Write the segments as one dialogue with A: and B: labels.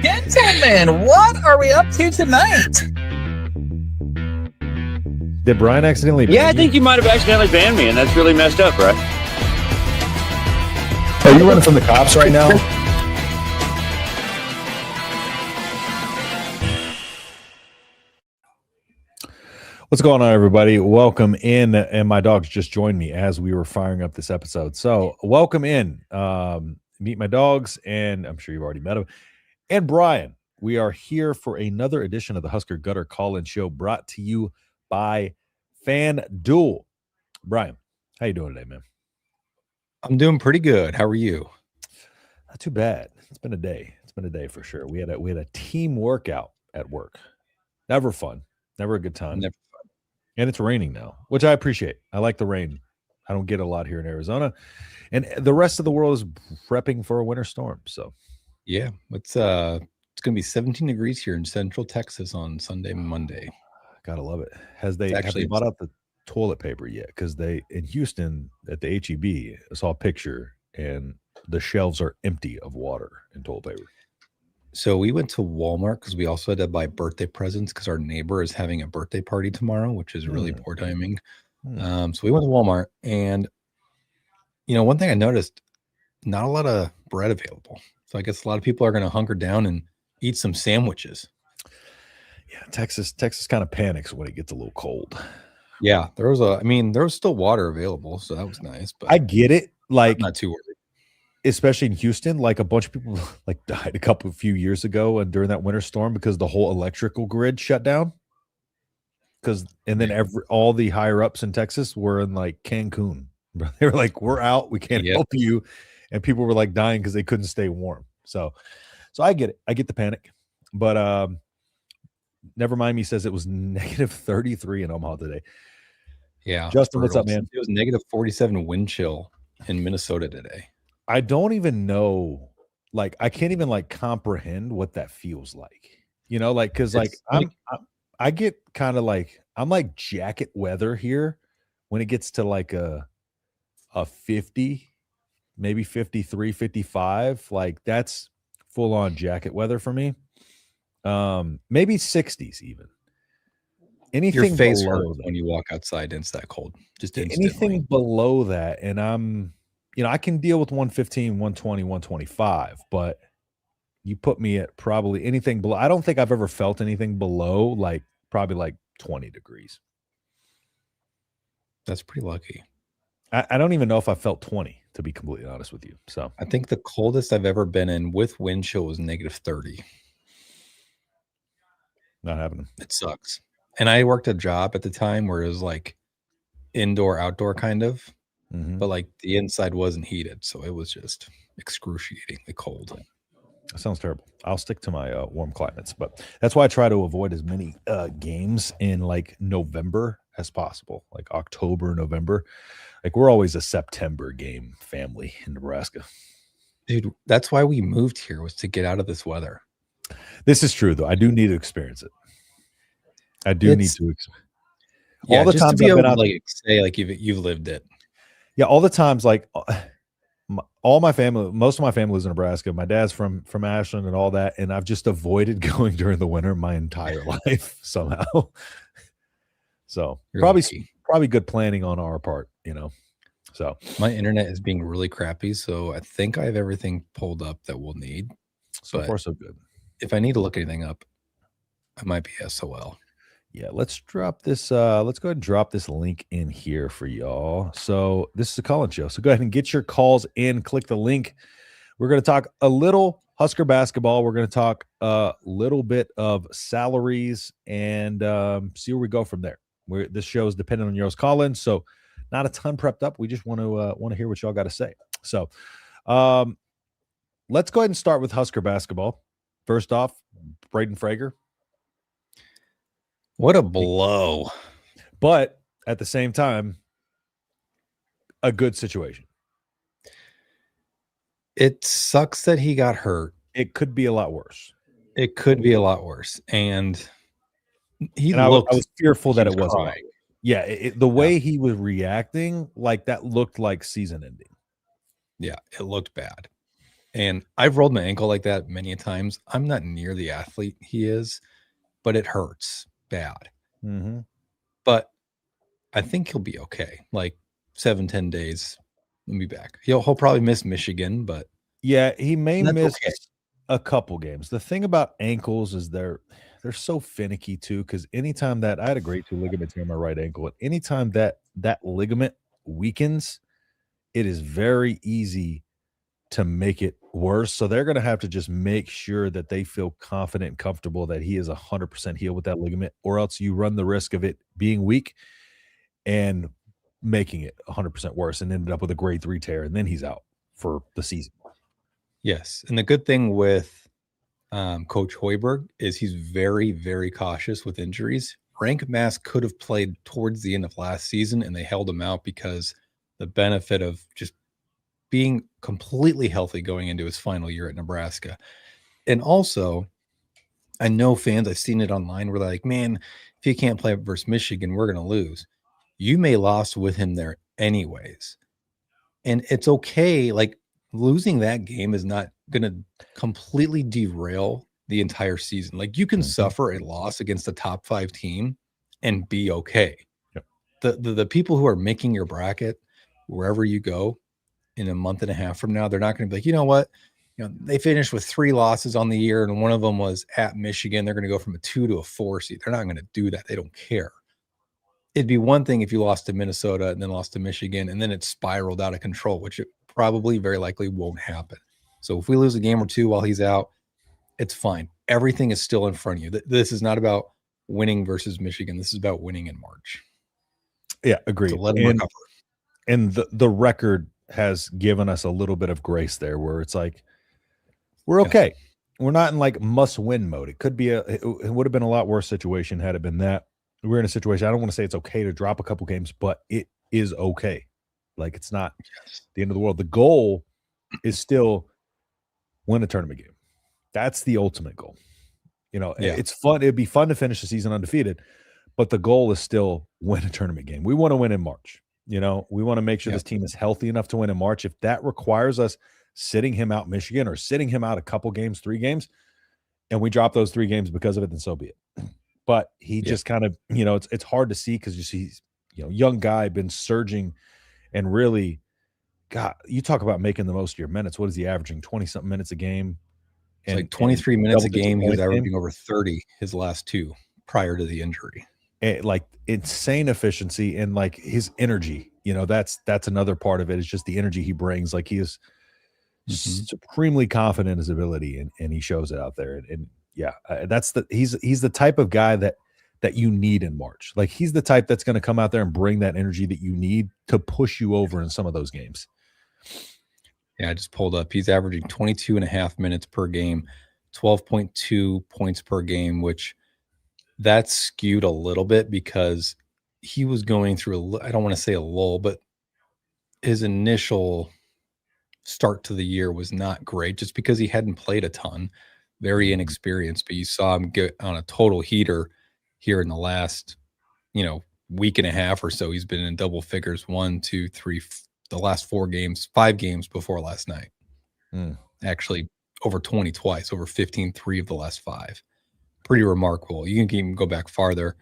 A: Gentlemen, what are we up to tonight?
B: Did Brian accidentally ban
C: Yeah, I think you might have accidentally banned me, and that's really messed up, right?
B: Are you running from the cops right now? What's going on, everybody? Welcome in. And my dogs just joined me as we were firing up this episode. So welcome in. Meet my dogs, and I'm sure you've already met them. And Brian, we are here for another edition of the Husker Gutter Call-In Show brought to you by FanDuel. Brian, how you doing today, man?
D: I'm doing pretty good. How are you?
B: Not too bad. It's been a day. It's been a day for sure. We had a team workout at work. Never fun. Never a good time.
D: Never.
B: And it's raining now, which I appreciate. I like the rain. I don't get a lot here in Arizona. And the rest of the world is prepping for a winter storm. So,
D: yeah, it's going to be 17 degrees here in Central Texas on Sunday and Monday.
B: Gotta love it. Have they bought out the toilet paper yet? Because in Houston at the HEB, I saw a picture and the shelves are empty of water and toilet paper.
D: So we went to Walmart because we also had to buy birthday presents because our neighbor is having a birthday party tomorrow, which is really poor timing. So we went to Walmart, and one thing I noticed, not a lot of bread available. So I guess a lot of people are going to hunker down and eat some sandwiches.
B: Yeah, Texas kind of panics when it gets a little cold.
D: Yeah, there was still water available, so that was nice. But
B: I get it, like
D: I'm not too worried.
B: Especially in Houston, like a bunch of people died a few years ago and during that winter storm because the whole electrical grid shut down. And then all the higher ups in Texas were in like Cancun. They were like, "We're out. We can't help you," and people were like dying because they couldn't stay warm. So I get it. I get the panic, but never mind. Me says it was negative 33 in Omaha today.
D: Yeah,
B: Justin, what's up, man?
D: It was negative 47 wind chill in Minnesota today.
B: I don't even know, like, I can't even like comprehend what that feels like, because I get kind of like, I'm like jacket weather here when it gets to like a 50, maybe 53, 55, like that's full on jacket weather for me. Maybe 60s even. Anything
D: your face
B: below
D: hurts
B: that,
D: when you walk outside into that cold. Just
B: anything
D: instantly.
B: below that, and I'm. I can deal with 115, 120, 125, but you put me at probably anything below. I don't think I've ever felt anything below probably like 20 degrees.
D: That's pretty lucky.
B: I don't even know if I felt 20, to be completely honest with you. So
D: I think the coldest I've ever been in with wind chill was negative 30.
B: Not happening.
D: It sucks. And I worked a job at the time where it was like indoor, outdoor kind of. But like the inside wasn't heated, so it was just excruciatingly cold.
B: That sounds terrible. I'll stick to my warm climates, but that's why I try to avoid as many games in like November as possible, like October, November. Like we're always a September game family in Nebraska.
D: Dude, that's why we moved here, was to get out of this weather.
B: This is true, though. I do need to experience it. I do need to experience.
D: Yeah,
B: all the
D: just
B: times
D: to be
B: I've been
D: able
B: out,
D: to like say like you've lived it.
B: Yeah, all the times, like all my family, most of my family lives in Nebraska. My dad's from Ashland and all that, and I've just avoided going during the winter my entire life somehow. So probably good planning on our part, So
D: my internet is being really crappy, so I think I have everything pulled up that we'll need.
B: So far, so good.
D: If I need to look anything up, I might be SOL.
B: Yeah, let's drop this. Let's go ahead and drop this link in here for y'all. So this is a call-in show. So go ahead and get your calls in. Click the link. We're going to talk a little Husker basketball. We're going to talk a little bit of salaries and see where we go from there. This show is dependent on y'all's call-in, so not a ton prepped up. We just want to hear what y'all got to say. So let's go ahead and start with Husker basketball. First off, Braden Frager.
D: What a blow.
B: But at the same time, a good situation.
D: It sucks that he got hurt.
B: It could be a lot worse.
D: It could be a lot worse. And
B: I was fearful that it wasn't. Yeah, the way he was reacting, like that looked like season ending.
D: Yeah, it looked bad. And I've rolled my ankle like that many times. I'm not near the athlete he is, but it hurts bad.
B: Mm-hmm.
D: But I think he'll be okay. Like 7-10 days, he'll be back. He'll probably miss Michigan, but
B: yeah, he may miss
D: okay.
B: a couple games. The thing about ankles is they're so finicky too, because anytime that I had a grade 2 ligament tear in my right ankle, and anytime that ligament weakens, it is very easy to make it worse. So they're going to have to just make sure that they feel confident and comfortable that he is 100% healed with that ligament, or else you run the risk of it being weak and making it 100% worse and ended up with a grade 3 tear, and then he's out for the season.
D: Yes. And the good thing with Coach Hoiberg is he's very, very cautious with injuries. Frank Mass could have played towards the end of last season, and they held him out because the benefit of just being completely healthy going into his final year at Nebraska. And also, I know fans, I've seen it online, were like, man, if he can't play versus Michigan, we're going to lose. You may lost with him there anyways. And it's okay. Like, losing that game is not going to completely derail the entire season. Like, you can suffer a loss against a top 5 team and be okay.
B: Yep.
D: The people who are making your bracket, wherever you go in a month and a half from now, they're not going to be like, you know what? They finished with 3 losses on the year, and one of them was at Michigan. They're going to go from a 2 to a 4 seed. They're not going to do that. They don't care. It'd be one thing if you lost to Minnesota and then lost to Michigan, and then it spiraled out of control, which it probably very likely won't happen. So if we lose a game or two while he's out, it's fine. Everything is still in front of you. This is not about winning versus Michigan. This is about winning in March.
B: Yeah, agreed.
D: So let him recover.
B: And the record has given us a little bit of grace there, where it's like, we're okay. Yeah. We're not in like must-win mode. It could be it would have been a lot worse situation had it been that. We're in a situation, I don't want to say it's okay to drop a couple games, but it is okay. Like, it's not the end of the world. The goal is still win a tournament game. That's the ultimate goal. It's fun. It'd be fun to finish the season undefeated, but the goal is still win a tournament game. We want to win in March. We want to make sure this team is healthy enough to win in March. If that requires us sitting him out Michigan or sitting him out a couple games, 3 games, and we drop those 3 games because of it, then so be it. But he just kind of, it's hard to see because you see, young guy, been surging and really, God, you talk about making the most of your minutes. What is he averaging? 20-something minutes a game.
D: It's like 23 minutes a game. He was averaging over 30 his last 2 prior to the injury.
B: Like, insane efficiency and like his energy. That's another part of it. Is just the energy he brings. Like, he is supremely confident in his ability, and he shows it out there. And he's the type of guy that you need in March. Like, he's the type that's going to come out there and bring that energy that you need to push you over in some of those games.
D: Yeah, I just pulled up. He's averaging 22.5 minutes per game, 12.2 points per game, which that's skewed a little bit because he was going through I don't want to say a lull, but his initial start to the year was not great just because he hadn't played a ton, very inexperienced, but you saw him get on a total heater here in the last, week and a half or so. He's been in double figures, 1, 2, 3, the last 4 games, 5 games before last night. Actually over 20 twice, over 15, 3 of the last 5. Pretty remarkable. You can even go back farther.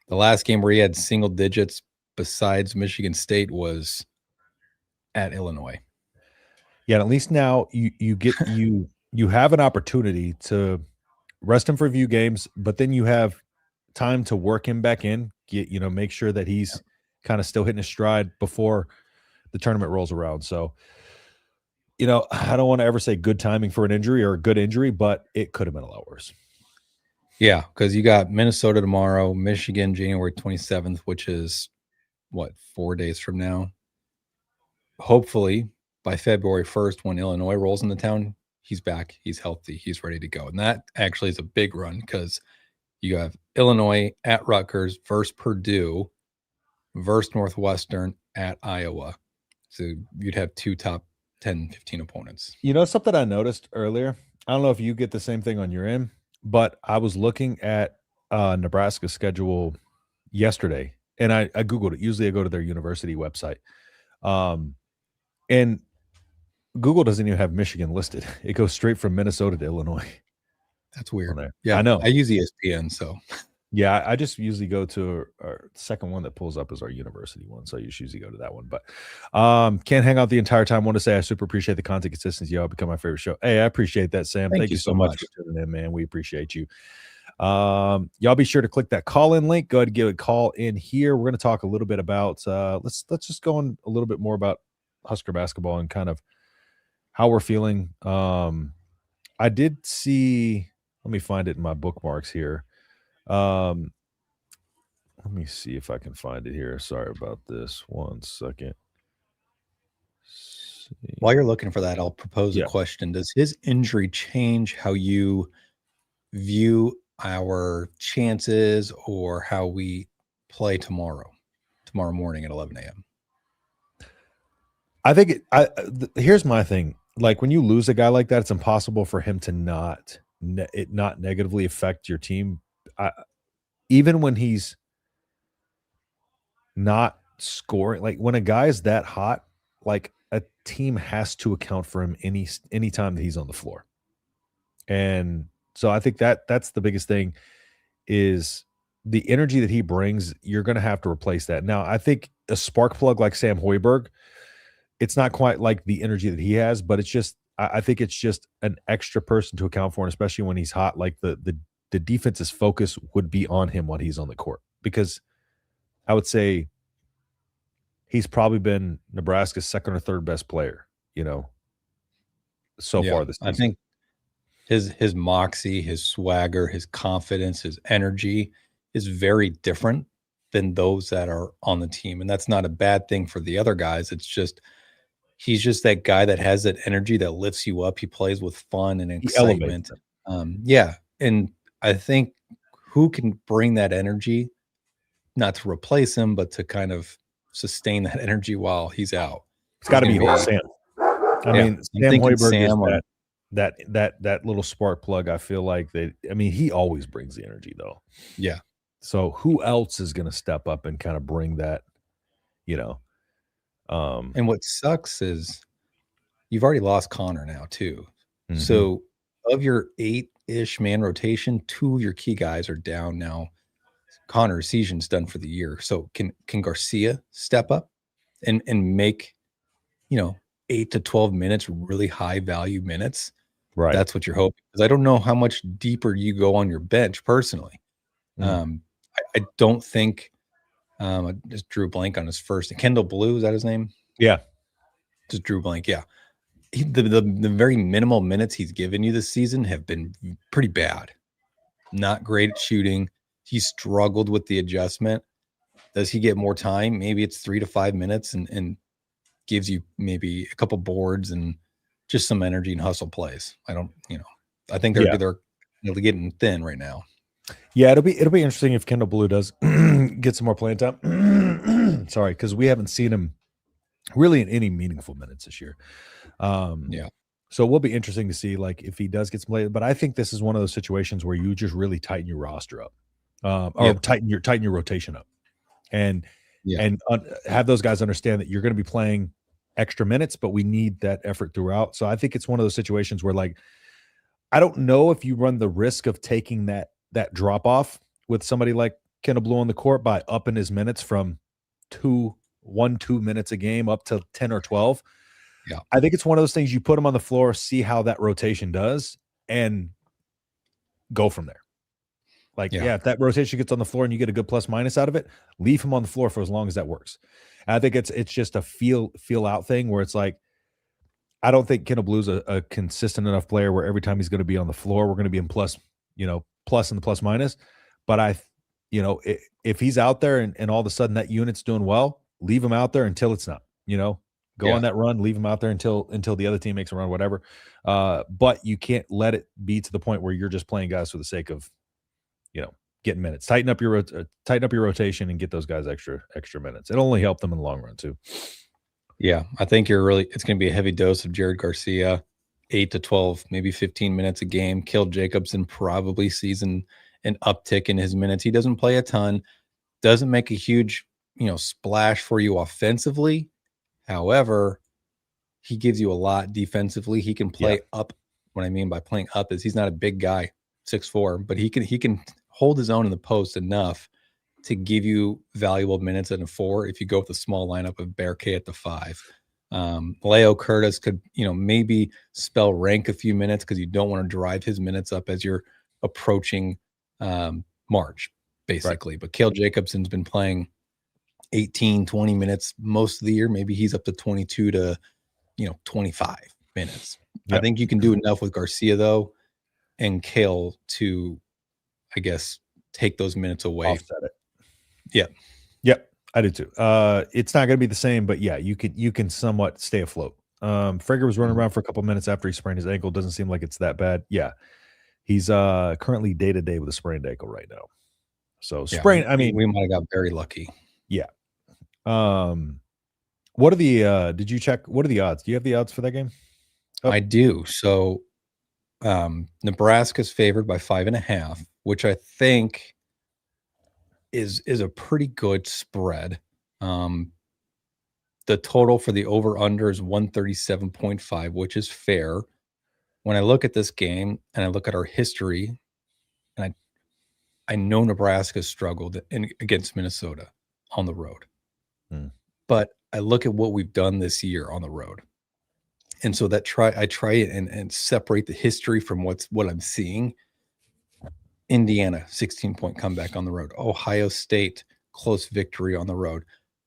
D: The last game where he had single digits besides Michigan State was at Illinois.
B: Yeah, and at least now you get you have an opportunity to rest him for a few games, but then you have time to work him back in, make sure that he's kind of still hitting his stride before the tournament rolls around. So, I don't want to ever say good timing for an injury or a good injury, but it could have been a lot worse.
D: Yeah, because you got Minnesota tomorrow, Michigan January 27th, which is 4 days from now. Hopefully by February 1st, when Illinois rolls into town, he's back, he's healthy, he's ready to go. And that actually is a big run because you have Illinois at Rutgers versus Purdue versus Northwestern at Iowa. So you'd have 2 top 10, 15 opponents.
B: Something I noticed earlier, I don't know if you get the same thing on your end, but I was looking at Nebraska's schedule yesterday, and I Googled it. Usually I go to their university website. And Google doesn't even have Michigan listed. It goes straight from Minnesota to Illinois.
D: That's weird.
B: There.
D: Yeah,
B: I know.
D: I use ESPN, so
B: yeah, I just usually go to our second one that pulls up is our university one, so I usually go to that one. But can't hang out the entire time. Want to say I super appreciate the content consistency. Y'all become my favorite show. Hey, I appreciate that, Sam. Thank you so much for tuning in, man. We appreciate you. Y'all be sure to click that call-in link. Go ahead and give a call in here. We're going to talk a little bit about let's just go on a little bit more about Husker basketball and kind of how we're feeling. I did see, let me find it in my bookmarks here. Let me see if I can find it here. Sorry about this. 1 second.
D: While you're looking for that, I'll propose a question. Does his injury change how you view our chances or how we play tomorrow morning at 11 a.m.?
B: I think here's my thing. Like when you lose a guy like that, it's impossible for him to not negatively affect your team. Even when he's not scoring, like when a guy is that hot, like a team has to account for him any time that he's on the floor. And so I think that's the biggest thing is the energy that he brings. You're going to have to replace that. Now, I think a spark plug like Sam Hoiberg, it's not quite like the energy that he has, but it's just, I think it's just an extra person to account for, and especially when he's hot, like the defense's focus would be on him when he's on the court, because I would say he's probably been Nebraska's second or third best player, so far this season.
D: I think his moxie, his swagger, his confidence, his energy is very different than those that are on the team. And that's not a bad thing for the other guys. It's just, he's just that guy that has that energy that lifts you up. He plays with fun and excitement. And I think who can bring that energy, not to replace him, but to kind of sustain that energy while he's out.
B: It's got to be Sam. I mean, Sam Hoiberg is that little spark plug. I feel like he always brings the energy though.
D: Yeah.
B: So who else is going to step up and kind of bring that,
D: and what sucks is you've already lost Connor now too.
B: Mm-hmm.
D: So of your 8-ish man rotation, 2 of your key guys are down now. Connor's season's done for the year. So can Garcia step up and make, 8 to 12 minutes, really high value minutes?
B: Right.
D: That's what you're hoping. Because I don't know how much deeper you go on your bench personally. I don't think I just drew a blank on his first. Kendall Blue, is that his name?
B: Yeah.
D: Just drew a blank. Yeah. The very minimal minutes he's given you this season have been pretty bad. Not great at shooting. He struggled with the adjustment. Does he get more time? Maybe it's 3 to 5 minutes and gives you maybe a couple boards and just some energy and hustle plays. I think they're getting thin right now.
B: Yeah, it'll be interesting if Kendall Blue does get some more playing time. Sorry, because we haven't seen him really in any meaningful minutes this year. So it will be interesting to see like if he does get some play. But I think this is one of those situations where you just really tighten your roster up, or tighten your rotation up, and have those guys understand that you're going to be playing extra minutes, but we need that effort throughout. So I think it's one of those situations where like I don't know if you run the risk of taking that drop off with somebody like Kendall Blue on the court by upping his minutes from 2 minutes a game up to 10 or 12.
D: Yeah.
B: I think it's one of those things you put him on the floor, see how that rotation does, and go from there. Like, if that rotation gets on the floor and you get a good plus minus out of it, leave him on the floor for as long as that works. And I think it's just a feel out thing where it's like, I don't think Kendall Blue's a consistent enough player where every time he's going to be on the floor, we're going to be in plus in the plus minus. But if he's out there and all of a sudden that unit's doing well, leave him out there until it's not, go on that run, leave him out there until the other team makes a run, whatever. But you can't let it be to the point where you're just playing guys for the sake of, getting minutes. Tighten up your rotation and get those guys extra minutes. It'll only help them in the long run too.
D: Yeah, I think it's going to be a heavy dose of Jared Garcia, 8 to 12, maybe 15 minutes a game. Kill Jacobson probably sees an uptick in his minutes. He doesn't play a ton, doesn't make a huge, splash for you offensively. However, he gives you a lot defensively. He can play up. What I mean by playing up is he's not a big guy, 6'4", but he can hold his own in the post enough to give you valuable minutes at a 4 if you go with a small lineup of Bear K at the 5. Leo Curtis could, maybe spell rank a few minutes because you don't want to drive his minutes up as you're approaching March, basically. Right. But Cale Jacobson's been playing 18, 20 minutes most of the year. Maybe he's up to 22 to 25 minutes. Yep. I think you can do enough with Garcia, though, and Cale to, I guess, take those minutes away.
B: Offset it.
D: Yeah.
B: Yep. I do too. It's not going to be the same, but yeah, you can somewhat stay afloat. Frager was running around for a couple minutes after he sprained his ankle. Doesn't seem like it's that bad. Yeah. He's currently day-to-day with a sprained ankle right now. So
D: we might have got very lucky.
B: Yeah. What are the did you check? What are the odds? Do you have the odds for that game?
D: Oh. I do. So Nebraska's favored by 5.5, which I think is a pretty good spread. The total for the over-under is 137.5, which is fair. When I look at this game and I look at our history, and I know Nebraska struggled against Minnesota on the road. But I look at what we've done this year on the road. And so I try and separate the history from what I'm seeing. Indiana, 16-point comeback on the road. Ohio State, close victory on the road.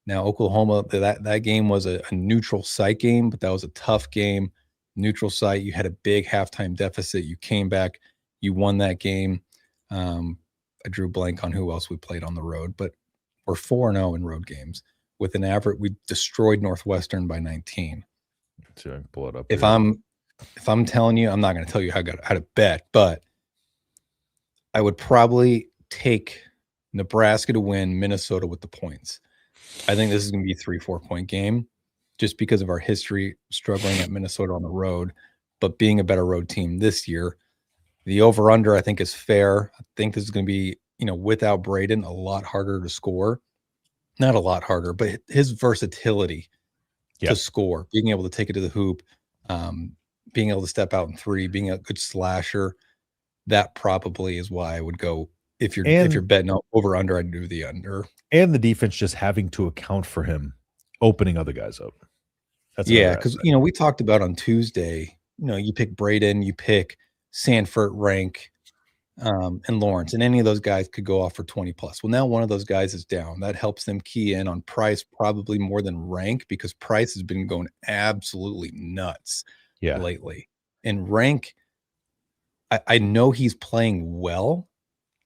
D: Now, Oklahoma, that game was a neutral site game, but that was a tough game. Neutral site, you had a big halftime deficit. You came back, you won that game. I drew blank on who else we played on the road, but we're 4-0 in road games. With an average, we destroyed Northwestern by 19.
B: So I can pull it up.
D: If I'm telling you, I'm not going to tell you how to bet, but I would probably take Nebraska to win, Minnesota with the points. I think this is going to be a 3-4 point game just because of our history struggling at Minnesota on the road, but being a better road team this year. The over-under, I think, is fair. I think this is going to be, without Braden, a lot harder to score. Not a lot harder, but his versatility to score, being able to take it to the hoop, being able to step out in 3, being a good slasher. That probably is why I would go if you're betting over under, I'd do the under. And
B: the defense just having to account for him opening other guys up.
D: That's because we talked about on Tuesday. You pick Braden, you pick Sanford, Rank, and Lawrence, and any of those guys could go off for 20 plus. Well, now one of those guys is down. That helps them key in on Price probably more than Rank because Price has been going absolutely nuts lately. And Rank, I know he's playing well,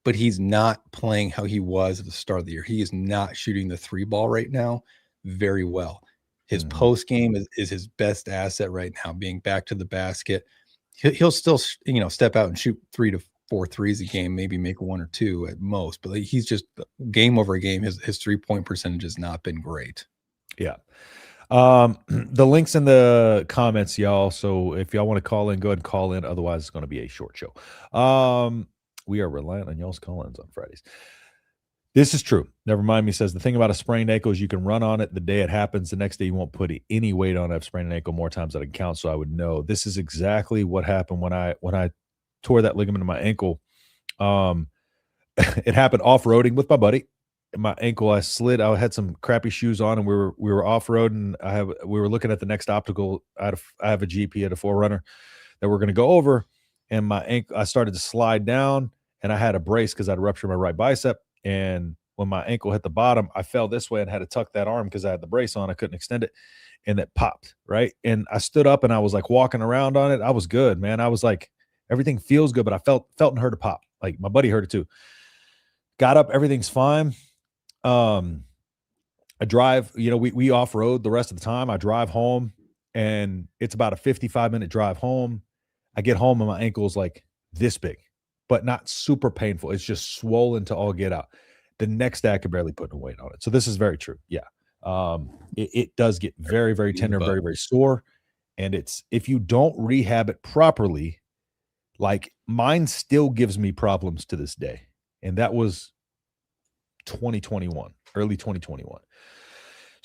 D: but he's not playing how he was at the start of the year. He is not shooting the 3 ball right now very well. His post game is his best asset right now, being back to the basket. He'll still, step out and shoot 3 to 4 threes a game, maybe make 1 or 2 at most. But he's just game over game. His 3-point percentage has not been great.
B: Yeah. The link's in the comments, y'all. So if y'all want to call in, go ahead and call in. Otherwise, it's going to be a short show. We are reliant on y'all's call-ins on Fridays. This is true. Never mind me says the thing about a sprained ankle is you can run on it the day it happens. The next day you won't put any weight on it. I've sprained an ankle more times than I can count, so I would know. This is exactly what happened when I tore that ligament in my ankle. It happened off-roading with my buddy. My ankle, I slid. I had some crappy shoes on, and we were off-roading. We were looking at the next optical. I have a GP at a 4Runner that we're going to go over, and my ankle, I started to slide down, and I had a brace because I'd ruptured my right bicep. And when my ankle hit the bottom, I fell this way and had to tuck that arm because I had the brace on. I couldn't extend it, and it popped, right? And I stood up, and I was like walking around on it. I was good, man. I was like, everything feels good, but I felt and heard a pop. Like my buddy heard it too. Got up, everything's fine. I drive, we off-road the rest of the time. I drive home, and it's about a 55-minute drive home. I get home, and my ankle is like this big, but not super painful. It's just swollen to all get out. The next day, I could barely put a weight on it. So this is very true. Yeah. It does get very, very tender, very, very sore. And if you don't rehab it properly, like mine still gives me problems to this day. And that was 2021, early 2021.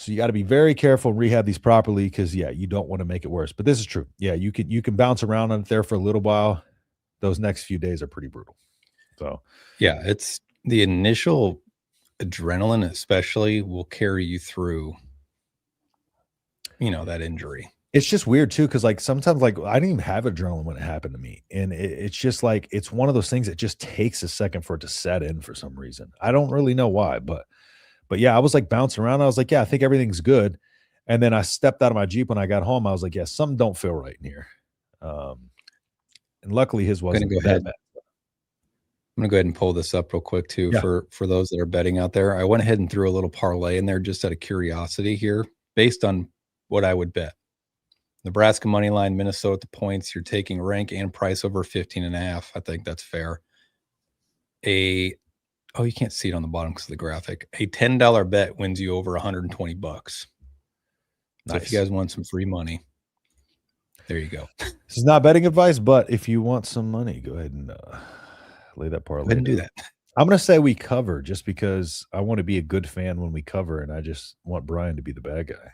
B: So you got to be very careful and rehab these properly because, yeah, you don't want to make it worse. But this is true. Yeah, you can bounce around on it there for a little while. Those next few days are pretty brutal. So,
D: yeah, it's the initial adrenaline, especially, will carry you through, that injury.
B: it's just weird too because, like, sometimes, like, I didn't even have adrenaline when it happened to me, and it's just like it's one of those things that just takes a second for it to set in for some reason. I don't really know why, but yeah, I was like bouncing around. I was like, yeah, I think everything's good. And then I stepped out of my Jeep when I got home. I was like, yeah, something don't feel right in here. And luckily his wasn't that bad.
D: I'm going to go ahead and pull this up real quick too, for those that are betting out there. I went ahead and threw a little parlay in there just out of curiosity here, based on what I would bet. Nebraska money line, Minnesota the points. You're taking rank and price over 15.5. I think that's fair. Oh, you can't see it on the bottom because of the graphic. A $10 bet wins you over $120. So if you guys want some free money, there you go.
B: This is not betting advice, but if you want some money, go ahead and lay that parlay.
D: Go ahead and do that.
B: I'm going to say we cover just because I want to be a good fan when we cover, and I just want Brian to be the bad guy.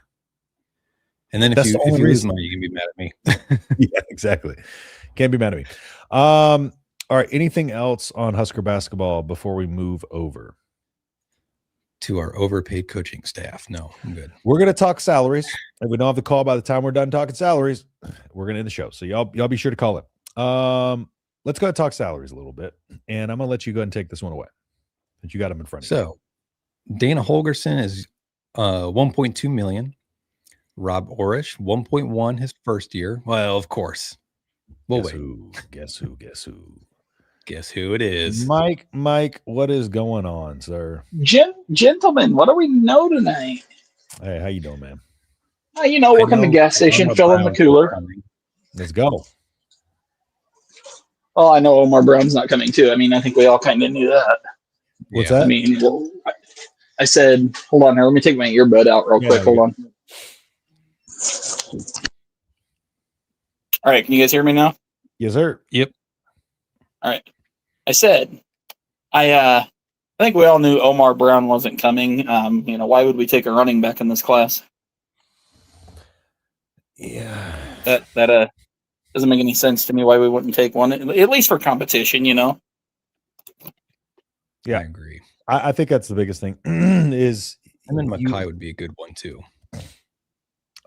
D: And then if you lose money, you can be mad at me.
B: Yeah, exactly. Can't be mad at me. All right. Anything else on Husker basketball before we move over
D: to our overpaid coaching staff? No, I'm good.
B: We're going to talk salaries. If we don't have the call by the time we're done talking salaries, we're going to end the show. So y'all be sure to call it. Let's go ahead and talk salaries a little bit. And I'm going to let you go ahead and take this one away since you got them in front of you.
D: So Dana Holgerson is $1.2 million. Rob Orish, 1.1 his first year. Well, of course. We'll wait.
B: Guess who?
D: Guess who it is?
B: Mike, what is going on, sir?
A: Gentlemen, what do we know tonight?
B: Hey, how you doing, man?
A: Working the gas station, filling the cooler.
B: Let's go.
A: Oh, I know Omar Brown's not coming too. I mean, I think we all kind of knew that.
B: What's that?
A: I mean, I said, hold on here. Let me take my earbud out real quick. Hold on. All right, can you guys hear me now?
B: Yes, sir.
D: Yep.
A: All right. I said, I think we all knew Omar Brown wasn't coming. Why would we take a running back in this class?
B: Yeah.
A: That doesn't make any sense to me why we wouldn't take one, at least for competition,
B: Yeah,
D: I agree.
B: I think that's the biggest thing is,
D: and then Mackay would be a good one too.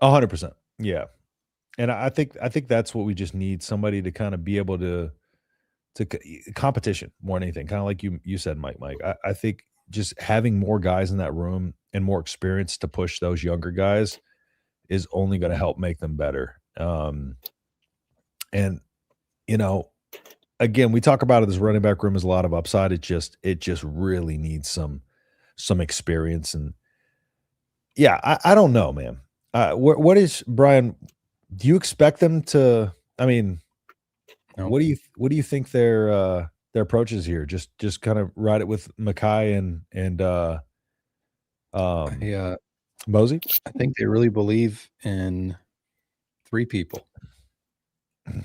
B: 100%. Yeah. And I think that's what we just need, somebody to kind of be able to competition more than anything. Kind of like you said, Mike. I think just having more guys in that room and more experience to push those younger guys is only going to help make them better. And again, we talk about it. This running back room is a lot of upside. It just really needs some experience. And yeah, I don't know, man. What is, Brian? Do you expect them to? I mean, no. What do you think their approach is here? Just kind of ride it with Mackay and Mosey?
D: I think they really believe in three people: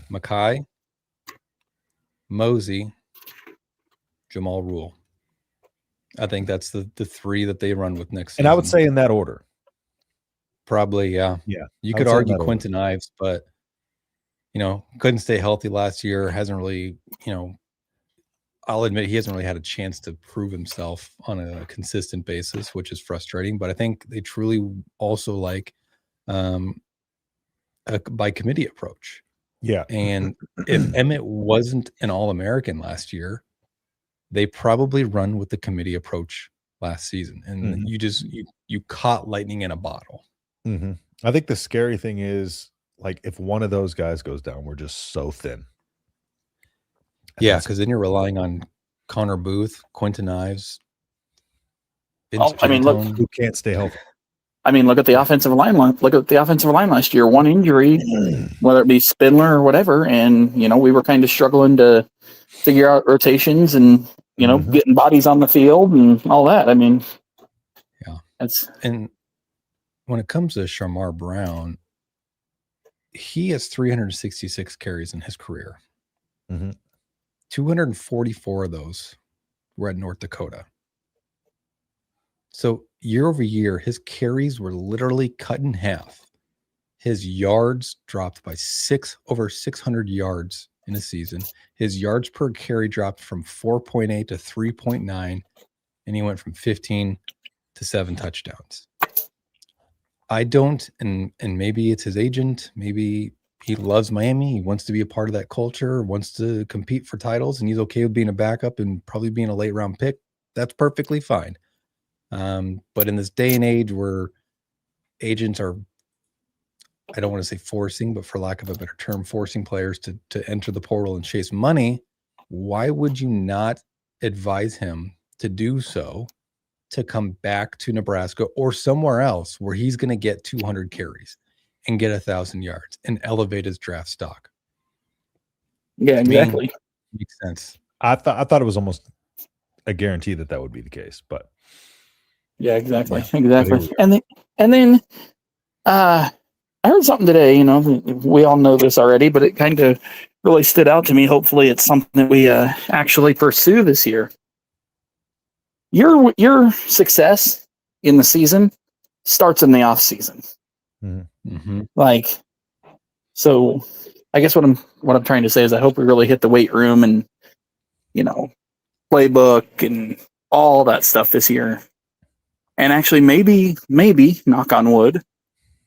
D: Mackay, Mosey, Jamal Rule. I think that's the three that they run with next season.
B: And I would say in that order.
D: Probably, yeah.
B: Yeah.
D: You could argue Quentin Ives, but couldn't stay healthy last year. Hasn't really, I'll admit he hasn't really had a chance to prove himself on a consistent basis, which is frustrating. But I think they truly also like a by committee approach.
B: Yeah.
D: And if Emmett wasn't an All-American last year, they probably run with the committee approach last season. And you caught lightning in a bottle.
B: Mm-hmm. I think the scary thing is, like, if one of those guys goes down, we're just so thin.
D: Yeah, because then you're relying on Connor Booth, Quentin Ives.
A: Look,
B: who can't stay healthy.
A: I mean, look at the offensive line. Look at the offensive line last year. One injury, whether it be Spindler or whatever, and we were kind of struggling to figure out rotations and getting bodies on the field and all that. I mean,
D: yeah, and when it comes to Shamar Brown, he has 366 carries in his career. 244 of those were at North Dakota. So year over year, his carries were literally cut in half. His yards dropped by over 600 yards in a season. His yards per carry dropped from 4.8 to 3.9, and he went from 15 to 7 touchdowns. I don't, and maybe it's his agent, maybe he loves Miami, he wants to be a part of that culture, wants to compete for titles, and he's okay with being a backup and probably being a late round pick. That's perfectly fine. But in this day and age where agents are, I don't want to say forcing, but for lack of a better term, forcing players to enter the portal and chase money, why would you not advise him to do so, to come back to Nebraska or somewhere else where he's going to get 200 carries and get 1,000 yards and elevate his draft stock?
A: Yeah, exactly.
D: Makes sense.
B: I thought it was almost a guarantee that would be the case, but
A: yeah, exactly.
B: Yeah,
A: Exactly. And then I heard something today, we all know this already, but it kind of really stood out to me. Hopefully it's something that we actually pursue this year. Your success in the season starts in the off season.
B: Mm-hmm.
A: Like, so I guess what I'm trying to say is I hope we really hit the weight room and, playbook and all that stuff this year. And actually maybe, knock on wood,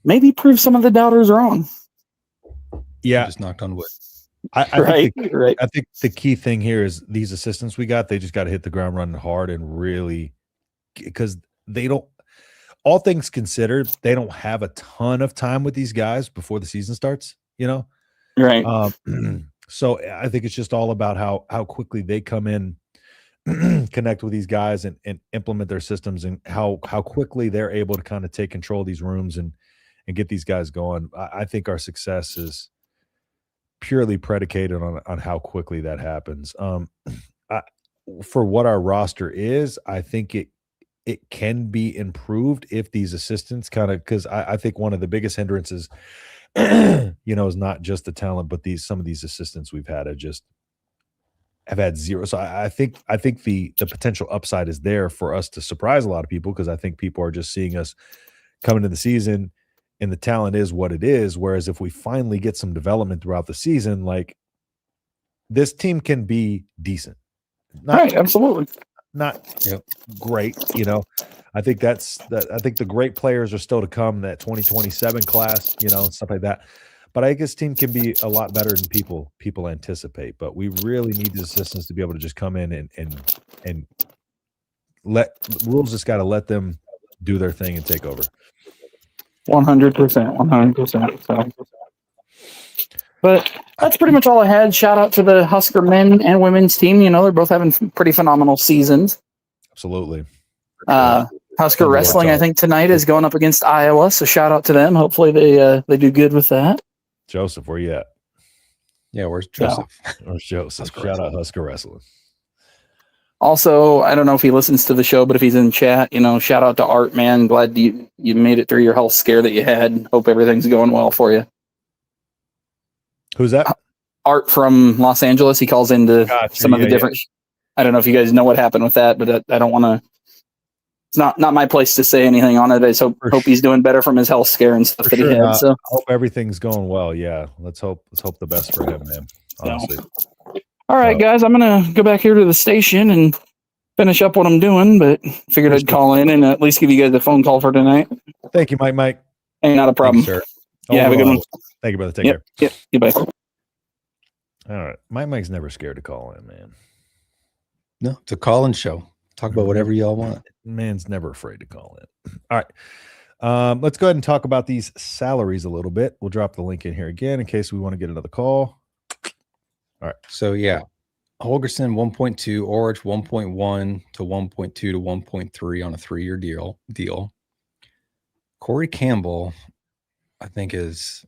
A: maybe prove some of the doubters wrong.
B: Yeah.
D: Just knocked on wood.
B: I
A: right.
B: think the key thing here is these assistants we got, they just got to hit the ground running hard and really, because they don't, all things considered, they don't have a ton of time with these guys before the season starts,
A: Right.
B: So I think it's just all about how quickly they come in, connect with these guys and implement their systems, and how quickly they're able to kind of take control of these rooms and get these guys going. I think our success is purely predicated on how quickly that happens. For what our roster is, I think it can be improved if these assistants kind of, because I think one of the biggest hindrances, is not just the talent, but some of these assistants we've had have had zero. So I think the potential upside is there for us to surprise a lot of people, because I think people are just seeing us coming into the season and the talent is what it is. Whereas if we finally get some development throughout the season, like, this team can be decent.
A: Right, absolutely.
B: Not great, I think I think the great players are still to come, that 2027 class, and stuff like that. But I think this team can be a lot better than people anticipate. But we really need the assistants to be able to just come in and let rules just got to let them do their thing and take over.
A: 100%. But that's pretty much all I had. Shout out to the Husker men and women's team. They're both having pretty phenomenal seasons.
B: Absolutely.
A: Husker wrestling, I think, tonight is going up against Iowa. So shout out to them. Hopefully they do good with that.
B: Joseph, where you at?
D: Yeah, where's Joseph?
B: Where's Joseph? Shout out Husker wrestling.
A: Also, I don't know if he listens to the show, but if he's in chat, shout out to Art, man. Glad you made it through your health scare that you had. Hope everything's going well for you.
B: Who's that?
A: Art from Los Angeles. He calls into some of the different. I don't know if you guys know what happened with that, but I don't want to. It's not my place to say anything on it. I just hope he's doing better from his health scare and stuff that he had. So
B: I hope everything's going well. Yeah, let's hope the best for him, man. Honestly.
A: All right, guys, I'm gonna go back here to the station and finish up what I'm doing, but figured I'd call in and at least give you guys a phone call for tonight.
B: Thank you, Mike.
A: Hey, not a problem.
D: Thanks, sir.
A: Yeah, have a good one.
B: Thank you, brother. Take care.
A: Yep. Goodbye.
B: All right, Mike's never scared to call in, man.
D: No, it's a call-in show. Talk about whatever y'all want.
B: Man's never afraid to call in. All right. Let's go ahead and talk about these salaries a little bit. We'll drop the link in here again in case we want to get another call. All right.
D: So, Holgerson 1.2, Orich 1.1 to 1.2 to 1.3 on a 3-year deal. Corey Campbell, I think, is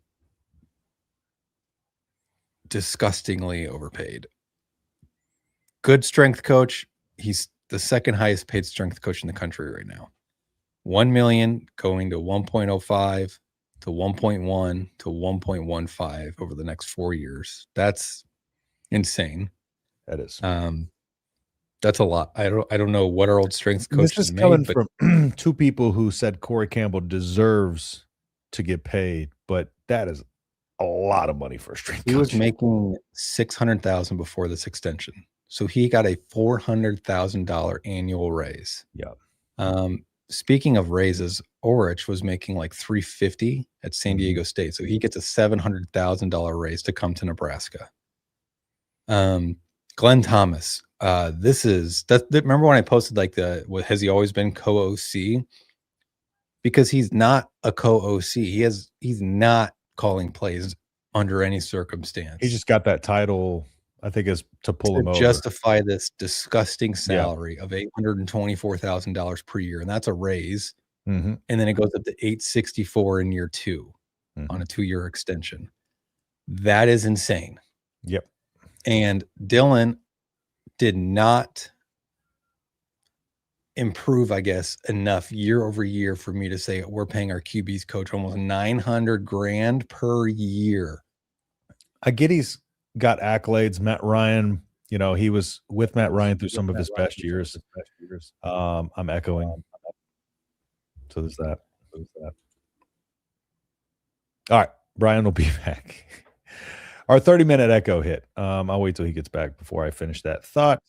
D: disgustingly overpaid. Good strength coach. He's the second highest paid strength coach in the country right now. 1 million going to 1.05 to 1.1 to 1.15 over the next 4 years. That's insane.
B: That is.
D: That's a lot. I don't know what our old strength coach
B: is coming from two people who said Corey Campbell deserves to get paid, but that is a lot of money for a strength coach.
D: He was making $600,000 before this extension, so he got a $400,000 annual raise.
B: Yeah.
D: Speaking of raises, Orich was making like $350 at San Diego State, so he gets a $700,000 raise to come to Nebraska. Glenn Thomas, remember when I posted like has he always been co-OC? Because he's not a co-OC. He's not calling plays under any circumstance.
B: He just got that title, I think, is to pull him over.
D: Justify this disgusting salary of $824,000 per year, and that's a raise.
B: Mm-hmm.
D: And then it goes up to $864 in year 2 on a 2-year extension. That is insane.
B: Yep.
D: And Dylan did not improve, I guess, enough year over year for me to say we're paying our QB's coach almost $900,000 per year.
B: I get he's got accolades. Matt Ryan, he was with Matt Ryan through some of his best years. I'm echoing. So there's that. All right, Brian will be back. Our 30-minute echo hit. I'll wait till he gets back before I finish that thought.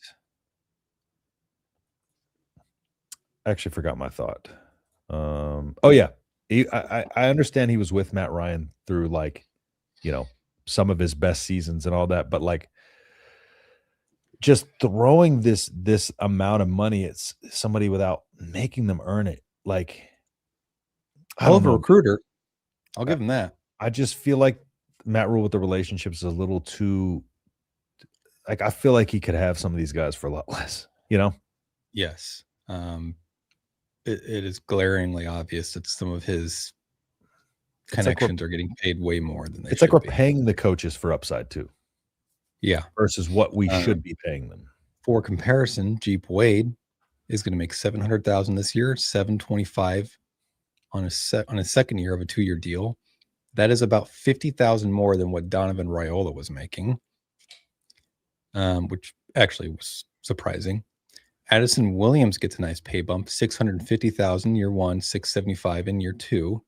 B: I actually forgot my thought. Oh yeah, I understand he was with Matt Ryan through some of his best seasons and all that, but just throwing this amount of money at somebody without making them earn it,
D: hell of a recruiter. I'll give him that.
B: I just feel like Matt Rule with the relationships is a little too. I feel like he could have some of these guys for a lot less.
D: Yes. It is glaringly obvious that some of his connections are getting paid way more than they should.
B: It's like we're paying the coaches for upside too.
D: Yeah.
B: Versus what we should be paying them.
D: For comparison, Jeep Wade is going to make $700,000 this year, $725,000 on his second year of a 2-year deal. That is about $50,000 more than what Donovan Raiola was making, which actually was surprising. Addison Williams gets a nice pay bump, $650,000 year 1, $675,000 in year 2.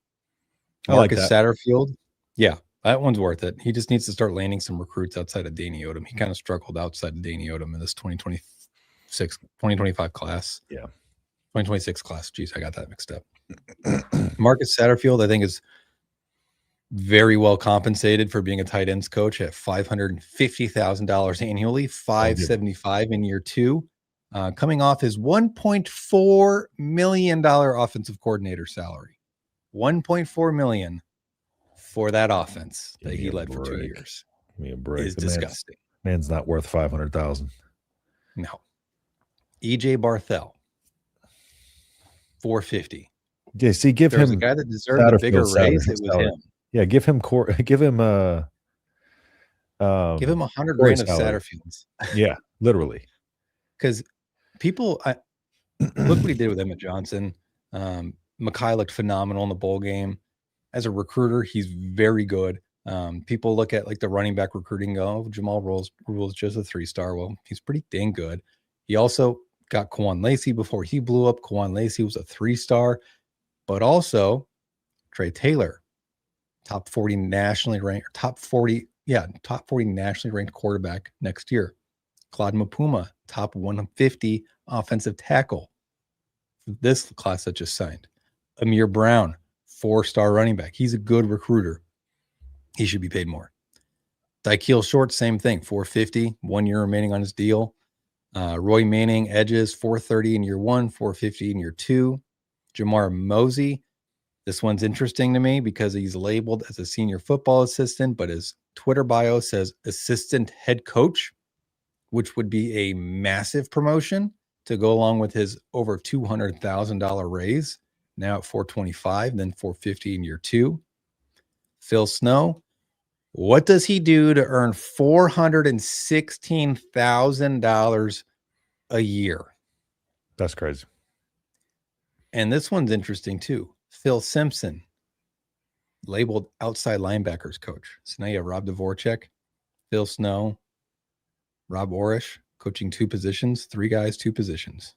D: Marcus Satterfield, yeah, that one's worth it. He just needs to start landing some recruits outside of Danny Odom. He kind of struggled outside of Danny Odom in this 2025 class.
B: Yeah.
D: 2026 class. Jeez, I got that mixed up. Marcus Satterfield, I think, is very well compensated for being a tight ends coach at $550,000 annually, $575,000 in year 2. Coming off his $1.4 million offensive coordinator salary. $1.4 million for that offense that he led for 2 years.
B: Give me a break.
D: Is disgusting.
B: Man's not worth $500,000.
D: No. EJ Barthel, $450,000.
B: Yeah, see, give him
D: a guy that deserved a bigger raise. It was him.
B: Yeah, give him $100,000
D: of Satterfields.
B: Yeah, literally.
D: Because people, look what he did with Emmett Johnson. Mackay looked phenomenal in the bowl game. As a recruiter, he's very good. People look at the running back recruiting, go, Jamal Rule's just a 3-star. Well, he's pretty dang good. He also got Kwan Lacey before he blew up. Kwan Lacey was a 3-star, but also Trey Taylor, top 40 nationally ranked quarterback next year. Claude Mapuma, top 150 offensive tackle for this class that just signed. Amir Brown, 4-star running back. He's a good recruiter. He should be paid more. Dykeel Short, same thing, $450,000, 1 year remaining on his deal. Roy Manning, edges, $430,000 in year 1, $450,000 in year 2. Jamar Mosey, this one's interesting to me because he's labeled as a senior football assistant, but his Twitter bio says assistant head coach, which would be a massive promotion to go along with his over $200,000 raise, now at $425,000, then $450,000 in year 2. Phil Snow, what does he do to earn $416,000 a year?
B: That's crazy.
D: And this one's interesting too. Phil Simpson, labeled outside linebackers coach. So now you have Rob Dvorak, Phil Snow, Rob Orrish, coaching 2 positions, 3 guys, 2 positions.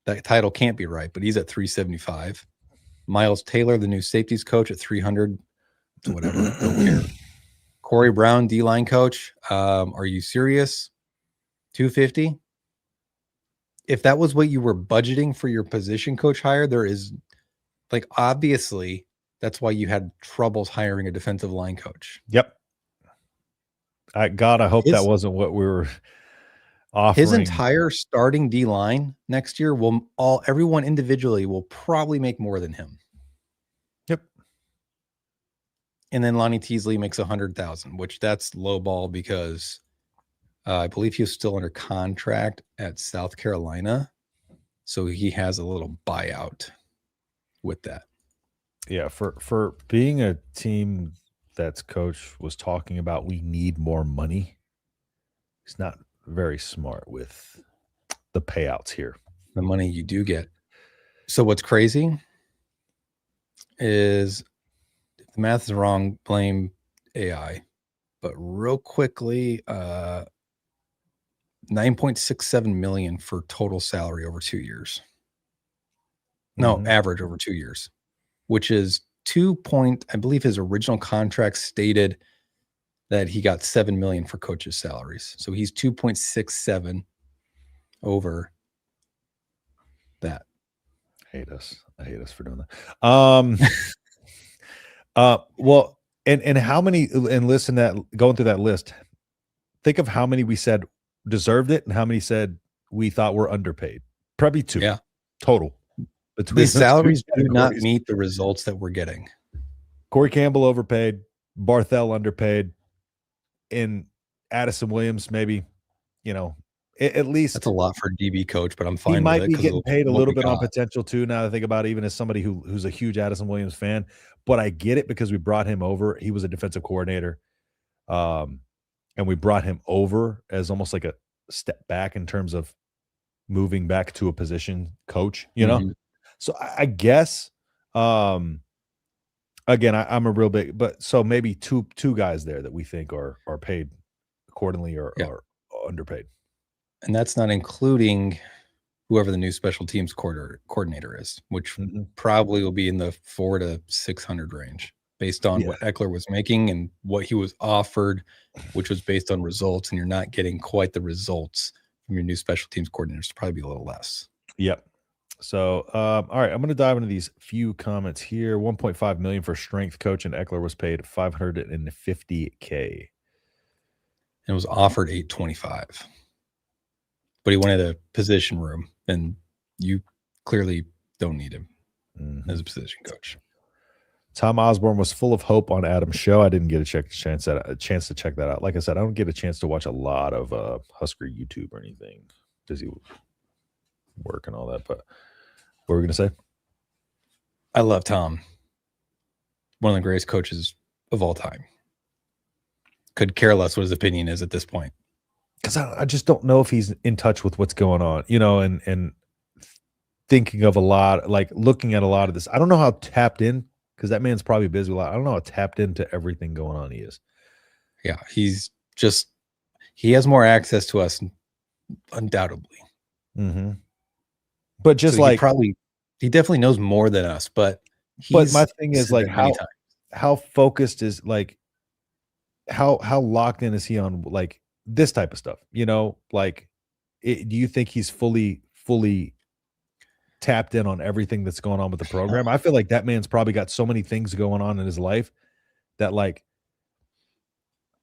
D: that title can't be right, but he's at 375. Miles Taylor, the new safeties coach, at 300. Whatever, don't care. Corey Brown, D-line coach. Are you serious? 250? If that was what you were budgeting for your position coach hire, there is, like, obviously that's why you had troubles hiring a defensive line coach.
B: Yep. I hope that wasn't what we were offering.
D: His entire starting D-line next year everyone individually will probably make more than him.
B: Yep.
D: And then Lonnie Teasley makes 100,000, which that's low ball because I believe he was still under contract at South Carolina. So he has a little buyout with that.
B: Yeah, for being a team that's coach was talking about we need more money. He's not very smart with the payouts here.
D: The money you do get. So what's crazy is, if the math is wrong, blame AI. But real quickly, 9.67 million for total salary over 2 years. No, average over 2 years, which is I believe his original contract stated that he got 7 million for coaches' salaries. So he's 2.67 over that.
B: I hate us for doing that. Well, and how many, and listen, that going through that list, think of how many we said deserved it and how many said we thought were underpaid. Probably 2.
D: Yeah.
B: Total.
D: The salaries do not meet the results that we're getting.
B: Corey Campbell overpaid, Barthel underpaid, and Addison Williams maybe, at least
D: that's a lot for a DB coach, but I'm fine.
B: He might
D: with it
B: be getting paid a little bit on potential too. Now that I think about it, even as somebody who's a huge Addison Williams fan, but I get it because we brought him over. He was a defensive coordinator, and we brought him over as almost like a step back in terms of moving back to a position coach. So I guess. Again, I'm a real big, but so maybe two guys there that we think are paid accordingly or are underpaid.
D: And that's not including whoever the new special teams coordinator is, which probably will be in the 400 to 600 range based on what Eckler was making and what he was offered, which was based on results. And you're not getting quite the results from your new special teams coordinator. So probably be a little less.
B: Yep. So, all right, I'm going to dive into these few comments here. 1.5 million for strength coach, and Eckler was paid $550K.
D: And it was offered $825. But he wanted a position room, and you clearly don't need him as a position coach.
B: Tom Osborne was full of hope on Adam's show. I didn't get a chance to check that out. Like I said, I don't get a chance to watch a lot of Husker YouTube or anything. Busy work and all that, but what were we going to say?
D: I love Tom. One of the greatest coaches of all time. Could care less what his opinion is at this point.
B: Because I just don't know if he's in touch with what's going on, and thinking of a lot, like looking at a lot of this. I don't know how tapped in, because that man's probably busy a lot. I don't know how tapped into everything going on he is.
D: Yeah, he has more access to us, undoubtedly.
B: Mm-hmm. But just so
D: he definitely knows more than us. But
B: my thing is like how focused is like how locked in is he on like this type of stuff? Do you think he's fully tapped in on everything that's going on with the program? I feel like that man's probably got so many things going on in his life that like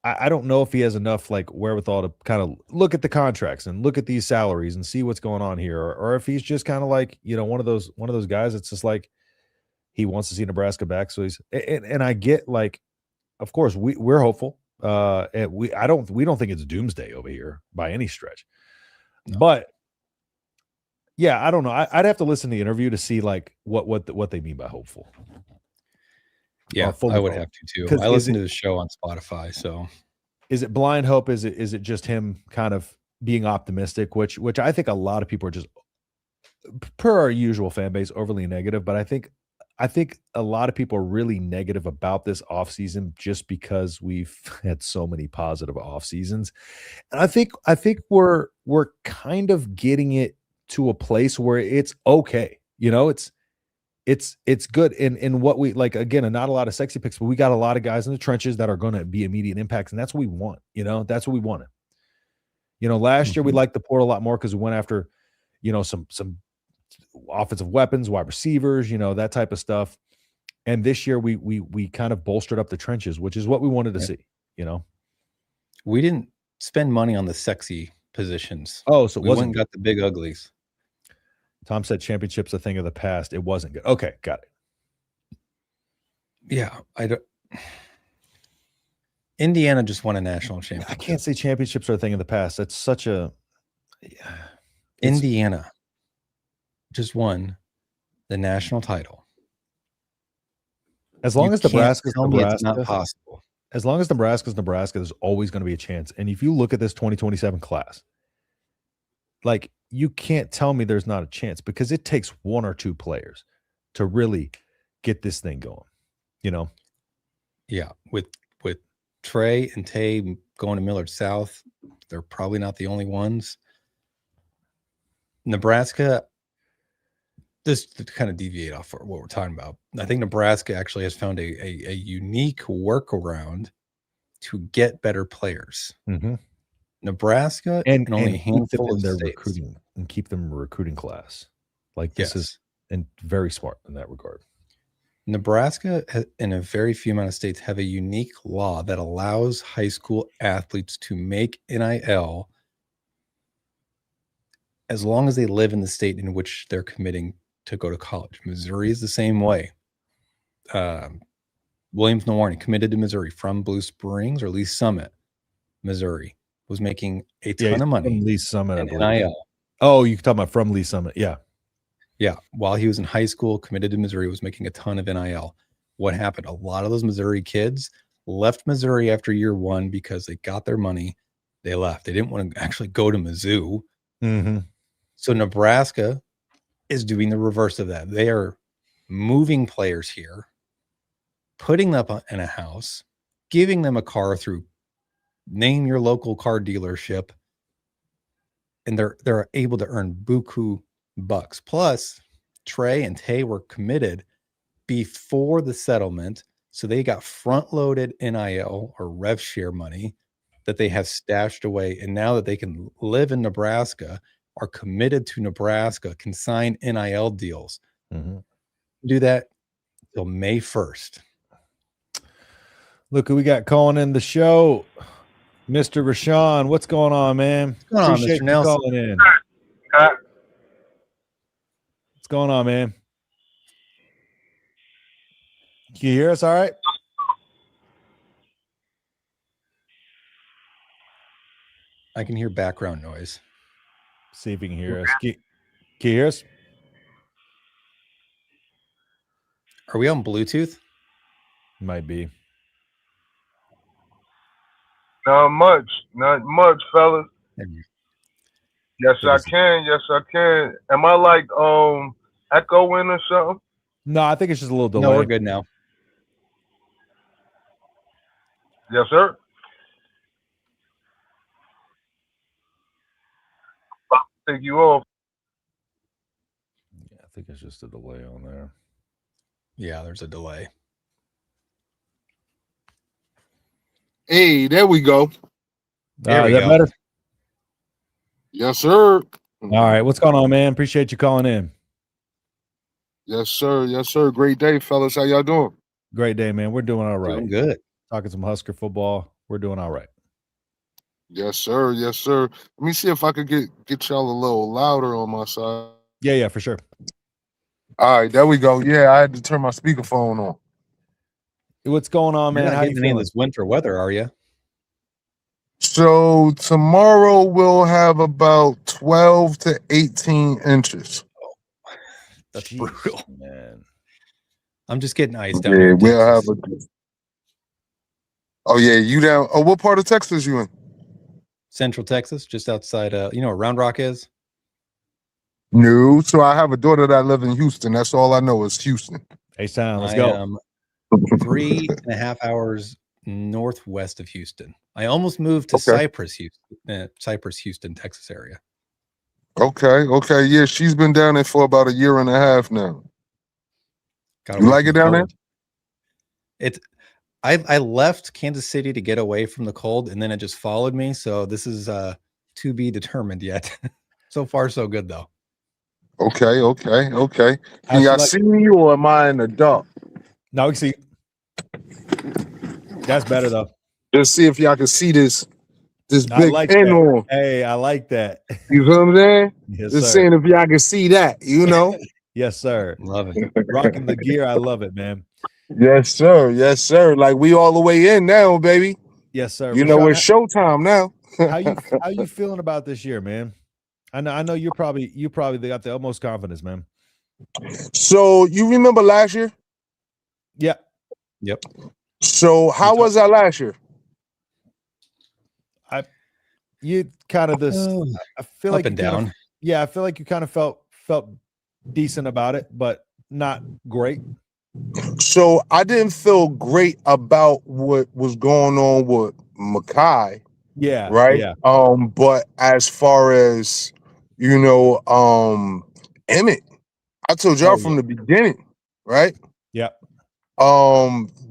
B: I don't know if he has enough like wherewithal to kind of look at the contracts and look at these salaries and see what's going on here, or if he's just kind of like, one of those guys that's just like he wants to see Nebraska back. So he's and I get like, of course we're hopeful. And we don't think it's doomsday over here by any stretch. No. But yeah, I don't know. I'd have to listen to the interview to see like what they mean by hopeful.
D: Yeah, I would have to too. I listen to the show on Spotify. So
B: is it blind hope? Is it just him kind of being optimistic, which I think a lot of people are just, per our usual fan base, overly negative. But I think a lot of people are really negative about this offseason just because we've had so many positive off seasons. And I think we're kind of getting it to a place where it's okay. You know, it's good. In what we like, again, not a lot of sexy picks, but we got a lot of guys in the trenches that are going to be immediate impacts, and that's what we want. You know, that's what we wanted. You know, last year we liked the portal a lot more because we went after, you know, some offensive weapons, wide receivers, you know, that type of stuff. And this year we kind of bolstered up the trenches, which is what we wanted to see. You know,
D: we didn't spend money on the sexy positions.
B: Oh, so it
D: we
B: wasn't
D: went and got the big uglies.
B: Tom said championship's a thing of the past. It wasn't good. Okay, got it.
D: Yeah, I don't. Indiana just won a national championship.
B: I can't say championships are a thing of the past. That's such a.
D: Indiana just won the national title.
B: As long as Nebraska's Nebraska,
D: it's not possible.
B: As long as Nebraska's Nebraska, there's always going to be a chance. And if you look at this 2027 class, like, you can't tell me there's not a chance, because it takes one or two players to really get this thing going, you know?
D: Yeah. With Trey and Tay going to Millard South, they're probably not the only ones. Nebraska, this to kind of deviate off what we're talking about, I think Nebraska actually has found a unique workaround to get better players.
B: Mm-hmm.
D: Nebraska and only a handful of
B: their
D: states.
B: recruiting and keep them in a recruiting class. Like, this is and very smart in that regard.
D: Nebraska and a very few amount of states have a unique law that allows high school athletes to make NIL as long as they live in the state in which they're committing to go to college. Missouri is the same way. Williams Nowani committed to Missouri from Blue Springs or Lee Summit, Missouri, was making a ton of money.
B: From Lee Summit,
D: in NIL.
B: Oh, you're talking about from Lee Summit. Yeah.
D: Yeah. While he was in high school, committed to Missouri, was making a ton of NIL. What happened? A lot of those Missouri kids left Missouri after year one because they got their money. They left. They didn't want to actually go to Mizzou.
B: Mm-hmm.
D: So Nebraska is doing the reverse of that. They are moving players here, putting them up in a house, giving them a car through name your local car dealership, and they're able to earn buku bucks. Plus, Trey and Tay were committed before the settlement, so they got front-loaded NIL or rev share money that they have stashed away, and now that they can live in Nebraska, are committed to Nebraska, can sign NIL deals.
B: Mm-hmm.
D: Do that till May 1st.
B: Look who we got calling in the show. Mr. Rashawn, what's going on, man?
D: What's going on,
B: Appreciate
D: Mr. Nelson?
B: Calling in. What's going on, man? Can you hear us all right?
D: I can hear background noise.
B: See if you can hear us. Can you hear us?
D: Are we on Bluetooth?
B: Might be.
E: Not much, fellas. Yes, I can. Am I like echoing or something?
B: No, I think it's just a little delay.
D: No, we're good now.
E: Yes, sir. Take you off.
B: Yeah, I think it's just a delay on there.
D: Yeah, there's a delay.
E: Hey, there we go.
D: There we
B: is that
D: go.
B: better?
E: Yes, sir.
B: All right, what's going on, man? Appreciate you calling in.
E: Yes, sir. Yes, sir. Great day, fellas. How y'all doing?
B: Great day, man. We're doing all right.
D: Doing good.
B: Talking some Husker football. We're doing all right.
E: Yes, sir. Yes, sir. Let me see if I could get y'all a little louder on my side.
B: Yeah, for sure.
E: All right, there we go. Yeah, I had to turn my speakerphone on.
B: What's going on, man?
D: You're not
B: How you
D: getting any of
B: feeling?
D: this winter weather, are you?
E: So tomorrow we'll have about 12 to 18 inches.
D: That's
B: Jeez,
D: brutal.
B: man.
D: I'm just getting ice down
E: Yeah,
D: here. in
E: we'll have
D: Texas.
E: Oh yeah, you down? Oh, what part of Texas you in?
D: Central Texas, just outside. You know where Round Rock is?
E: No. So I have a daughter that lives in Houston. That's all I know is Houston.
B: Hey, Sound, let's
D: I
B: go.
D: am 3.5 hours northwest of Houston. I almost moved to
E: Okay.
D: Cypress, Houston, Texas area.
E: Okay. Yeah, she's been down there for about a year and a half now.
D: Got
E: You
D: away
E: like
D: from
E: it
D: the
E: down there?
D: cold. I left Kansas City to get away from the cold, and then it just followed me. So this is to be determined yet. So far, so good though.
E: Okay. Can
B: How's she
E: y'all
B: like?
E: see me or am I in the dark?
B: Now we can see. That's better though.
E: Just see if y'all can see this
B: I
E: big
B: like
E: pen
B: that.
E: on.
B: Hey, I like that.
E: You feel what I'm saying?
B: Yes,
E: Just
B: sir.
E: saying if y'all can see that, you know?
B: Yes, sir.
D: Love it.
B: Rocking the gear. I love it, man.
E: Yes, sir. Like we all the way in now, baby.
B: Yes, sir.
E: You know
B: Rashawn,
E: it's showtime now.
B: how you feeling about this year, man? I know you probably got the utmost confidence, man.
E: So you remember last year?
B: Yeah.
D: Yep.
E: So how was that last year?
B: You kind of this. I feel like
D: Up and
B: you kind
D: down.
B: of, yeah, I feel like you kind of felt decent about it, but not great.
E: So I didn't feel great about what was going on with Makai,
B: Yeah.
E: right?
B: Yeah.
E: But as far as Emmett, I told y'all from the beginning, right?
B: Yeah.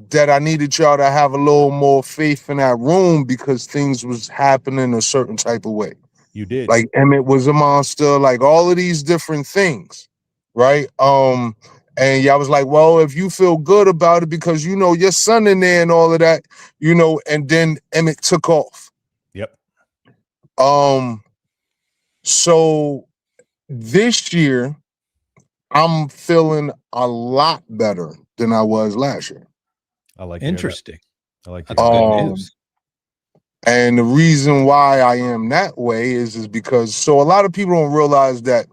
E: That I needed y'all to have a little more faith in that room because things was happening a certain type of way.
B: You did.
E: Like Emmett was a monster, like all of these different things, right? And y'all was like, well, if you feel good about it because you know your son in there and all of that, you know, and then Emmett took off.
B: Yep.
E: So this year I'm feeling a lot better than I was last year.
B: I like
D: Interesting.
B: I like
D: That's good news.
E: And the reason why I am that way is because so a lot of people don't realize that,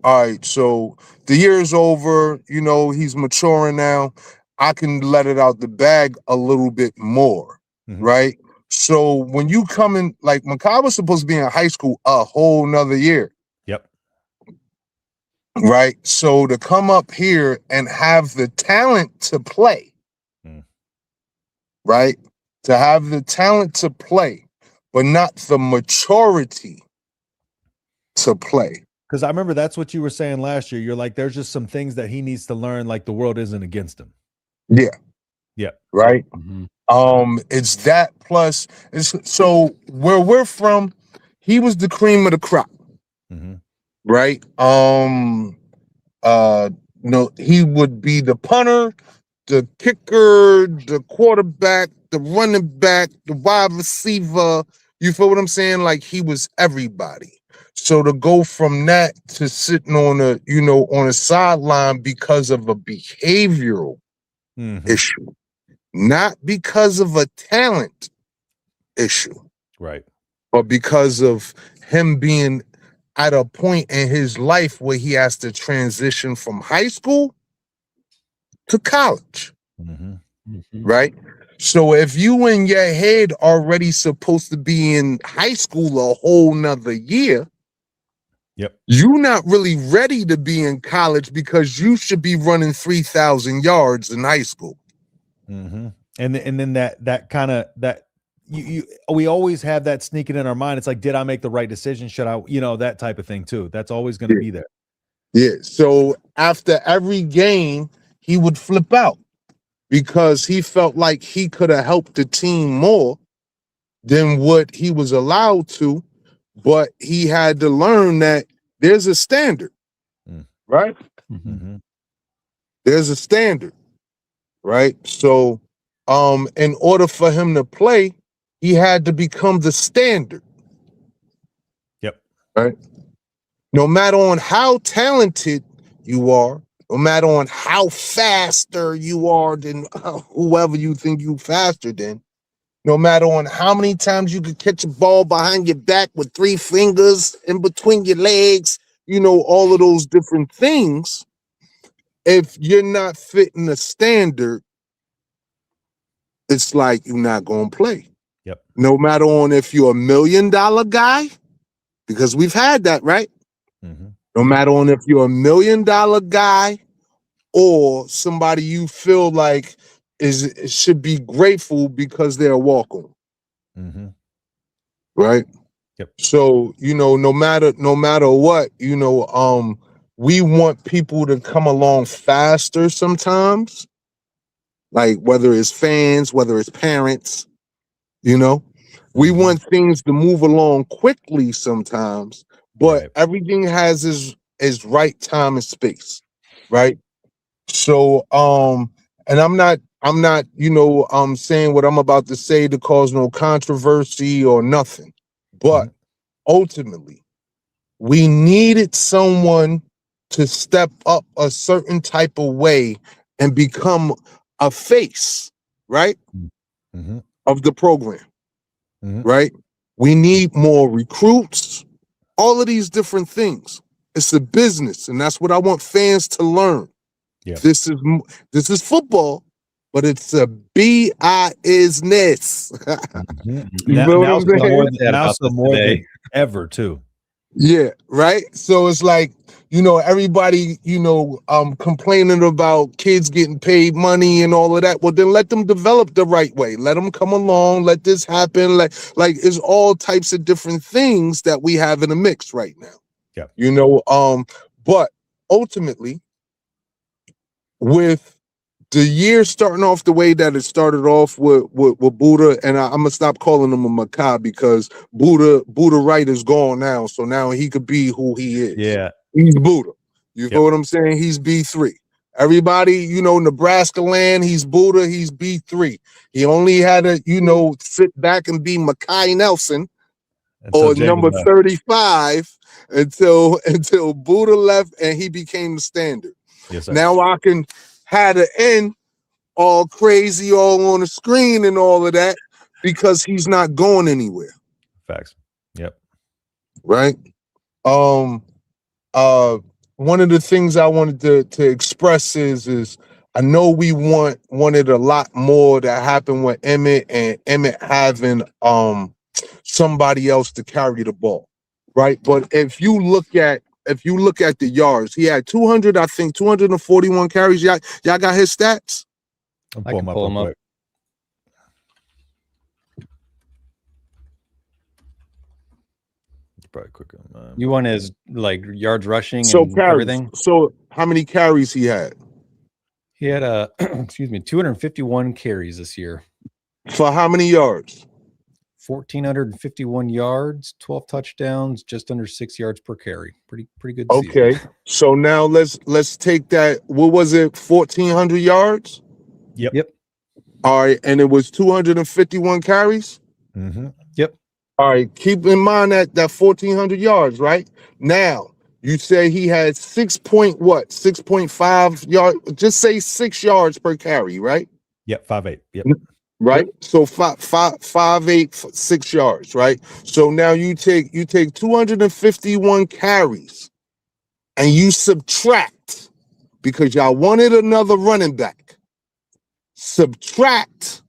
E: all right, so the year is over, you know, he's maturing now. I can let it out the bag a little bit more, right? So when you come in, like Makai was supposed to be in high school a whole nother year.
B: Yep.
E: Right. So to come up here and have the talent to play, right? To have the talent to play, but not the maturity to play.
B: Because I remember that's what you were saying last year. You're like, there's just some things that he needs to learn, like the world isn't against him.
E: Yeah.
B: Yeah.
E: Right. It's that plus so where we're from, he was the cream of the crop. Right. No, he would be the punter, the kicker, the quarterback, the running back, the wide receiver. You feel what I'm saying? Like he was everybody. So to go from that to sitting on a sideline because of a behavioral issue, not because of a talent issue,
B: right?
E: But because of him being at a point in his life where he has to transition from high school to college. Right? So if you in your head already supposed to be in high school a whole nother year, you're not really ready to be in college because you should be running 3,000 yards in high school.
B: And then that kind of that we always have that sneaking in our mind. It's like, did I make the right decision? Should I, that type of thing too. That's always going to be there.
E: Yeah. So after every game, he would flip out because he felt like he could have helped the team more than what he was allowed to, but he had to learn that there's a standard, right? There's a standard, right? So, in order for him to play, he had to become the standard.
B: Yep.
E: Right. No matter on how talented you are, no matter on how faster you are than whoever you think you faster than, no matter on how many times you could catch a ball behind your back with 3 fingers in between your legs, all of those different things. If you're not fitting the standard, it's like you're not going to play.
B: Yep.
E: No matter on if you're $1 million guy, because we've had that, right? No matter on if you're $1 million guy or somebody you feel like should be grateful because they're a walk-on. Right?
B: Yep.
E: So, no matter what, we want people to come along faster sometimes, like whether it's fans, whether it's parents, we want things to move along quickly sometimes, but everything has its right time and space, right? So, and I'm not, saying what I'm about to say to cause no controversy or nothing, but ultimately, we needed someone to step up a certain type of way and become a face, right, of the program, right? We need more recruits, all of these different things. It's a business, and that's what I want fans to learn.
B: Yeah.
E: This is football, but it's a business. You know what I'm saying?
B: Now more than ever, too.
E: Yeah, right. So it's like, everybody, complaining about kids getting paid money and all of that. Well, then let them develop the right way. Let them come along. Let this happen. Like it's all types of different things that we have in the mix right now.
B: Yeah.
E: But ultimately, with the year starting off the way that it started off with Buddha, and I'm gonna stop calling him a macabre because Buddha Wright is gone now, so now he could be who he is.
B: Yeah,
E: he's Buddha. You feel what I'm saying? He's B3. Everybody, Nebraska land, he's Buddha. He's B3. He only had to, sit back and be Makai Nelson or number 35 until Buddha left and he became the standard.
B: Yes, sir.
E: Now I can have the end all crazy, all on the screen and all of that because he's not going anywhere.
B: Facts. Yep.
E: Right. One of the things I wanted to express is I know we wanted a lot more to happen with Emmett and Emmett having somebody else to carry the ball. Right. But if you look at the yards, he had 241 carries. Y'all got his stats?
B: I can pull him up. Probably quicker.
D: You want his yards rushing
E: so
D: and
E: carries.
D: everything?
E: So how many carries he had?
D: He had 251 carries this year.
E: For how many yards?
D: 1,451 yards, 12 touchdowns, just under 6 yards per carry. Pretty good
E: Okay.
D: season.
E: So now let's take that. What was it? 1,400 yards?
D: Yep.
E: All right. And it was 251 carries?
D: Yep.
E: All right. Keep in mind that 1,400 yards, right? Now, you say he had 6.5 yards. Just say 6 yards per carry, right?
B: Yep. 5.8. Yep.
E: Right. Yep. So 5.8, 6 yards, right? So now you take 251 carries and you subtract, because y'all wanted another running back, subtract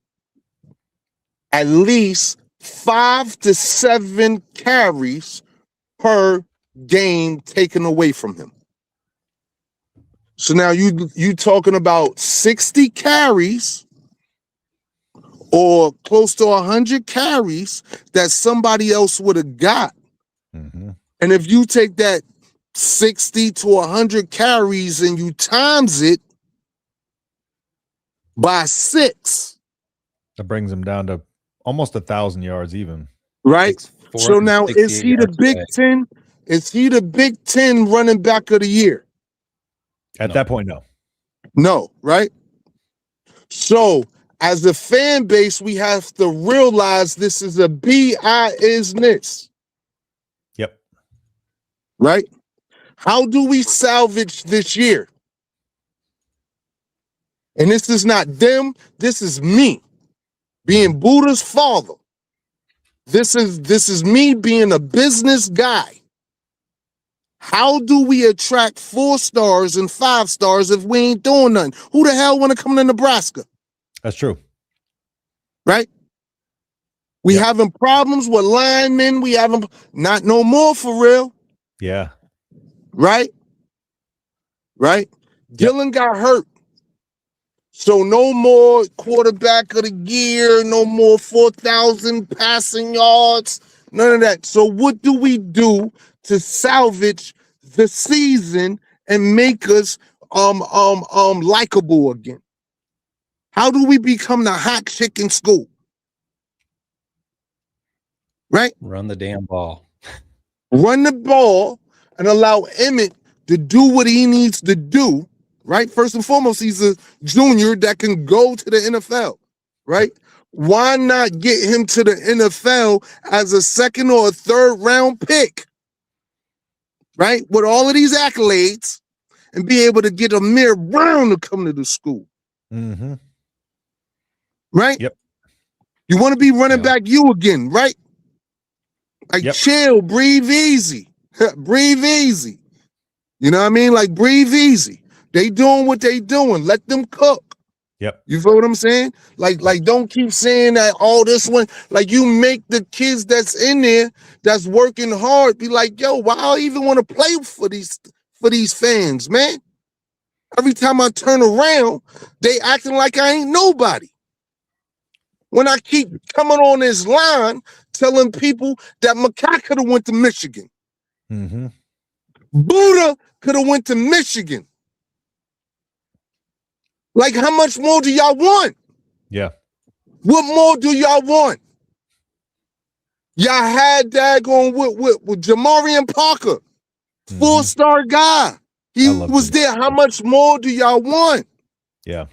E: at least 5 to 7 carries per game taken away from him. So now you talking about 60 carries or close to 100 carries that somebody else would have got. And if you take that 60 to 100 carries and you times it by 6,
B: that brings him down to almost 1,000 yards even.
E: Right? So now is he the Big Ten? Is he the Big Ten running back of the year?
B: At that point, no.
E: No, right? So as a fan base, we have to realize this is a business.
B: Yep.
E: Right? How do we salvage this year? And this is not them. This is me being Buddha's father. This is me being a business guy. How do we attract 4 stars and 5 stars if we ain't doing nothing? Who the hell want to come to Nebraska?
B: That's true.
E: Right? We having problems with linemen. We having not no more for real.
B: Yeah.
E: Right? Right? Dylan got hurt. So no more quarterback of the year, no more 4,000 passing yards, None of that. So what do we do to salvage the season and make us likable again? How do we become the hot chick in school? Right?
D: Run the damn ball.
E: Run the ball and allow Emmett to do what he needs to do, right? First and foremost, he's a junior that can go to the NFL, right? Why not get him to the NFL as a second or a third round pick, right? With all of these accolades and be able to get Amir Brown to come to the school.
B: Mm-hmm.
E: Right?
B: Yep.
E: You want to be running back you again, right? Like chill, breathe easy. Breathe easy. You know what I mean? Like breathe easy. They doing what they doing. Let them cook.
B: Yep.
E: You feel what I'm saying? Like don't keep saying that all this one. Like you make the kids that's in there that's working hard be like, yo, why I even want to play for these fans, man? Every time I turn around, they acting like I ain't nobody. When I keep coming on this line telling people that Makai could have went to Michigan.
B: Mm-hmm.
E: Buddha could have went to Michigan. Like, how much more do y'all want?
B: Yeah.
E: What more do y'all want? Y'all had daggone with Jamarian Parker, 4-star guy. He was there. How much more do y'all want?
B: Yeah.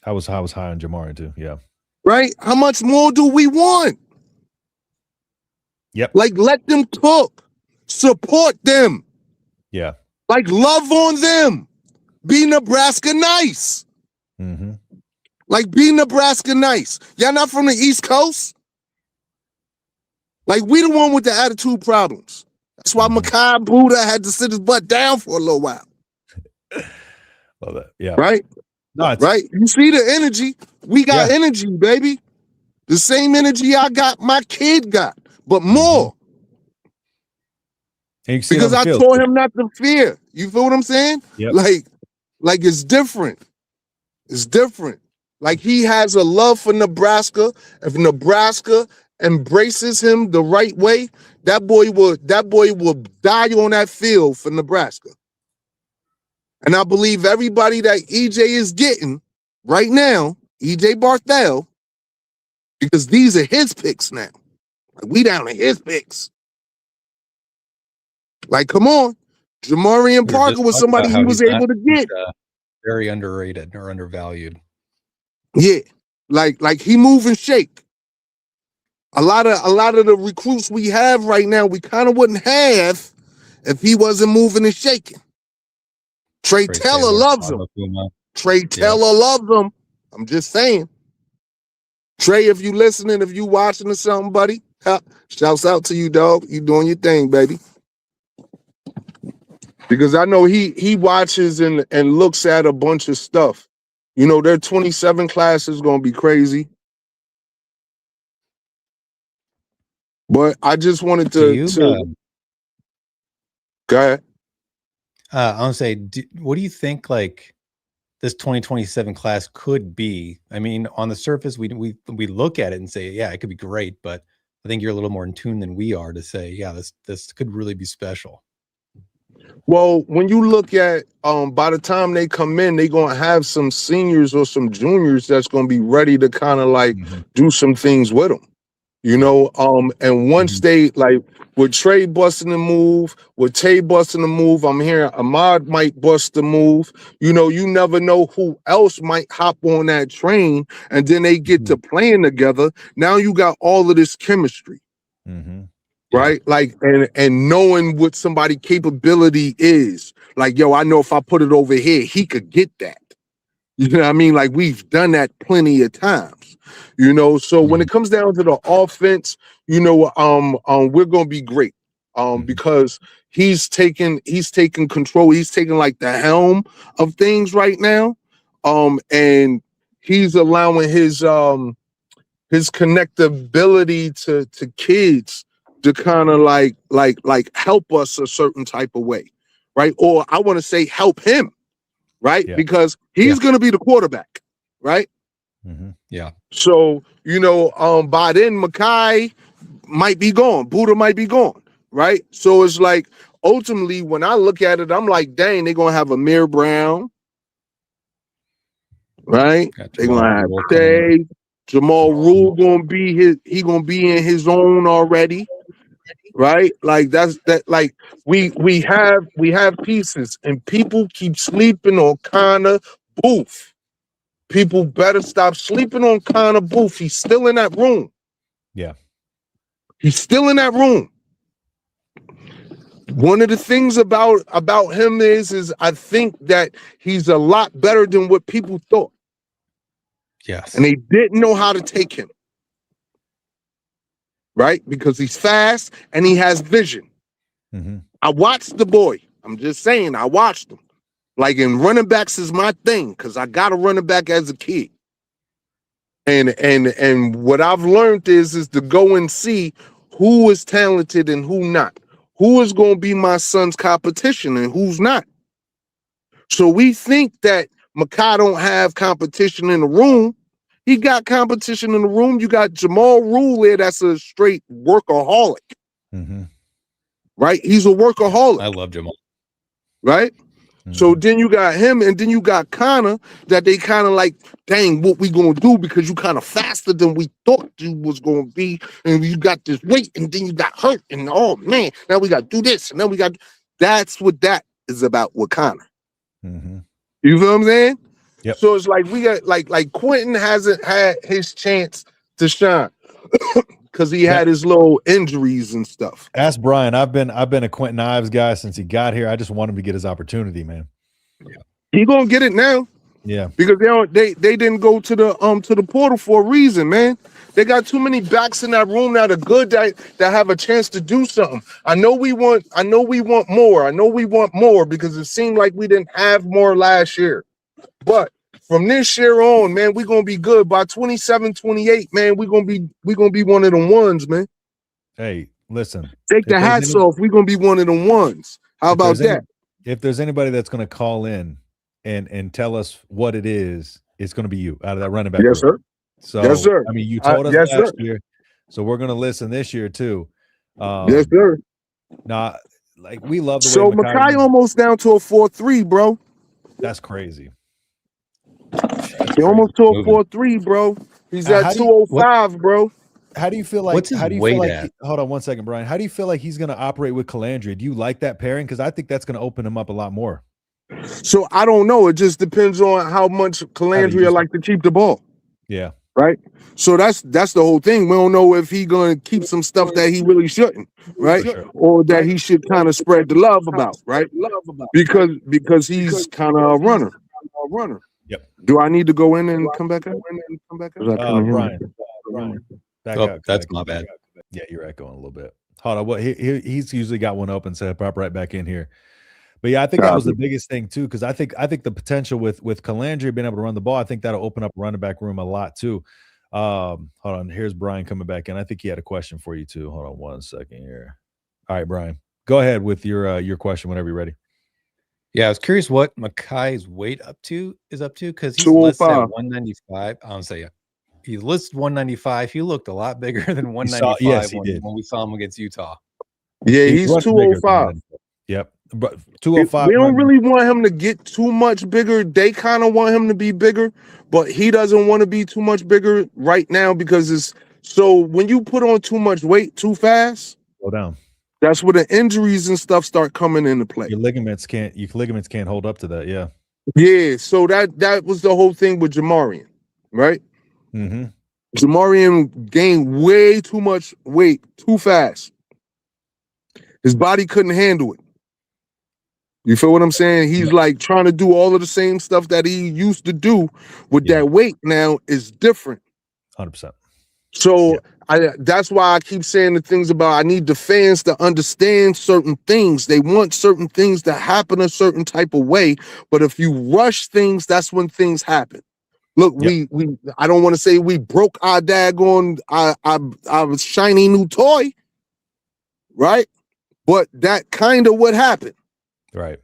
B: I was high on Jamarian too. Yeah.
E: Right? How much more do we want?
B: Yep.
E: Like, let them cook. Support them.
B: Yeah.
E: Like, love on them. Be Nebraska nice.
B: Mm-hmm.
E: Like, be Nebraska nice. Y'all not from the East Coast? Like, we the one with the attitude problems. That's why Makai Buddha had to sit his butt down for a little while.
B: Love that. Yeah.
E: Right?
B: No,
E: right? You see the energy? We got energy, baby. The same energy I got, my kid got, but more. Because I told him not to fear. You feel what I'm saying?
B: Yep.
E: Like it's different. It's different. Like he has a love for Nebraska. If Nebraska embraces him the right way, that boy will die on that field for Nebraska. And I believe everybody that EJ is getting right now, EJ Barthel, because these are his picks now. Like, we down to his picks. Like, come on. Jamarian Parker was somebody he was able to get.
D: Very underrated or undervalued.
E: Yeah. Like he move and shake. A lot of the recruits we have right now, we kind of wouldn't have if he wasn't moving and shaking. Trey Taylor loves him. Trey Taylor loves him. I'm just saying. Trey, if you listening, if you watching or something, buddy, shouts out to you, dog. You doing your thing, baby. Because I know he watches and looks at a bunch of stuff. You know, their 27 class is going to be crazy. But I just wanted to go ahead.
D: I want to say, what do you think, like, this 2027 class could be? I mean, on the surface, we look at it and say, yeah, it could be great, but I think you're a little more in tune than we are to say, yeah, this could really be special.
E: Well, when you look at by the time they come in, they're gonna have some seniors or some juniors that's gonna be ready to kind of like do some things with them. You know, and once they, like, with Trey busting the move, with Tay busting the move, I'm hearing Ahmad might bust the move. You know, you never know who else might hop on that train, and then they get to playing together. Now you got all of this chemistry, right? Like, and knowing what somebody's capability is. Like, yo, I know if I put it over here, he could get that. You know what I mean? Like, we've done that plenty of times, you know? So when it comes down to the offense, you know, we're going to be great because he's taking control. He's taking like the helm of things right now. And he's allowing his connectability to kids to kind of like help us a certain type of way. Right. Or I want to say help him. Right? Yeah. Because he's going to be the quarterback, right?
D: Yeah.
E: So, you know, by then, Makai might be gone. Buddha might be gone, right? So it's like ultimately when I look at it, I'm like, dang, they're gonna have Amir Brown, right? They're gonna have Tay, Jamal Rule gonna be gonna be in his own already, right? Like that's that. Like we have pieces, and people keep sleeping on Connor Booth. People better stop sleeping on Connor Booth. He's still in that room.
B: Yeah.
E: He's still in that room. One of the things about him is I think that he's a lot better than what people thought.
D: Yes.
E: And they didn't know how to take him. Right? Because he's fast and he has vision.
B: Mm-hmm.
E: I watched the boy. I'm just saying, I watched him. Like, in running backs is my thing, because I got a running back as a kid. And what I've learned is to go and see who is talented and who not. Who is going to be my son's competition and who's not. So we think that Makai don't have competition in the room. He got competition in the room. You got Jamal Rule there that's a straight workaholic.
B: Mm-hmm.
E: Right? He's a workaholic.
D: I love Jamal.
E: Right? Mm-hmm. So then you got him, and then you got Connor, that they kind of like, dang, what we gonna do? Because you kind of faster than we thought you was gonna be, and you got this weight, and then you got hurt, and oh man, now we gotta do this, and then we got. That's what that is about with Connor.
B: Mm-hmm.
E: You feel what I'm saying?
B: Yep.
E: So it's like we got like Quentin hasn't had his chance to shine because he had his little injuries and stuff.
B: Ask Brian. I've been a Quentin Ives guy since he got here. I just want him to get his opportunity, man.
E: He gonna get it now.
B: Yeah.
E: Because they didn't go to the portal for a reason, man. They got too many backs in that room that are good that have a chance to do something. I know we want more because it seemed like we didn't have more last year. But from this year on, man, we're gonna be good. By 27, 28, man, we're gonna be one of the ones, man.
B: Hey, listen.
E: Take the hats off. We're gonna be one of the ones. How about that?
B: If there's anybody that's gonna call in and tell us what it is, it's gonna be you out of that running back.
E: Yes,
B: group.
E: sir.
B: So
E: yes, sir.
B: I mean, you told us last year, so we're gonna listen this year too.
E: Yes, sir.
B: Nah, like we love the way
E: so Makai almost down to a 4-3, bro.
B: That's crazy.
E: He almost to a 4-3, bro. He's at 205, bro.
B: How do you feel like?
D: What's his weight at?
B: Hold on one second, Brian. How do you feel like he's going to operate with Calandria? Do you like that pairing? Because I think that's going to open him up a lot more.
E: So I don't know. It just depends on how much Calandria like to keep the ball.
B: Yeah.
E: Right. So that's the whole thing. We don't know if he's going to keep some stuff that he really shouldn't, right? Sure. Or that he should kind of spread the love about, right? Because he's kind of a runner.
B: Yep.
E: Do I need to go in and come back out?
B: Brian. Back out.
D: That's my bad.
B: Yeah, you're echoing a little bit. Hold on. What he's usually got one open, so pop right back in here. But yeah, I think that was the biggest thing too, because I think the potential with Calandria being able to run the ball, I think that'll open up running back room a lot too. Hold on. Here's Brian coming back in. I think he had a question for you too. Hold on one second here. All right, Brian, go ahead with your question whenever you're ready.
D: Yeah, I was curious what Makai's weight is up to because he's listed at 195. I'll say he listed 195. He looked a lot bigger than 195 when we saw him against Utah.
E: Yeah, he's 205.
B: Yep. But 205.
E: We don't really want him to get too much bigger. They kind of want him to be bigger, but he doesn't want to be too much bigger right now because it's so when you put on too much weight too fast,
B: slow down.
E: That's where the injuries and stuff start coming into play.
B: Your ligaments can't hold up to that. Yeah.
E: Yeah. So that was the whole thing with Jamarian, right?
B: Mm-hmm.
E: Jamarian gained way too much weight too fast. His body couldn't handle it. You feel what I'm saying? He's like trying to do all of the same stuff that he used to do with that weight now is different.
B: 100%.
E: So that's why I keep saying the things about I need the fans to understand certain things. They want certain things to happen a certain type of way. But if you rush things, that's when things happen. Look, we I don't want to say we broke our daggone our shiny new toy, right? But that kind of what happened. Right.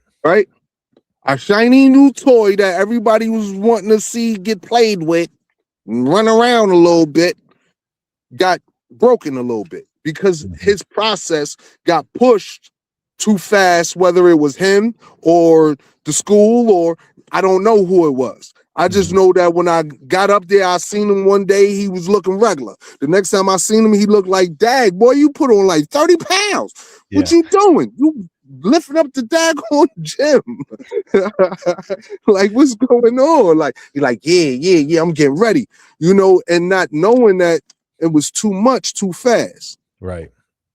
E: A shiny new toy that everybody was wanting to see get played with and run around a little bit got broken a little bit because his process got pushed too fast, whether it was him or the school or I don't know who it was. I just know that when I got up there, I seen him one day, he was looking regular. The next time I seen him, he looked like, dag, boy, you put on like 30 pounds. What you doing? You lifting up the daggone gym. Like, what's going on? Like, you're like, yeah, I'm getting ready. You know, and not knowing that it was too much too fast.
B: Right.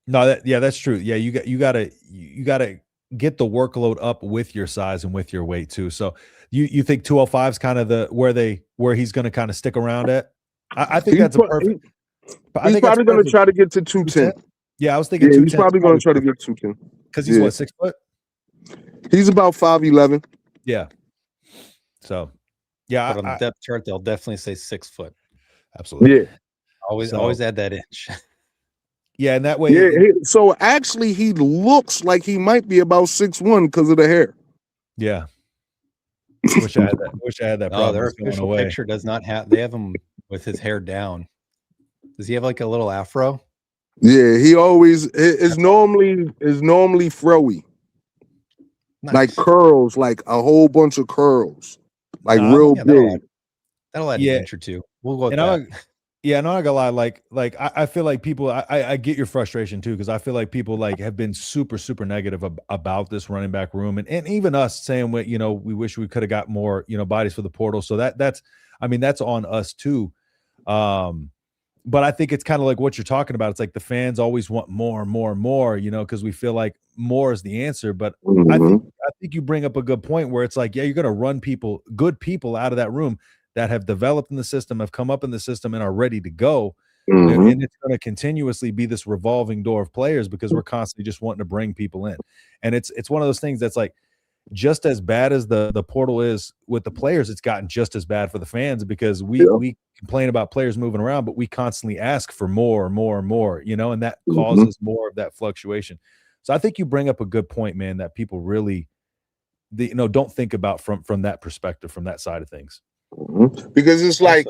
B: No, that's true. Yeah, you gotta get the workload up with your size and with your weight too. So you think 205 is kind of where he's going to kind of stick around at? I think that's a perfect.
E: He's probably going to try to get to 210.
B: Yeah, I was thinking 210.
E: He's probably going to try to get 210
B: because he's what, 6 foot?
E: He's about 5'11".
B: Yeah. So, yeah,
D: but on the depth chart, they'll definitely say 6 foot.
B: Absolutely.
E: Yeah.
D: Always add that inch.
B: Yeah, and that way.
E: Yeah. So actually, he looks like he might be about 6'1" because of the hair.
B: Yeah. Wish I had that.
D: Oh, their official picture does not have. They have him with his hair down. Does he have like a little afro?
E: Yeah, he always is normally froey. Nice. Like curls, like a whole bunch of curls, like real big.
D: That'll add an inch or two. We'll go with that.
B: Yeah, I'm not gonna lie. Like I feel like people. I get your frustration too, because I feel like people like have been super negative about this running back room, and even us saying we wish we could have got more bodies for the portal. So that's on us too. But I think it's kind of like what you're talking about. It's like the fans always want more and more and more, because we feel like more is the answer. But I think you bring up a good point where it's like, yeah, you're gonna run good people out of that room that have developed in the system, have come up in the system, and are ready to go. And it's going to continuously be this revolving door of players because we're constantly just wanting to bring people in. And it's one of those things that's like, just as bad as the portal is with the players, it's gotten just as bad for the fans because we complain about players moving around, but we constantly ask for more and more and more, and that causes more of that fluctuation. So I think you bring up a good point, man, that people really, don't think about from that perspective, from that side of things.
E: Because it's like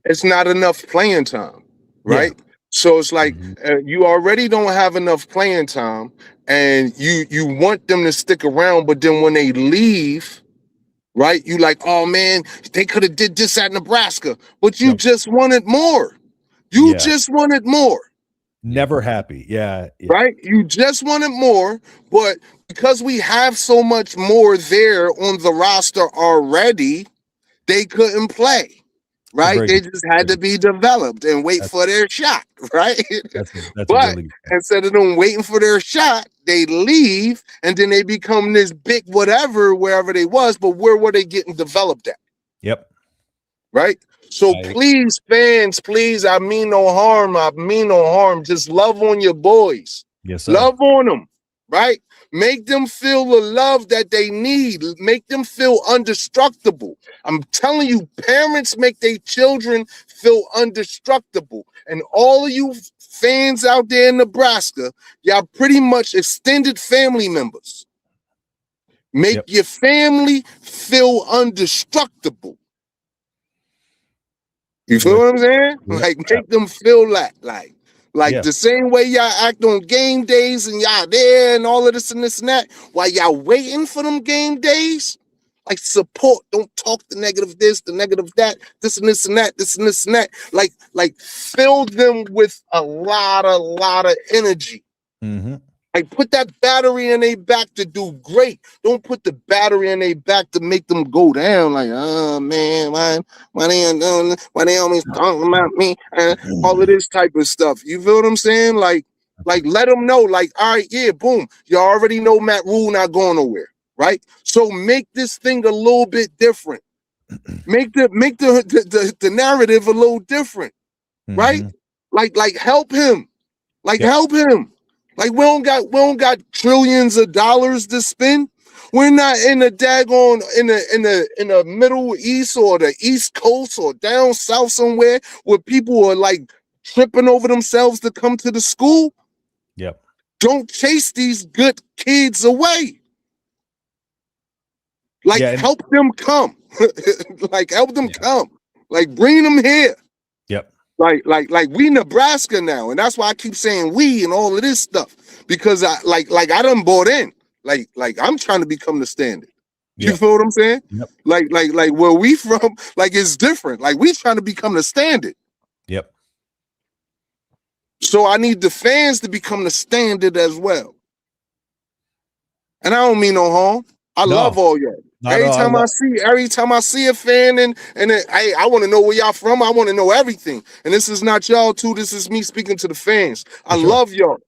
E: it's not enough playing time, right? Yeah. So it's like you already don't have enough playing time, and you want them to stick around, but then when they leave, right? You like, oh man, they could have did this at Nebraska, but you just wanted more. You just wanted more.
B: Never happy, yeah.
E: Right? You just wanted more, but because we have so much more there on the roster already. They couldn't play, right? They just had to be developed and wait for their shot, right? But instead of them waiting for their shot, they leave and then they become this big whatever wherever they was, but where were they getting developed at?
B: Yep.
E: Right? So please, fans, please, I mean no harm. Just love on your boys.
B: Yes, sir.
E: Love on them, right? Make them feel the love that they need. Make them feel indestructible. I'm telling you, parents make their children feel indestructible. And all of you fans out there in Nebraska, y'all pretty much extended family members. Make your family feel indestructible. You feel what I'm saying? Like, make them feel like the same way y'all act on game days and y'all there and all of this and this and that, while y'all waiting for them game days, like support, don't talk the negative this, the negative that, this and this and that, this and this and that. Like fill them with a lot of energy. Like put that battery in their back to do great. Don't put the battery in their back to make them go down. Like, oh man, why they always talking about me? All of this type of stuff. You feel what I'm saying? Like let them know. Like, all right, yeah, boom. You already know Matt Rule not going nowhere, right? So make this thing a little bit different. Make the narrative a little different, right? Like help him. Help him. Like we don't got trillions of dollars to spend. We're not in the daggone in the Middle East or the East Coast or down south somewhere where people are like tripping over themselves to come to the school.
B: Yep.
E: Don't chase these good kids away. Like help them come. Like help them come. Like bring them here.
B: Yep.
E: Like we Nebraska now, and that's why I keep saying we and all of this stuff, because I done bought in. Like I'm trying to become the standard. You
B: Yep.
E: feel what I'm saying?
B: Yep.
E: Like where we from, like it's different. Like we trying to become the standard.
B: Yep.
E: So I need the fans to become the standard as well. And I don't mean no harm. I love all y'all. Every time I see a fan and I want to know where y'all from. I want to know everything. And this is not y'all too. This is me speaking to the fans. I love y'all.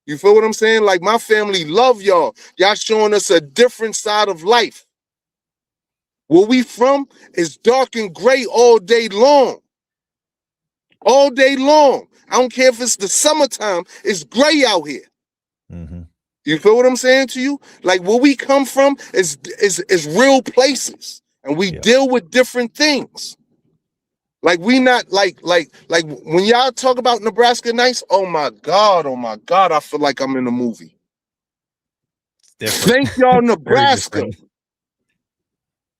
E: You feel what I'm saying? Like my family love y'all. Y'all showing us a different side of life. Where we from is dark and gray all day long. All day long. I don't care if it's the summertime. It's gray out here.
B: Mm-hmm.
E: You feel what I'm saying to you? Like where we come from is real places, and we deal with different things. Like we not like when y'all talk about Nebraska nights. Oh my God! I feel like I'm in a movie. Thank y'all, Nebraska.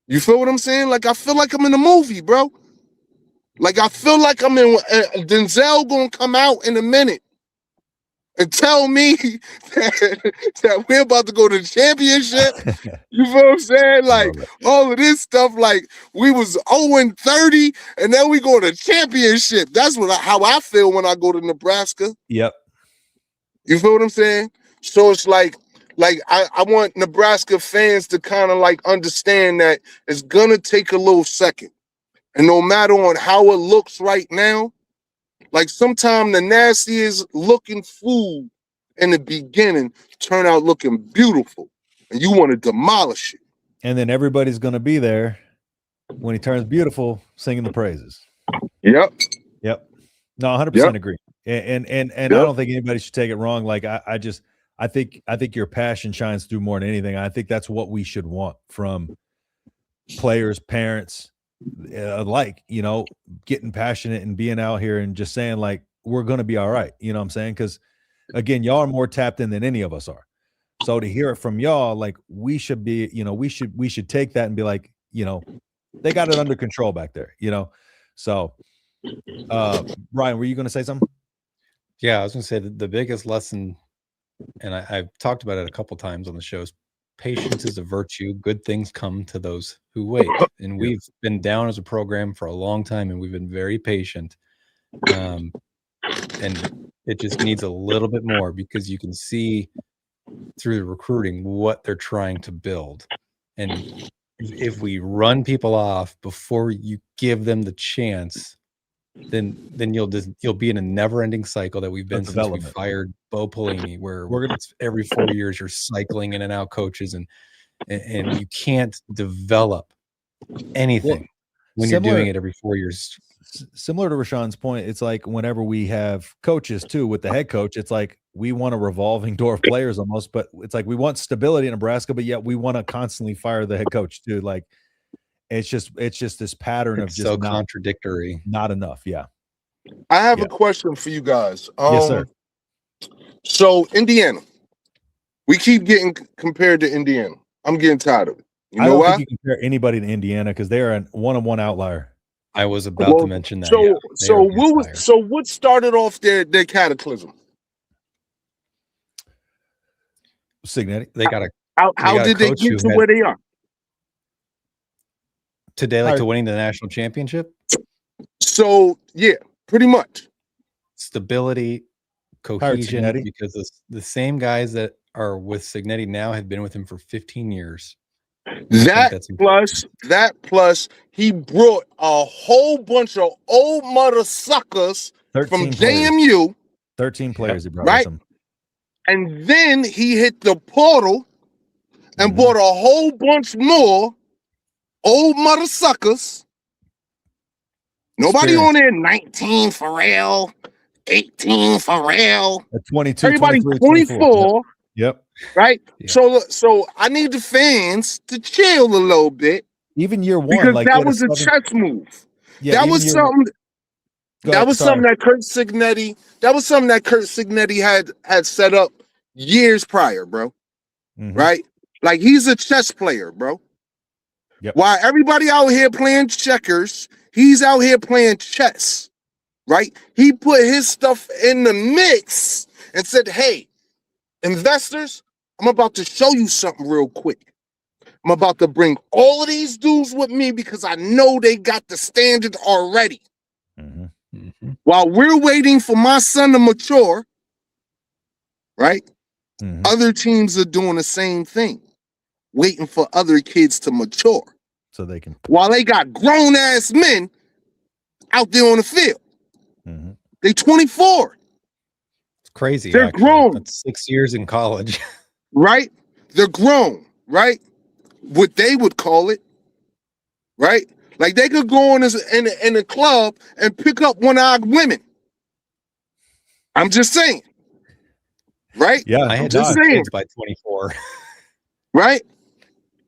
E: You feel what I'm saying? Like I feel like I'm in a movie, bro. Like I feel like I'm in. Denzel gonna come out in a minute and tell me that we're about to go to the championship. You feel what I'm saying? Like all of this stuff, like we was 0-30 and then we go to championship. That's how I feel when I go to Nebraska.
B: Yep.
E: You feel what I'm saying? So it's like I want Nebraska fans to kind of like understand that it's gonna take a little second. And no matter on how it looks right now, like sometimes the nastiest looking food in the beginning turn out looking beautiful, and you want to demolish it.
B: And then everybody's going to be there when he turns beautiful, singing the praises.
E: Yep.
B: No, 100% agree. And I don't think anybody should take it wrong. Like I think your passion shines through more than anything. I think that's what we should want from players, parents, alike, getting passionate and being out here and just saying like, we're going to be all right. You know what I'm saying? Because again, y'all are more tapped in than any of us are. So to hear it from y'all, like we should be, we should take that and be like, they got it under control back there, So Brian, were you going to say something?
D: Yeah, I was going to say that the biggest lesson, and I've talked about it a couple times on the shows, patience is a virtue. Good things come to those who wait. And we've been down as a program for a long time, and we've been very patient. And it just needs a little bit more, because you can see through the recruiting what they're trying to build. And if we run people off before you give them the chance, then you'll be in a never-ending cycle that we've been since we fired Bo Pelini, where every 4 years you're cycling in and out coaches, and you can't develop anything when you're doing it every 4 years.
B: Similar to Rashawn's point, it's like whenever we have coaches too with the head coach, it's like we want a revolving door of players almost, but it's like we want stability in Nebraska, but yet we want to constantly fire the head coach too. Like it's just this pattern of just
D: so contradictory.
B: Not enough. Yeah.
E: I have a question for you guys.
B: Yes, sir.
E: So Indiana, we keep getting compared to Indiana. I'm getting tired of it.
B: I don't think you can compare anybody to Indiana because they are a one-on-one outlier.
D: I was about to mention that.
E: So what started off their cataclysm?
B: Signetti.
D: They got
E: how did they get to where they are
D: today, to winning the national championship?
E: So yeah, pretty much
D: stability, cohesion, because the same guys that are with Signetti now had been with him for 15 years.
E: That plus he brought a whole bunch of old mother suckers from JMU.
B: 13 players he brought
E: with him. And then he hit the portal and brought a whole bunch more old mother suckers. Nobody on there 19 for real, 18 for real.
B: 22.
E: Everybody 24.
B: Yep.
E: Right. Yeah. So I need the fans to chill a little bit.
B: Even year one,
E: because that was a chess move. Yeah, that was something. That was something that Kurt Signetti. That was something that Kurt Signetti had set up years prior, bro. Right. Like he's a chess player, bro.
B: Yep.
E: While everybody out here playing checkers, he's out here playing chess. right? He put his stuff in the mix and said, hey, investors, I'm about to show you something real quick. I'm about to bring all of these dudes with me because I know they got the standard already. While we're waiting for my son to mature, right? Other teams are doing the same thing, waiting for other kids to mature.
B: So they can.
E: While they got grown-ass men out there on the field. They 24.
D: It's crazy.
E: They're
D: actually.
E: grown.
D: That's 6 years in college.
E: Right? They're grown, right? What they would call it, right? Like they could go in a club and pick up one-eyed women. I'm just saying. Right?
B: Yeah,
D: I had
E: just
D: kids
E: saying.
D: by 24.
E: Right?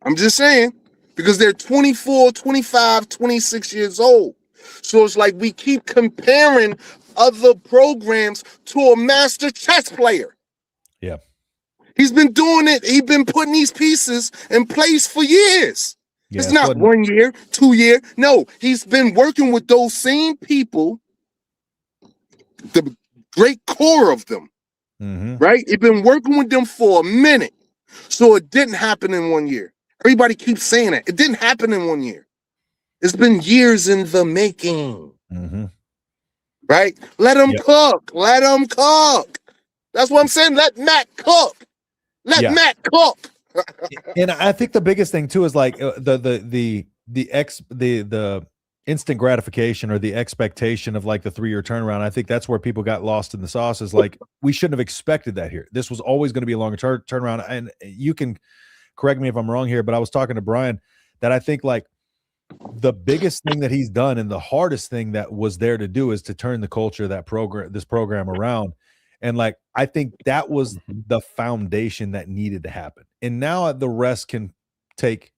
E: I'm just saying. Because they're 24, 25, 26 years old. So it's like we keep comparing other programs to a master chess player.
B: Yeah.
E: He's been doing it. He's been putting these pieces in place for years.
B: Yeah,
E: it's not 1 year, 2 year. No, he's been working with those same people, the great core of them, right? He's been working with them for a minute. So it didn't happen in 1 year. Everybody keeps saying that. It didn't happen in 1 year. It's been years in the making. Right? Let him cook. Let him cook. That's what I'm saying. Let Matt cook. Let Matt cook.
B: And I think the biggest thing too is like the instant gratification or the expectation of like the 3-year turnaround. I think that's where people got lost in the sauce. Is like we shouldn't have expected that here. This was always going to be a longer turnaround. And you can correct me if I'm wrong here, but I was talking to Brian that I think like the biggest thing that he's done and the hardest thing that was there to do is to turn the culture of that this program around. And like, I think that was the foundation that needed to happen. And now the rest can take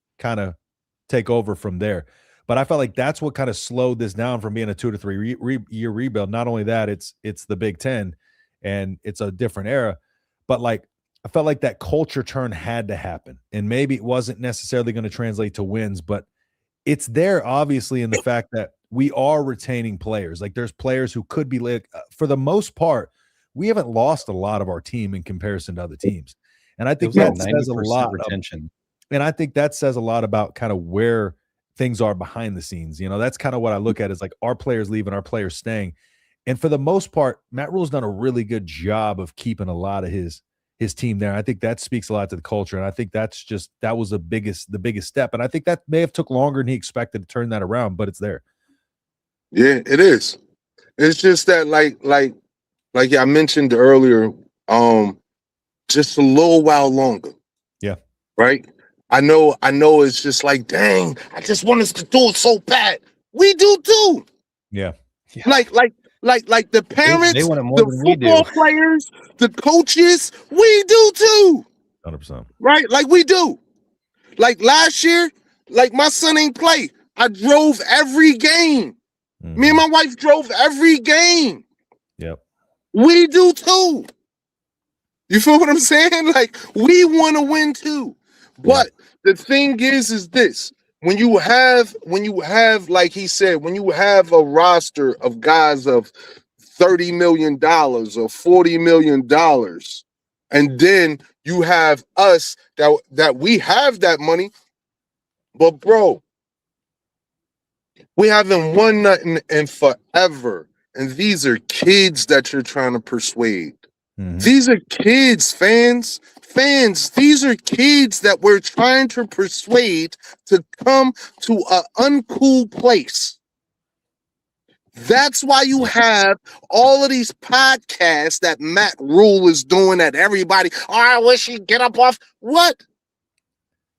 B: over from there. But I felt like that's what kind of slowed this down from being a 2 to 3 year rebuild. Not only that, it's the Big Ten and it's a different era, but like, I felt like that culture turn had to happen. And maybe it wasn't necessarily going to translate to wins, but it's there obviously in the fact that we are retaining players. Like there's players who could be like, for the most part, we haven't lost a lot of our team in comparison to other teams. And I think that says a lot.
D: Retention.
B: And I think that says a lot about kind of where things are behind the scenes. You know, that's kind of what I look at is like our players leaving, our players staying. And for the most part, Matt Rule's done a really good job of keeping a lot of his team there. I think that speaks a lot to the culture. And I think that was the biggest step. And I think that may have took longer than he expected to turn that around, but it's there.
E: Yeah, it is. It's just that like I mentioned earlier, just a little while longer.
B: Yeah.
E: Right? I know it's just like, dang, I just want us to do it so bad. We do too.
B: Yeah.
E: Like the parents,
D: they want it more
E: the
D: than we
E: football
D: do.
E: players, the coaches, we do too.
B: 100%.
E: Right? Like we do. Like last year, like my son ain't play. I drove every game. Me and my wife drove every game.
B: Yep.
E: We do too. You feel what I'm saying? Like we want to win too. But the thing is this. When you have, like he said, when you have a roster of guys of $30 million or $40 million, and then you have us that we have that money, but bro, we haven't won nothing in forever. And these are kids that you're trying to persuade. These are kids, fans. These are kids that we're trying to persuade to come to an uncool place. That's why you have all of these podcasts that Matt Rule is doing that everybody, I wish he'd get up off. What?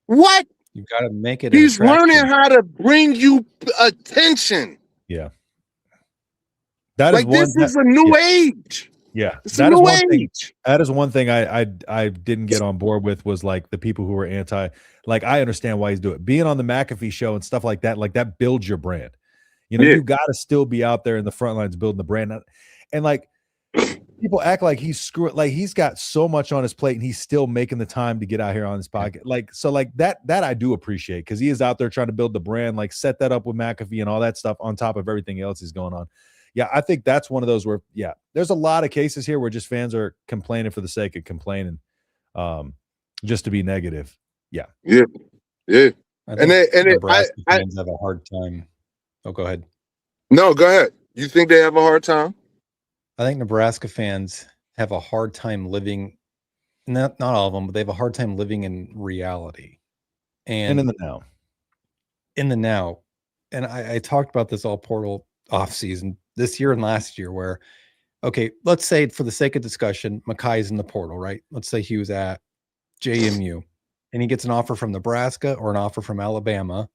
D: You got to make it.
E: He's learning how to bring you attention.
B: Yeah. That is
E: like this is a new age.
B: Yeah,
E: that is one thing.
B: That is one thing I didn't get on board with was like the people who were anti. Like I understand why he's doing it. Being on the McAfee show and stuff like that builds your brand. You know, you got to still be out there in the front lines building the brand. And like people act like he's got so much on his plate and he's still making the time to get out here on this podcast. Like so, like that I do appreciate because he is out there trying to build the brand. Like set that up with McAfee and all that stuff on top of everything else is going on. yeah, I think that's one of those where, yeah, there's a lot of cases here where just fans are complaining for the sake of complaining, just to be negative. Yeah.
E: Yeah. Yeah.
D: I think Nebraska fans have a hard time. Oh, go ahead.
E: No, go ahead. You think they have a hard time?
D: I think Nebraska fans have a hard time living, not all of them, but they have a hard time living in reality. And
B: in the now.
D: In the now. And I talked about this all portal off season this year and last year where, okay, let's say for the sake of discussion, Makai's in the portal, right? Let's say he was at JMU and he gets an offer from Nebraska or an offer from Alabama.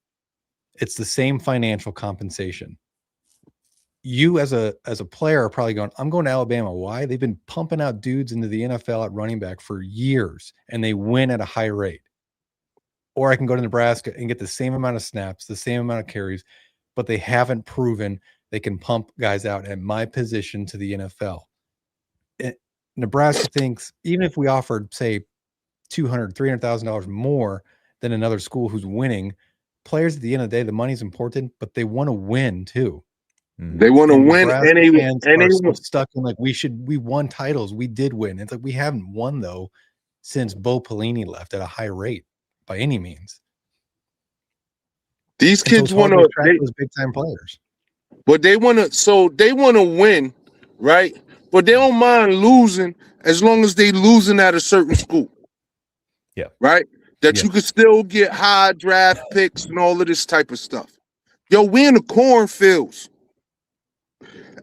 D: It's the same financial compensation. You as a player are probably going, I'm going to Alabama. Why? They've been pumping out dudes into the NFL at running back for years and they win at a high rate. Or I can go to Nebraska and get the same amount of snaps, the same amount of carries, but they haven't proven they can pump guys out at my position to the NFL. Nebraska thinks even if we offered, say, $200,000, $300,000 more than another school who's winning, players at the end of the day, the money's important, but they want to win too.
E: They want to win,
D: and they so stuck in like we won titles, we did win. It's like we haven't won though since Bo Pelini left at a high rate by any means.
E: These kids want to
D: those big time players,
E: but they want to. So they want to win, right? But they don't mind losing as long as they losing at a certain school.
B: Yeah,
E: right. That you could still get high draft picks and all of this type of stuff. Yo, we in the cornfields.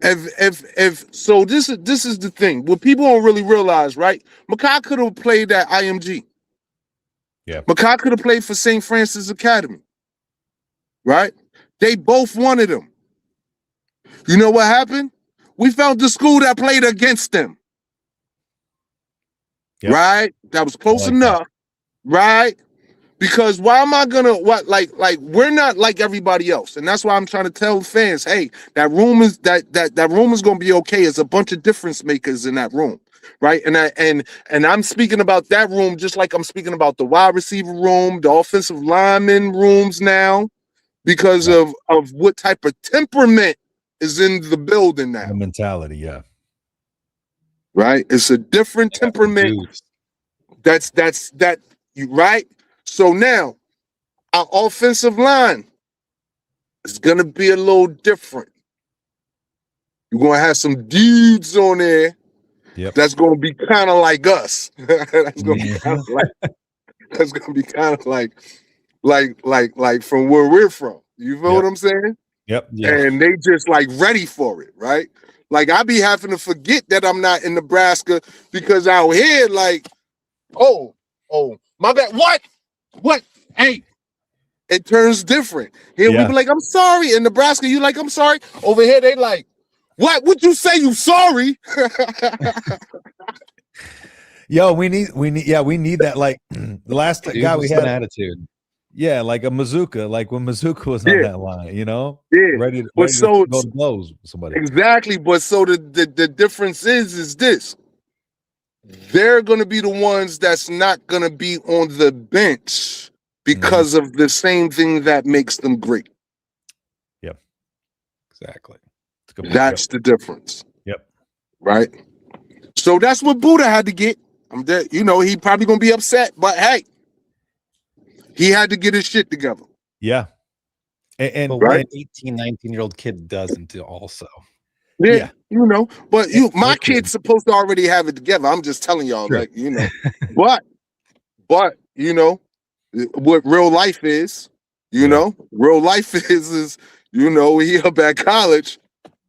E: If so, this is the thing. What people don't really realize, right? Makai could have played at IMG.
B: Yeah,
E: Makai could have played for St. Francis Academy. Right? They both wanted him. You know what happened? We found the school that played against them. Yep. Right? That was close enough. Right? Because why am I gonna like we're not like everybody else, and that's why I'm trying to tell fans, hey, that room is gonna be okay. It's a bunch of difference makers in that room, right? And I'm speaking about that room just like I'm speaking about the wide receiver room, the offensive lineman rooms now, because of what type of temperament is in the building now.
B: The mentality, yeah,
E: right. It's a different temperament. That's you right. So now, our offensive line is going to be a little different. You're going to have some dudes on there that's going to be kind of like us. That's going to be kind of like from where we're from. You feel what I'm saying?
B: Yep.
E: And they just like ready for it, right? Like I be having to forget that I'm not in Nebraska because out here, like, oh, my bad. What? Hey, it turns different. Here we be like, I'm sorry. In Nebraska, you like, I'm sorry. Over here, they like, what? Would you say you sorry?
B: Yo, we need that. Like the last guy we had
D: attitude.
B: Yeah, like a Mazuka, like when Mazuka was on that line, you know?
E: Yeah.
B: Ready to go to blows with somebody.
E: Exactly. But so the difference is this. They're going to be the ones that's not going to be on the bench because of the same thing that makes them great.
B: Yep.
D: Exactly.
E: That's the difference.
B: Yep.
E: Right? So that's what Buddha had to get. You know, he probably going to be upset, but hey, he had to get his shit together.
B: Yeah.
D: And but what an 18, 19-year-old kid doesn't also.
E: Yeah, you know, but my kid's supposed to already have it together. I'm just telling y'all, like, you know, but you know, what real life is, you know, real life is, you know, he up at college,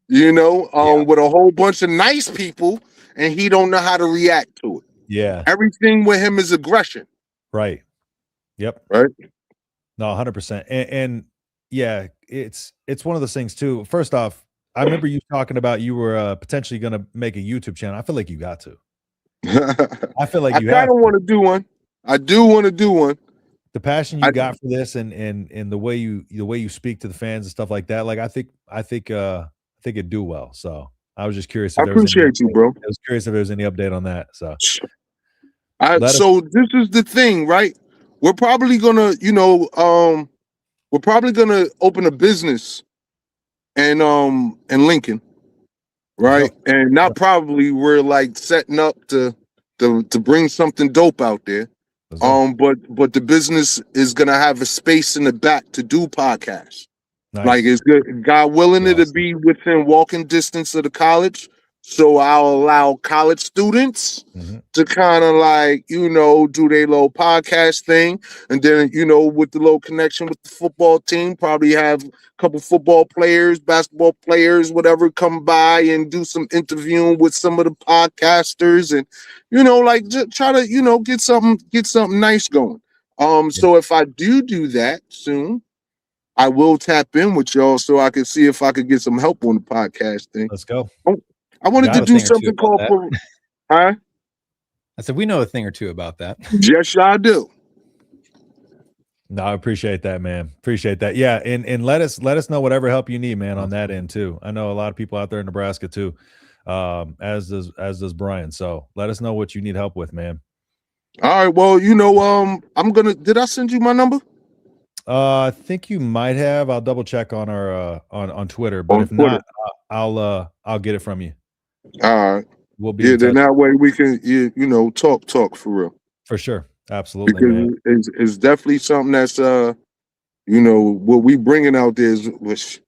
E: you know, with a whole bunch of nice people, and he don't know how to react to it.
B: Yeah,
E: everything with him is aggression.
B: Right. Yep.
E: Right.
B: No, 100%. And yeah, it's one of those things too. First off, I remember you talking about you were potentially going to make a YouTube channel. I feel like you got to. I feel like you have.
E: I don't want to do one. I do want to do one.
B: The passion you got for this, and the way you speak to the fans and stuff like that. Like I think it'd do well. So I was just curious.
E: I appreciate you, bro.
B: I was curious if there was any update on that. So,
E: so this is the thing, right? We're probably gonna, open a business. And Lincoln, right? And not probably we're like setting up to bring something dope out there. But the business is gonna have a space in the back to do podcasts.
B: Nice.
E: Like it's good. God willing it to be within walking distance of the college. So I'll allow college students to kind of like, you know, do their little podcast thing. And then, you know, with the little connection with the football team, probably have a couple football players, basketball players, whatever, come by and do some interviewing with some of the podcasters and, you know, like just try to, you know, get something nice going. So if I do that soon, I will tap in with y'all so I can see if I could get some help on the podcast thing.
B: Let's go.
E: I wanted to do something called
D: I said we know a thing or two about that.
E: Yes, I do.
B: No, I appreciate that, man. Appreciate that. Yeah, and let us know whatever help you need, man, on that end too. I know a lot of people out there in Nebraska too, as does Brian. So let us know what you need help with, man.
E: All right. Well, you know, did I send you my number?
B: I think you might have. I'll double check on our on Twitter, but if not, I'll get it from you.
E: All right.
B: We'll be
E: then that way we can you know talk for real.
B: For sure. Absolutely.
E: Because it's definitely something that's you know what we bringing out there is.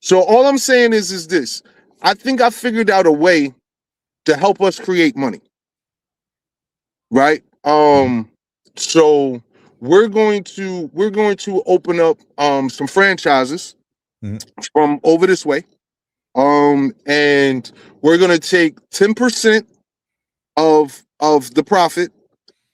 E: So all I'm saying is this. I think I figured out a way to help us create money. Right? So we're going to open up some franchises from over this way. And we're going to take 10% of the profit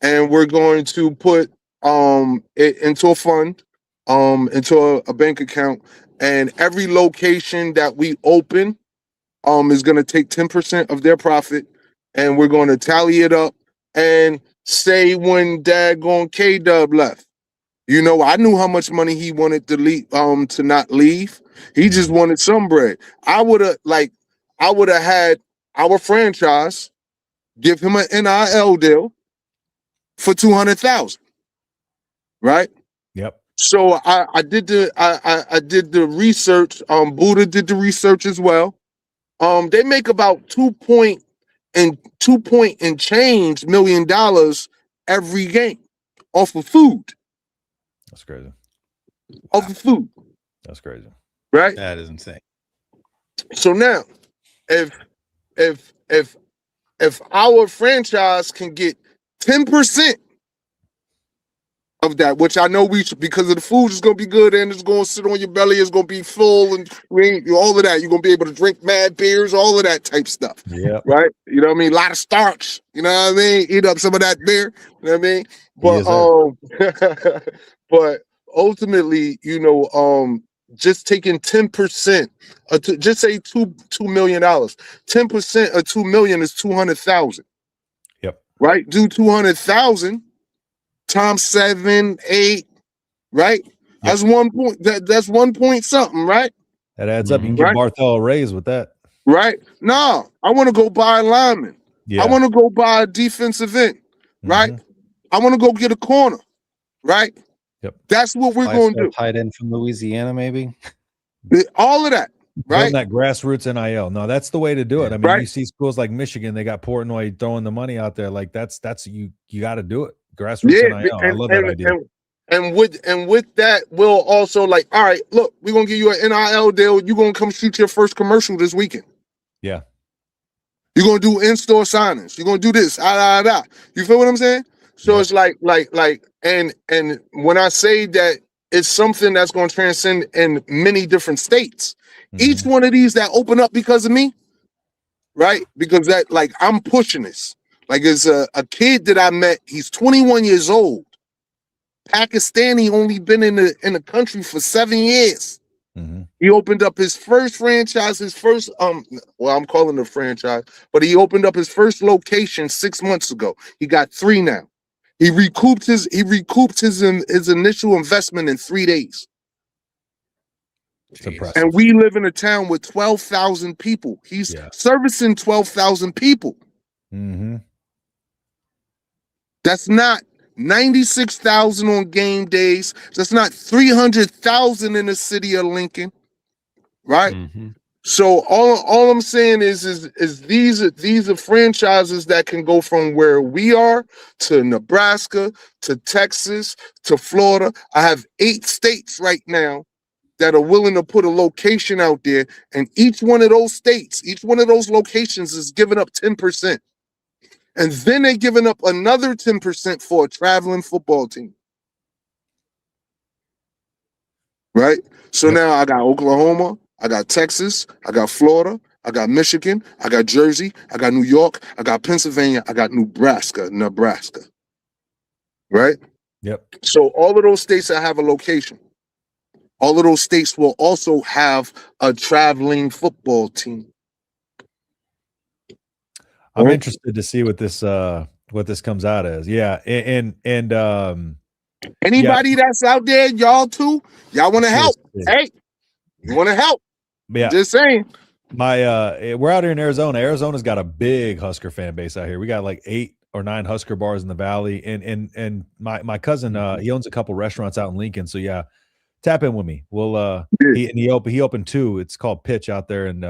E: and we're going to put it into a fund, into a bank account, and every location that we open is going to take 10% of their profit, and we're going to tally it up and say when daggone K-Dub left. You know, I knew how much money he wanted to leave, to not leave. He just wanted some bread. I would have had our franchise give him an NIL deal for $200,000. Right?
B: Yep.
E: So I did the research. Buddha did the research as well. They make about $2 point and change $1 million every game off of food.
B: That's crazy.
E: Off of food.
B: That's crazy.
E: Right?
D: That is insane.
E: So now, if our franchise can get 10% of that, which I know we should, because of the food is going to be good and it's going to sit on your belly, it's going to be full and all of that. You're going to be able to drink mad beers, all of that type stuff.
B: Yeah.
E: Right? You know what I mean? A lot of starch. You know what I mean? Eat up some of that beer. You know what I mean? But but ultimately, you know, just taking 10%, just say $2 million. 10% of $2 million is 200,000.
B: Yep.
E: Right? Do 200,000 times 7, 8, right? Yep. That's 1 point. That's 1 point something, right?
B: That adds up. You can get Barthel a raise with that.
E: Right? No, I want to go buy a lineman. Yeah. I want to go buy a defensive end, right? I want to go get a corner, right?
B: Yep.
E: That's what we're going to do.
D: Tight end from Louisiana, maybe.
E: All of that, right?
B: That grassroots NIL. No, that's the way to do it. I mean, you see schools like Michigan, they got Portnoy throwing the money out there. Like that's you got to do it. Grassroots NIL. I love that idea.
E: And with that, we'll also like, all right, look, we're gonna give you an NIL deal. You're gonna come shoot your first commercial this weekend.
B: Yeah.
E: You're gonna do in-store signings. You're gonna do this. You feel what I'm saying? So it's like, and when I say that it's something that's gonna transcend in many different states, each one of these that open up because of me, right? Because that, like, I'm pushing this. Like, it's a kid that I met. He's 21 years old. Pakistani, only been in the country for 7 years. He opened up his first franchise, well, I'm calling it a franchise, but he opened up his first location 6 months ago. He got 3 now. He recouped his initial investment in 3 days.
B: It's impressive.
E: And we live in a town with 12,000 people. He's servicing 12,000 people. That's not 96,000 on game days. That's not 300,000 in the city of Lincoln, right? So all I'm saying is these are franchises that can go from where we are to Nebraska to Texas to Florida. I have 8 states right now that are willing to put a location out there, and each one of those states, each one of those locations is giving up 10%. And then they're giving up another 10% for a traveling football team. Right? So now I got Oklahoma, I got Texas, I got Florida, I got Michigan, I got Jersey, I got New York, I got Pennsylvania, I got Nebraska. Right?
B: Yep.
E: So all of those states that have a location, all of those states will also have a traveling football team.
B: I'm interested to see what this comes out as. Yeah. And
E: anybody that's out there, y'all too, y'all want to help. Hey, you want to help.
B: Yeah.
E: Just saying.
B: We're out here in Arizona. Arizona's got a big Husker fan base out here. We got like 8 or 9 Husker bars in the valley. And my cousin, he owns a couple restaurants out in Lincoln. So yeah, tap in with me. We'll he opened 2. It's called Pitch out there in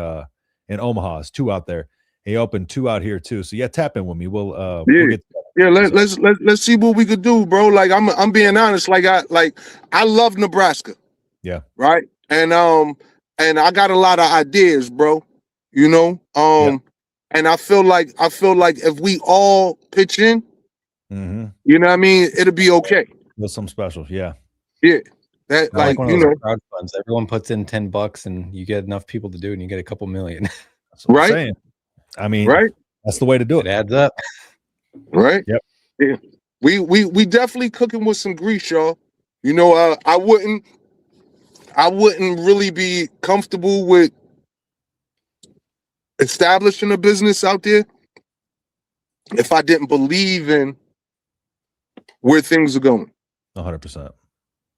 B: Omaha. It's 2 out there. He opened 2 out here too. So yeah, tap in with me. We'll get
E: let's see what we could do, bro. Like I'm being honest. Like I love Nebraska.
B: Yeah.
E: Right. And I got a lot of ideas, bro. You know. And I feel like if we all pitch in, you know what I mean, it'll be okay.
B: With some specials, yeah.
E: Yeah. That like you know,
D: crowd funds. Everyone puts in $10 and you get enough people to do it and you get a couple million.
B: That's what I'm saying. I mean,
E: right?
B: That's the way to do it.
D: It adds up.
E: Right?
B: Yep.
E: Yeah. We definitely cooking with some grease, y'all. You know, I wouldn't really be comfortable with establishing a business out there if I didn't believe in where things are going.
B: 100%.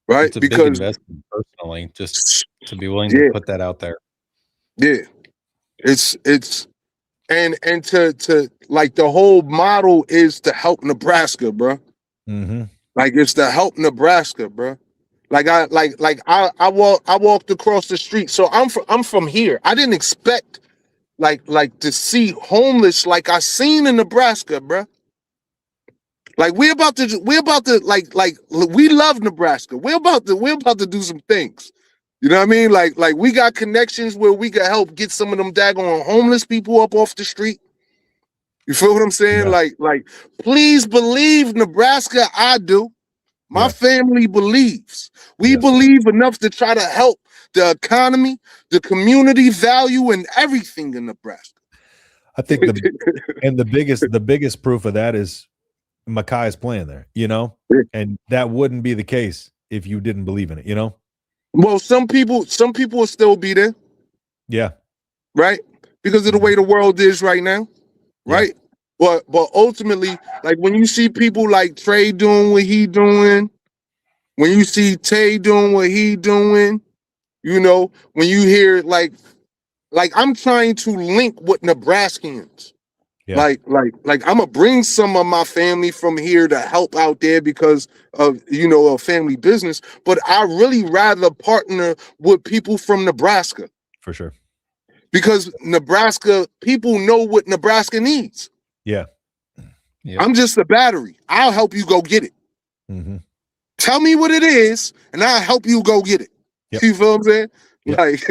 E: Right?
D: It's a big investment personally, just to be willing to put that out there.
E: Yeah. It's and to like the whole model is to help Nebraska, bro. Like it's to help Nebraska, bro. Like I walked across the street. So I'm from here. I didn't expect like to see homeless like I seen in Nebraska, bro. Like we're about to like we love Nebraska. We're about to do some things. You know what I mean? Like we got connections where we can help get some of them daggone homeless people up off the street. You feel what I'm saying?
B: Yeah.
E: Like please believe Nebraska. I do. My family believes. We believe enough to try to help the economy, the community value, and everything in Nebraska.
B: I think the biggest proof of that is Makai is playing there, you know, and that wouldn't be the case if you didn't believe in it, you know.
E: Well, some people will still be there.
B: Yeah.
E: Right? Because of the way the world is right now. Right? But ultimately, like when you see people like Trey doing what he doing, when you see Tay doing what he doing, you know, when you hear like I'm trying to link with Nebraskans. Yeah. Like I'm gonna bring some of my family from here to help out there because of, you know, a family business, but I really rather partner with people from Nebraska.
B: For sure.
E: Because Nebraska, people know what Nebraska needs.
B: Yeah.
E: I'm just a battery. I'll help you go get it. Tell me what it is, and I'll help you go get it. Yep. You feel what I'm saying? Yep. Like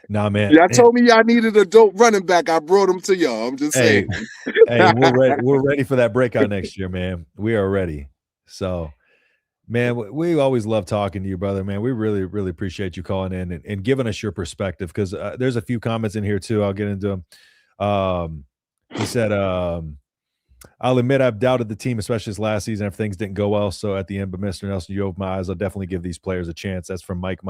B: nah, man.
E: Y'all told me y'all needed a dope running back. I brought him to y'all. I'm just saying.
B: Hey, we're ready for that breakout next year, man. We are ready. So, man, we always love talking to you, brother, man. We really, really appreciate you calling in and giving us your perspective, because there's a few comments in here too. I'll get into them. He said, I'll admit I've doubted the team, especially this last season, if things didn't go well. So at the end, but Mr. Nelson, you opened my eyes. I'll definitely give these players a chance. That's from Mike.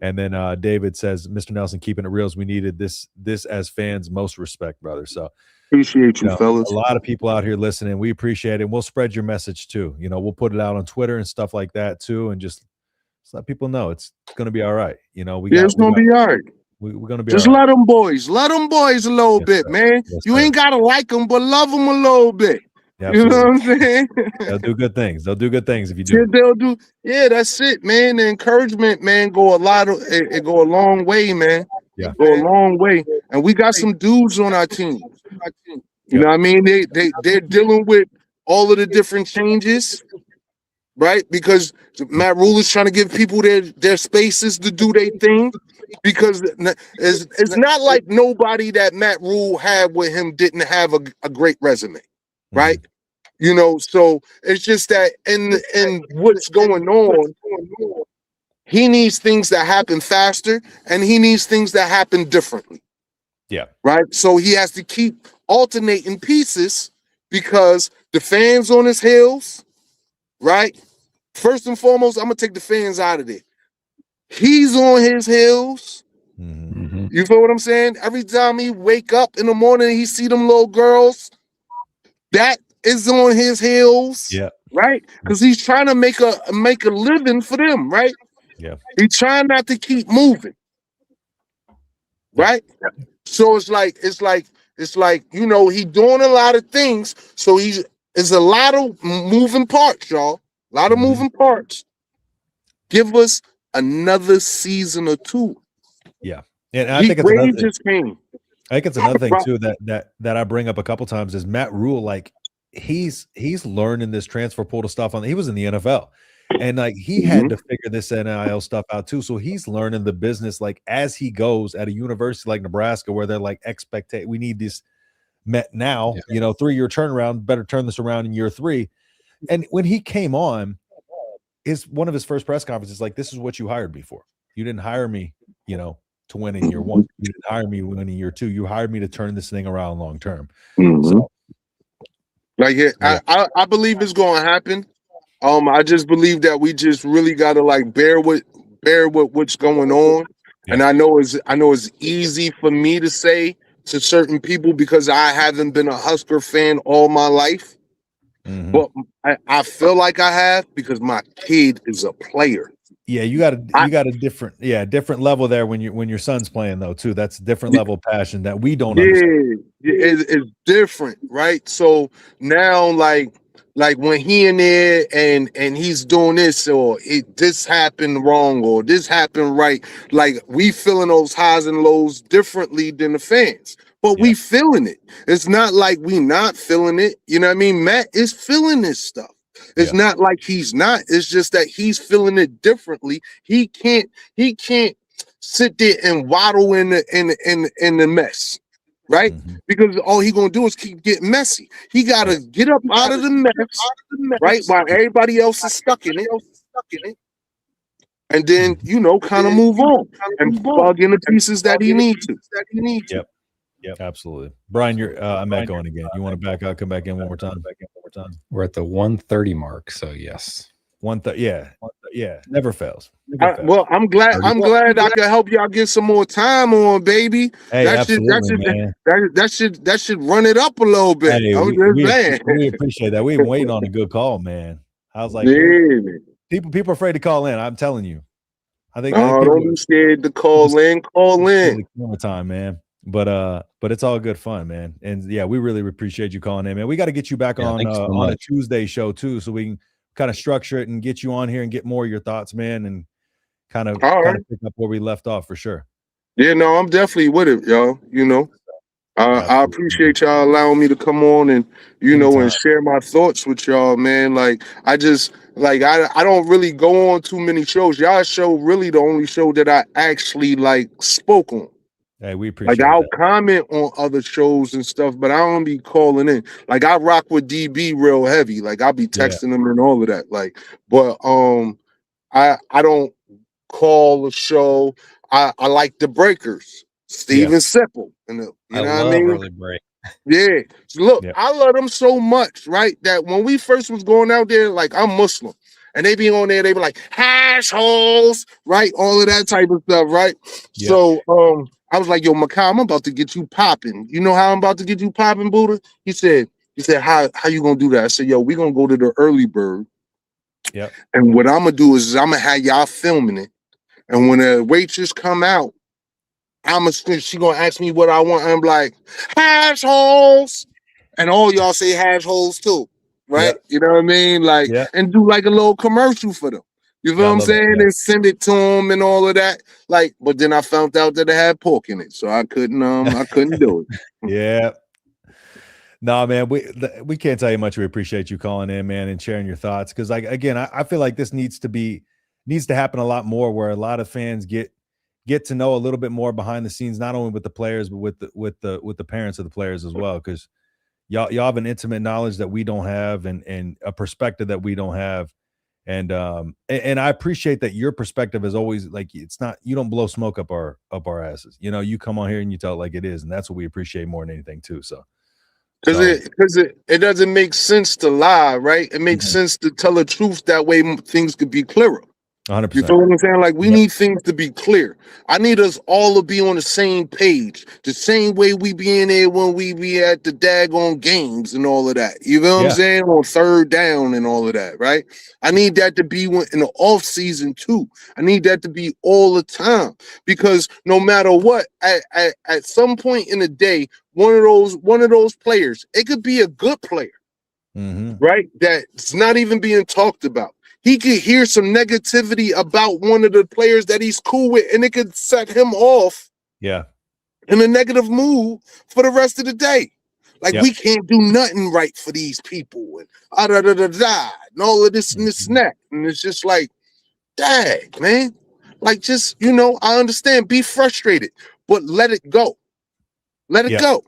B: And then David says, Mr. Nelson, keeping it real as we needed this as fans, most respect, brother. So
E: appreciate you fellas.
B: A lot of people out here listening. We appreciate it. And we'll spread your message too. You know, we'll put it out on Twitter and stuff like that too. And just let people know it's going to be all right. You know,
E: it's going to be all right.
B: We're going to be
E: just
B: all right.
E: Let them boys a little bit, man. You ain't got to like them, but love them a little bit.
B: Yeah,
E: you know what I'm saying?
B: They'll do good things. They'll do good things if you do.
E: Yeah, they'll do. Yeah, that's it, man. The encouragement, man, go it go a long way, man.
B: Yeah.
E: Go a long way. And we got some dudes on our team. You know what I mean? They're dealing with all of the different changes, right? Because Matt Rule is trying to give people their spaces to do their thing. Because it's not like nobody that Matt Rule had with him didn't have a great resume, right? You know, so it's just that in what's going on, he needs things that happen faster and he needs things that happen differently.
B: Yeah.
E: Right. So he has to keep alternating pieces because the fans on his heels, right? First and foremost, I'm gonna take the fans out of there. He's on his heels. You feel what I'm saying? Every time he wake up in the morning, he see them little girls. That is on his heels.
B: Yeah.
E: Right? Because he's trying to make a living for them, right?
B: Yeah.
E: He's trying not to keep moving. Right? So it's like, you know, he doing a lot of things. So it's a lot of moving parts, y'all. A lot of moving parts. Give us another season or two.
B: Yeah. And I think it's another
E: just came.
B: I think it's another thing too that I bring up a couple times is Matt Rule, like he's learning this transfer portal stuff he was in the NFL. And like he had to figure this NIL stuff out too. So he's learning the business like as he goes at a university like Nebraska, where they're like we need this met now, 3-year turnaround, better turn this around in year 3. And when he came on, one of his first press conferences, like, this is what you hired me for. You didn't hire me, to win in year 1. You didn't hire me to win in year 2. You hired me to turn this thing around long term. So,
E: I believe it's going to happen. I just believe that we just really got to like bear with what's going on. Yeah. And I know it's easy for me to say to certain people because I haven't been a Husker fan all my life. But I feel like I have because my kid is a player.
B: Yeah, you got a different level there when your son's playing though too. That's a different level of passion that we don't understand.
E: It's different, right? So now like when he in there and he's doing this or this happened wrong or this happened right, like we feeling those highs and lows differently than the fans. But we feeling it. It's not like we not feeling it. You know what I mean? Matt is feeling this stuff. It's not like he's not. It's just that he's feeling it differently. He can't sit there and waddle in the mess, right? Because all he gonna do is keep getting messy. He gotta get up out of the mess, right? While everybody else is stuck in it. And then, kind of move on and plug in the pieces that he needs to.
B: Yep, absolutely. Brian, I'm echoing again. You want to back out, come back in one more time?
D: We're at the 1:30 mark, so yes.
B: 1:30, yeah, never fails.
E: Well, I'm glad I could help y'all get some more time on, baby.
B: Hey,
E: that should run it up a little bit.
B: Hey, we appreciate that. We've been waiting on a good call, man. I was like, people are afraid to call in. I'm telling you. I think
E: don't be scared to call in. Call in.
B: Time, man. But it's all good fun, man. And yeah, we really appreciate you calling in, man. We got to get you back on a Tuesday show too, so we can kind of structure it and get you on here and get more of your thoughts, man, and kind of pick up where we left off for sure.
E: Yeah, no, I'm definitely with it, y'all. I appreciate y'all allowing me to come on and and share my thoughts with y'all, man. Like I don't really go on too many shows. Y'all show really the only show that I actually spoke on.
B: Hey, we appreciate
E: I'll comment on other shows and stuff, but I don't be calling in. Like I rock with DB real heavy. Like I'll be texting them and all of that. But I don't call a show. I like the breakers, Steven Sipple. You know what I mean?
D: Early break.
E: Yeah. Look, I love them so much, right? That when we first was going out there, like I'm Muslim. And they be on there, they be like, hash holes, right? All of that type of stuff, right? Yeah. So I was like, yo, Makai, I'm about to get you popping. You know how I'm about to get you popping, Buddha? He said, how you gonna do that? I said, yo, we gonna go to the early bird.
B: Yeah. And
E: what I'm gonna do is I'm gonna have y'all filming it. And when the waitress come out, she gonna ask me what I want. I'm like, hash holes. And all y'all say hash holes too. right?
B: Yeah.
E: You know what I mean? Like,
B: Yeah.
E: and do like a little commercial for them. You feel what I'm saying? And send it to them and all of that. Like, but then I found out that it had pork in it, so I couldn't do it.
B: Yeah. No, man, we can't tell you much. We appreciate you calling in, man, and sharing your thoughts. Because, like, again, I feel like this needs to happen a lot more, where a lot of fans get to know a little bit more behind the scenes, not only with the players, but with the parents of the players as well. Because y'all have an intimate knowledge that we don't have, and a perspective that we don't have. And I appreciate that your perspective is always like, it's not, you don't blow smoke up our asses. You know, you come on here and you tell it like it is, and that's what we appreciate more than anything too. So.
E: Because it doesn't make sense to lie, right? It makes sense to tell the truth. That way things could be clearer.
B: 100%.
E: You feel what I'm saying? Like, we need things to be clear. I need us all to be on the same page, the same way we be in there when we be at the daggone games and all of that. You feel what I'm saying? On third down and all of that, right? I need that to be in the off season too. I need that to be all the time, because no matter what, at some point in the day, one of those players, it could be a good player, right? That's not even being talked about. He could hear some negativity about one of the players that he's cool with, and it could set him off in a negative mood for the rest of the day. Like, we can't do nothing right for these people, and and all of this and this and that. And it's just like, dang, man. Like, just, I understand, be frustrated, but let it go. Let it go.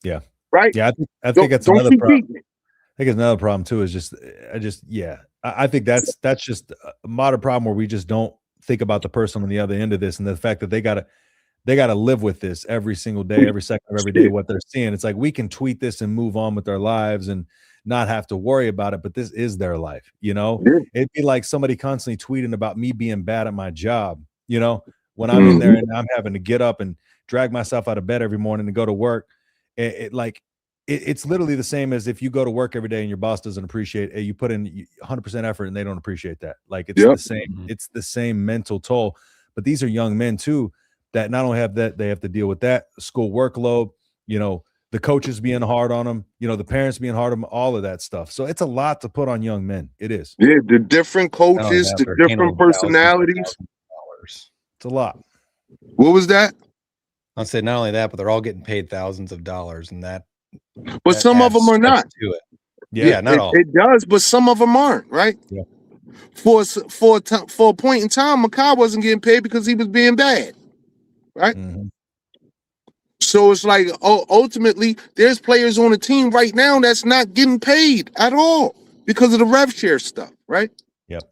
B: Yeah.
E: Right?
B: Yeah, I think that's another problem. I think it's another problem too, is I think that's just a modern problem, where we just don't think about the person on the other end of this, and the fact that they gotta live with this every single day, every second of every day, what they're seeing. It's like, we can tweet this and move on with our lives and not have to worry about it, but this is their life, It'd be like somebody constantly tweeting about me being bad at my job, when I'm in there and I'm having to get up and drag myself out of bed every morning to go to work. It's literally the same as if you go to work every day and your boss doesn't appreciate it. You put in 100% effort and they don't appreciate that. Like, it's the same. It's the same mental toll. But these are young men too, that not only have that, they have to deal with that school workload, the coaches being hard on them, the parents being hard on them, all of that stuff. So it's a lot to put on young men. It is.
E: Yeah, the different coaches, the different personalities.
B: It's a lot.
E: What was that?
D: I'll say not only that, but they're all getting paid thousands of dollars, and
E: but some of them are not.
D: To it. Yeah, not all.
E: It does, but some of them aren't, right?
B: Yeah.
E: For a point in time, Makai wasn't getting paid because he was being bad, right? So it's like, ultimately, there's players on the team right now that's not getting paid at all because of the rev share stuff, right?
B: Yep.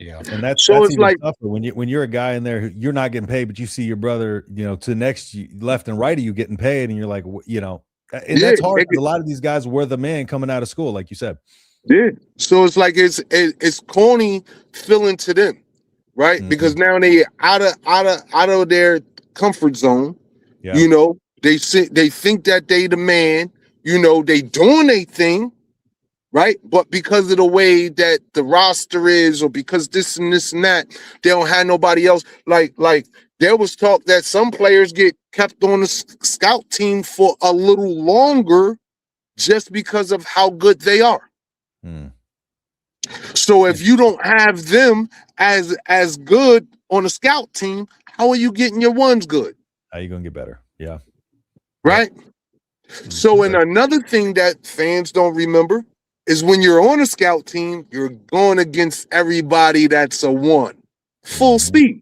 D: Yeah.
B: And that's
E: it's
B: even
E: like
B: tougher when you're a guy in there who you're not getting paid, but you see your brother, to the next left and right of you getting paid, and you're like, and that's hard. A lot of these guys were the man coming out of school, like you said.
E: Yeah. So it's like it's corny feeling to them, right? Because now they out of their comfort zone.
B: Yeah.
E: They think that they the man. They doing their thing, right? But because of the way that the roster is, or because this and this and that, they don't have nobody else. Like there was talk that some players get kept on the scout team for a little longer just because of how good they are. So if you don't have them as good on a scout team, how are you getting your ones good?
B: How are you gonna get better? Yeah.
E: Right. So, and another thing that fans don't remember is when you're on a scout team, you're going against everybody that's a one, full speed.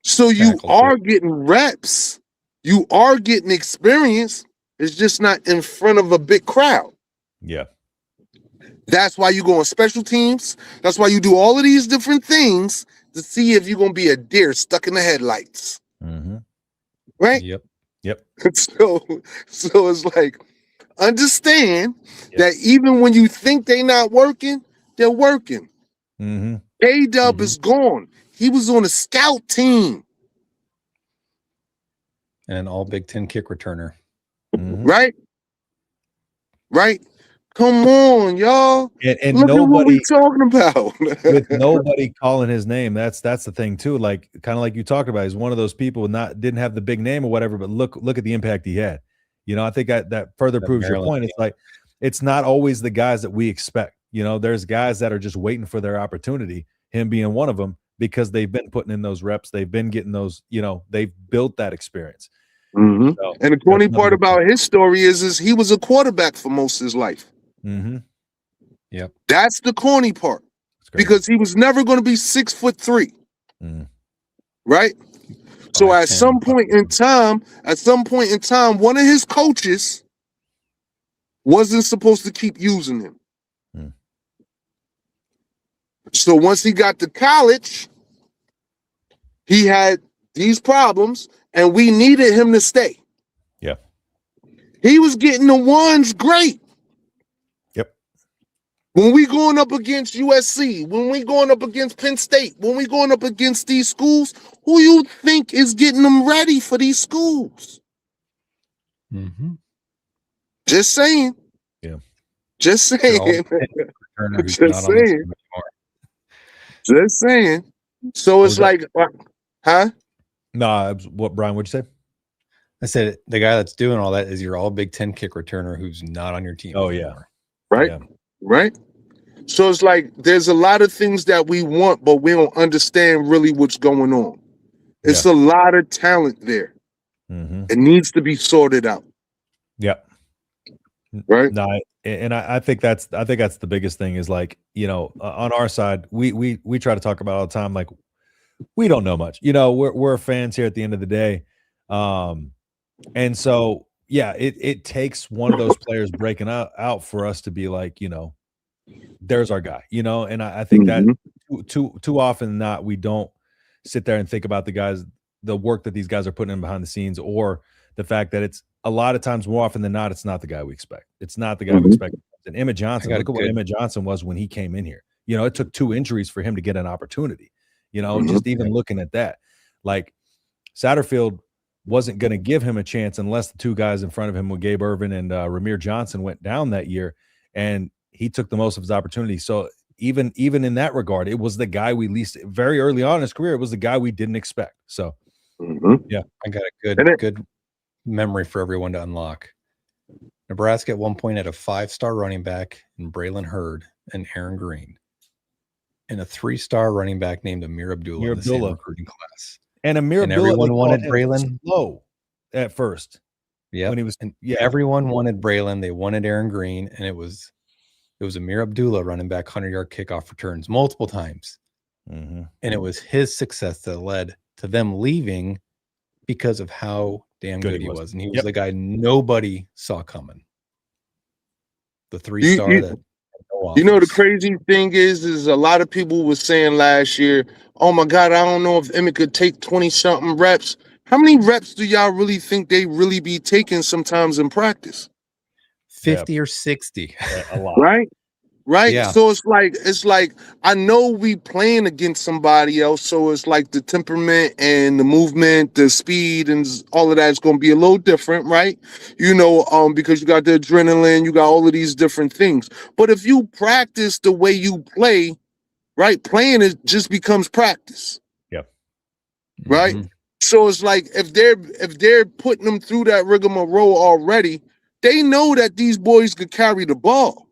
E: So you are getting reps, you are getting experience. It's just not in front of a big crowd.
B: Yeah.
E: That's why you go on special teams. That's why you do all of these different things to see if you're going to be a deer stuck in the headlights. Right?
D: Yep.
E: So it's like, understand that even when you think they're not working, they're working. A-Dub is gone. He was on a scout team.
D: And an all Big Ten kick returner.
E: Right? Come on, y'all.
B: And
E: look
B: nobody,
E: at what we talking about.
B: with nobody calling his name. That's the thing too. Like, kind of like you talked about, he's one of those people didn't have the big name or whatever, but look at the impact he had. I think that further proves your point. It's like, it's not always the guys that we expect. There's guys that are just waiting for their opportunity, him being one of them, because they've been putting in those reps. They've been getting those, they've built that experience.
E: Mm-hmm.
B: So,
E: and the funny part about his story is he was a quarterback for most of his life.
B: Mm-hmm.
D: Yep.
E: That's the corny part, because he was never going to be 6'3", right? So at some point in time, one of his coaches wasn't supposed to keep using him. So once he got to college, he had these problems, and we needed him to stay.
B: Yeah.
E: He was getting the ones great.
B: Yep.
E: When we going up against USC, when we going up against Penn State, when we going up against these schools, who you think is getting them ready for these schools? Just saying.
B: Yeah.
E: Just saying. Just saying. Just saying. So it's like, huh?
B: Nah, what, Brian, what'd you say?
D: I said the guy that's doing all that is your all Big Ten kick returner who's not on your team.
B: Oh,
D: anymore.
E: Yeah. Right? Yeah. Right? So it's like there's a lot of things that we want, but we don't understand really what's going on. It's a lot of talent there. It needs to be sorted out.
B: Yep.
E: Right.
B: No, and I think that's the biggest thing is like, on our side, we try to talk about all the time, like we don't know much. We're fans here at the end of the day. And so it takes one of those players breaking out for us to be like, there's our guy, and I think that too often than not, we don't sit there and think about the work that these guys are putting in behind the scenes, or the fact that it's a lot of times, more often than not, it's not the guy we expect. It's not the guy we expect. And Emmett Johnson, look at what Emmett Johnson was when he came in here. It took 2 injuries for him to get an opportunity. Just even looking at that, like Satterfield wasn't going to give him a chance unless the 2 guys in front of him with Gabe Ervin and Ramir Johnson went down that year, and he took the most of his opportunity. So even in that regard, it was the guy we least very early on in his career. It was the guy we didn't expect. So yeah,
D: I got a good memory for everyone to unlock. Nebraska at one point had a 5-star running back in Braylon Hurd and Aaron Green, and a 3-star running back named Amir Abdullah in the same recruiting class.
B: And Amir Abdullah,
D: everyone wanted Braylon
B: low at first.
D: Yeah,
B: when he was
D: everyone wanted Braylon. They wanted Aaron Green, and it was Amir Abdullah running back 100-yard kickoff returns multiple times, and it was his success that led to them leaving because of how damn good he was. And he was the guy nobody saw coming. The 3-star that
E: the crazy thing is a lot of people were saying last year, oh my God, I don't know if Emmett could take 20-something reps. How many reps do y'all really think they really be taking sometimes in practice?
D: 50 or 60.
B: A lot.
E: Right.
D: Yeah.
E: So it's like I know we playing against somebody else, so it's like the temperament and the movement, the speed, and all of that is going to be a little different, right? Because you got the adrenaline, you got all of these different things. But if you practice the way you play, right, playing it just becomes practice.
B: Yep.
E: Right. So it's like if they're putting them through that rigmarole already, they know that these boys could carry the ball.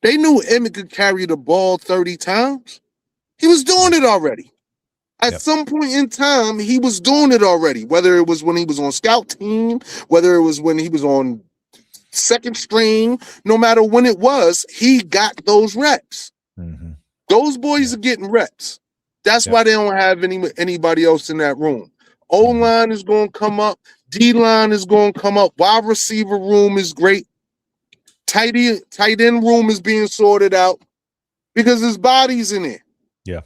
E: They knew Emmett could carry the ball 30 times. He was doing it already. At some point in time, he was doing it already, whether it was when he was on scout team, whether it was when he was on second string, no matter when it was, he got those reps. Those boys are getting reps. That's why they don't have anybody else in that room. O-line is going to come up. D-line is going to come up. Wide receiver room is great. Tight end room is being sorted out because his body's in there.
B: Yeah.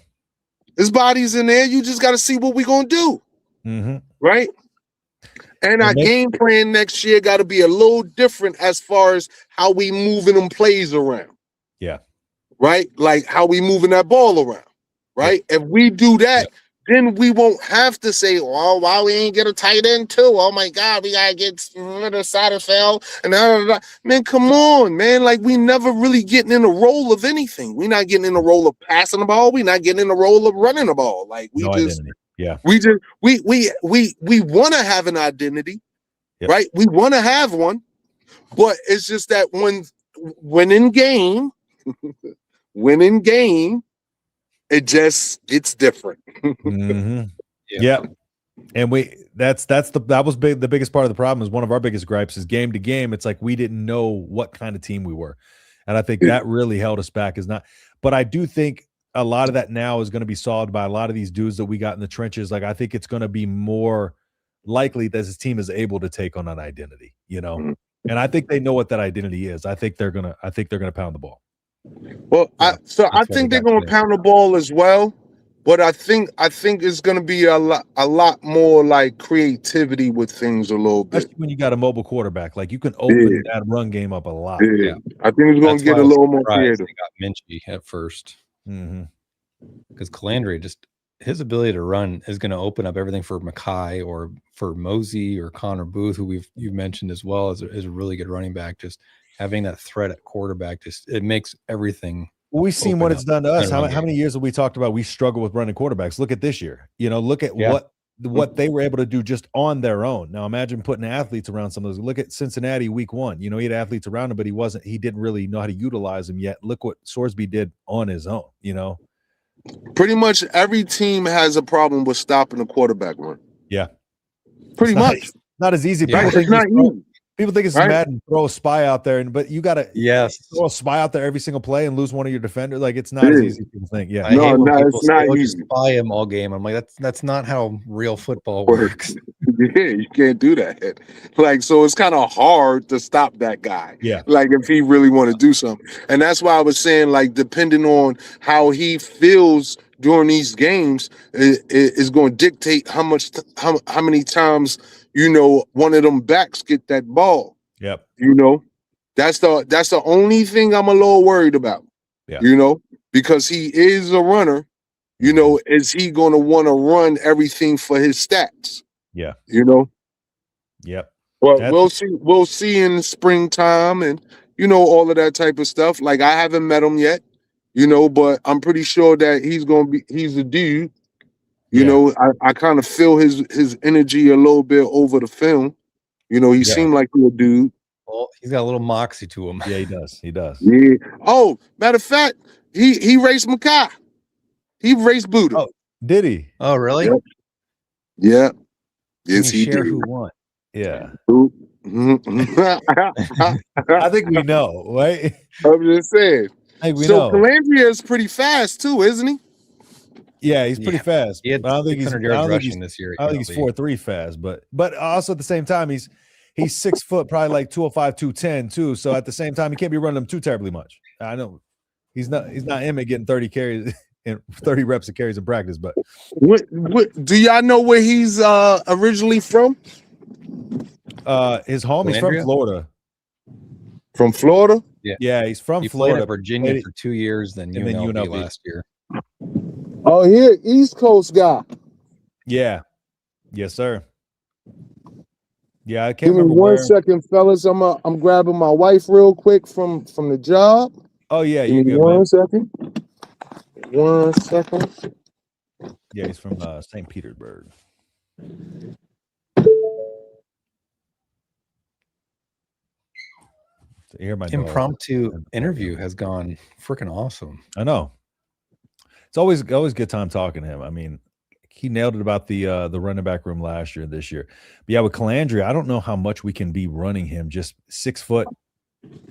E: His body's in there. You just got to see what we're going to do. Right? And our game plan next year got to be a little different as far as how we moving them plays around.
B: Yeah.
E: Right? Like how we moving that ball around. Right? If we do that, then we won't have to say, well, why we ain't get a tight end too? Oh my God, we gotta get rid of Satterfield and man, come on, man. Like we never really getting in the role of anything. We're not getting in the role of passing the ball. We're not getting in the role of running the ball. Like we we want to have an identity, right? We want to have one, But it's just that when in game, it just gets different.
B: Mm-hmm. Yeah. And that was big. The biggest part of the problem is one of our biggest gripes is game to game. It's like we didn't know what kind of team we were. And I think that really held us back but I do think a lot of that now is going to be solved by a lot of these dudes that we got in the trenches. Like, I think it's going to be more likely that this team is able to take on an identity, and I think they know what that identity is. I think they're going to pound the ball.
E: Well, I think they're going to pound the ball as well. But I think it's going to be a lot more like creativity with things a little bit.
B: Especially when you got a mobile quarterback, like you can open that run game up a lot.
E: Yeah. I think it's going to get a little more creative.
D: They got Minchie at first, because Calandria, just his ability to run is going to open up everything for Mackay or for Mosey or Connor Booth, who you've mentioned as well as a really good running back. Just having that threat at quarterback, it makes everything.
B: We've seen what it's done to us. How many years have we talked about we struggle with running quarterbacks? Look at this year. Look at what they were able to do just on their own. Now imagine putting athletes around some of those. Look at Cincinnati week 1. He had athletes around him, but he didn't really know how to utilize them yet. Look what Sorsby did on his own,
E: Pretty much every team has a problem with stopping the quarterback run.
B: Yeah.
E: Pretty much.
B: Not as easy.
E: Right? It's not easy.
B: People think it's mad and throw a spy out there, but you got to throw a spy out there every single play and lose one of your defenders. Like, it's not as easy as people think. Yeah,
E: no, it's not easy.
D: Spy him all game. I'm like, that's not how real football works.
E: Yeah, you can't do that. Like, so it's kind of hard to stop that guy.
B: Yeah,
E: like if he really want to do something, and that's why I was saying, like, depending on how he feels during these games, is going to dictate how many times. One of them backs get that ball.
B: Yep.
E: That's the only thing I'm a little worried about.
B: Yeah.
E: Because he is a runner. Is he going to want to run everything for his stats?
B: Yeah. Yep.
E: Well, we'll see. We'll see in the springtime, and all of that type of stuff. Like, I haven't met him yet. But I'm pretty sure that he's a dude. I kind of feel his energy a little bit over the film. He seemed like a dude.
D: Well, he's got a little moxie to him.
B: Yeah, he does. He does.
E: Yeah. Oh, matter of fact, he raced Mackay. He raced Buddha.
B: Oh, did he?
D: Oh, really?
E: Yep. Yeah. Yes, he
D: share
E: did.
D: Who won?
B: Yeah.
E: I
B: I think we know, right?
E: I'm just saying.
B: I think we
E: so
B: know.
E: Calandria is pretty fast too, isn't he?
B: Yeah, he's pretty fast.
D: He had
B: I don't think he's
D: rushing this year.
B: I don't think he's 4.3 fast, but also at the same time, he's 6 foot, probably like 205, 210 too. So at the same time, he can't be running them too terribly much. I know he's not Emmett getting 30 carries and 30 reps of carries in practice. But
E: what do y'all know where he's originally from?
B: His home is from Florida.
E: From Florida?
B: Yeah, he's from
D: he
B: Florida.
D: Played at Virginia for 2 years, then UNLV last year.
E: Oh, here, East Coast guy.
B: Yeah. Yes, sir. Yeah, I can't
E: Give me
B: remember
E: one second, fellas. I'm grabbing my wife real quick from the job.
B: Oh yeah,
E: you good, one second. 1 second.
B: Yeah, he's from St. Petersburg. So hear my
D: impromptu interview has gone freaking awesome.
B: I know. It's always good time talking to him. I mean, he nailed it about the running back room last year, this year. But yeah, with Calandria, I don't know how much we can be running him. Just 6 foot,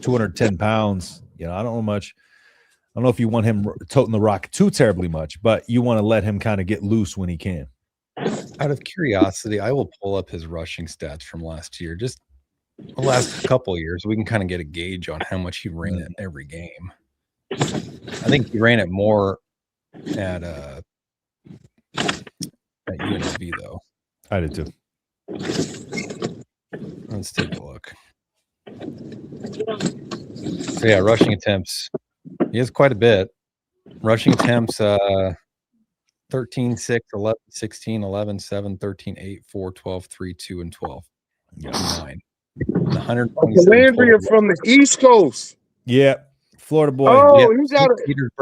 B: 210 pounds. I don't know much. I don't know if you want him toting the rock too terribly much, but you want to let him kind of get loose when he can.
D: Out of curiosity, I will pull up his rushing stats from last year. Just the last couple of years, we can kind of get a gauge on how much he ran it every game. I think he ran it more at UNLV though.
B: I did too.
D: Let's take a look. So yeah, rushing attempts. He has quite a bit. Rushing attempts 13, 6, 11, 16, 11, 7, 13, 8, 4, 12, 3, 2, and 12. Yeah, 9.
E: Calandria from the East Coast.
B: Yeah, Florida boy.
E: Oh,
B: yeah.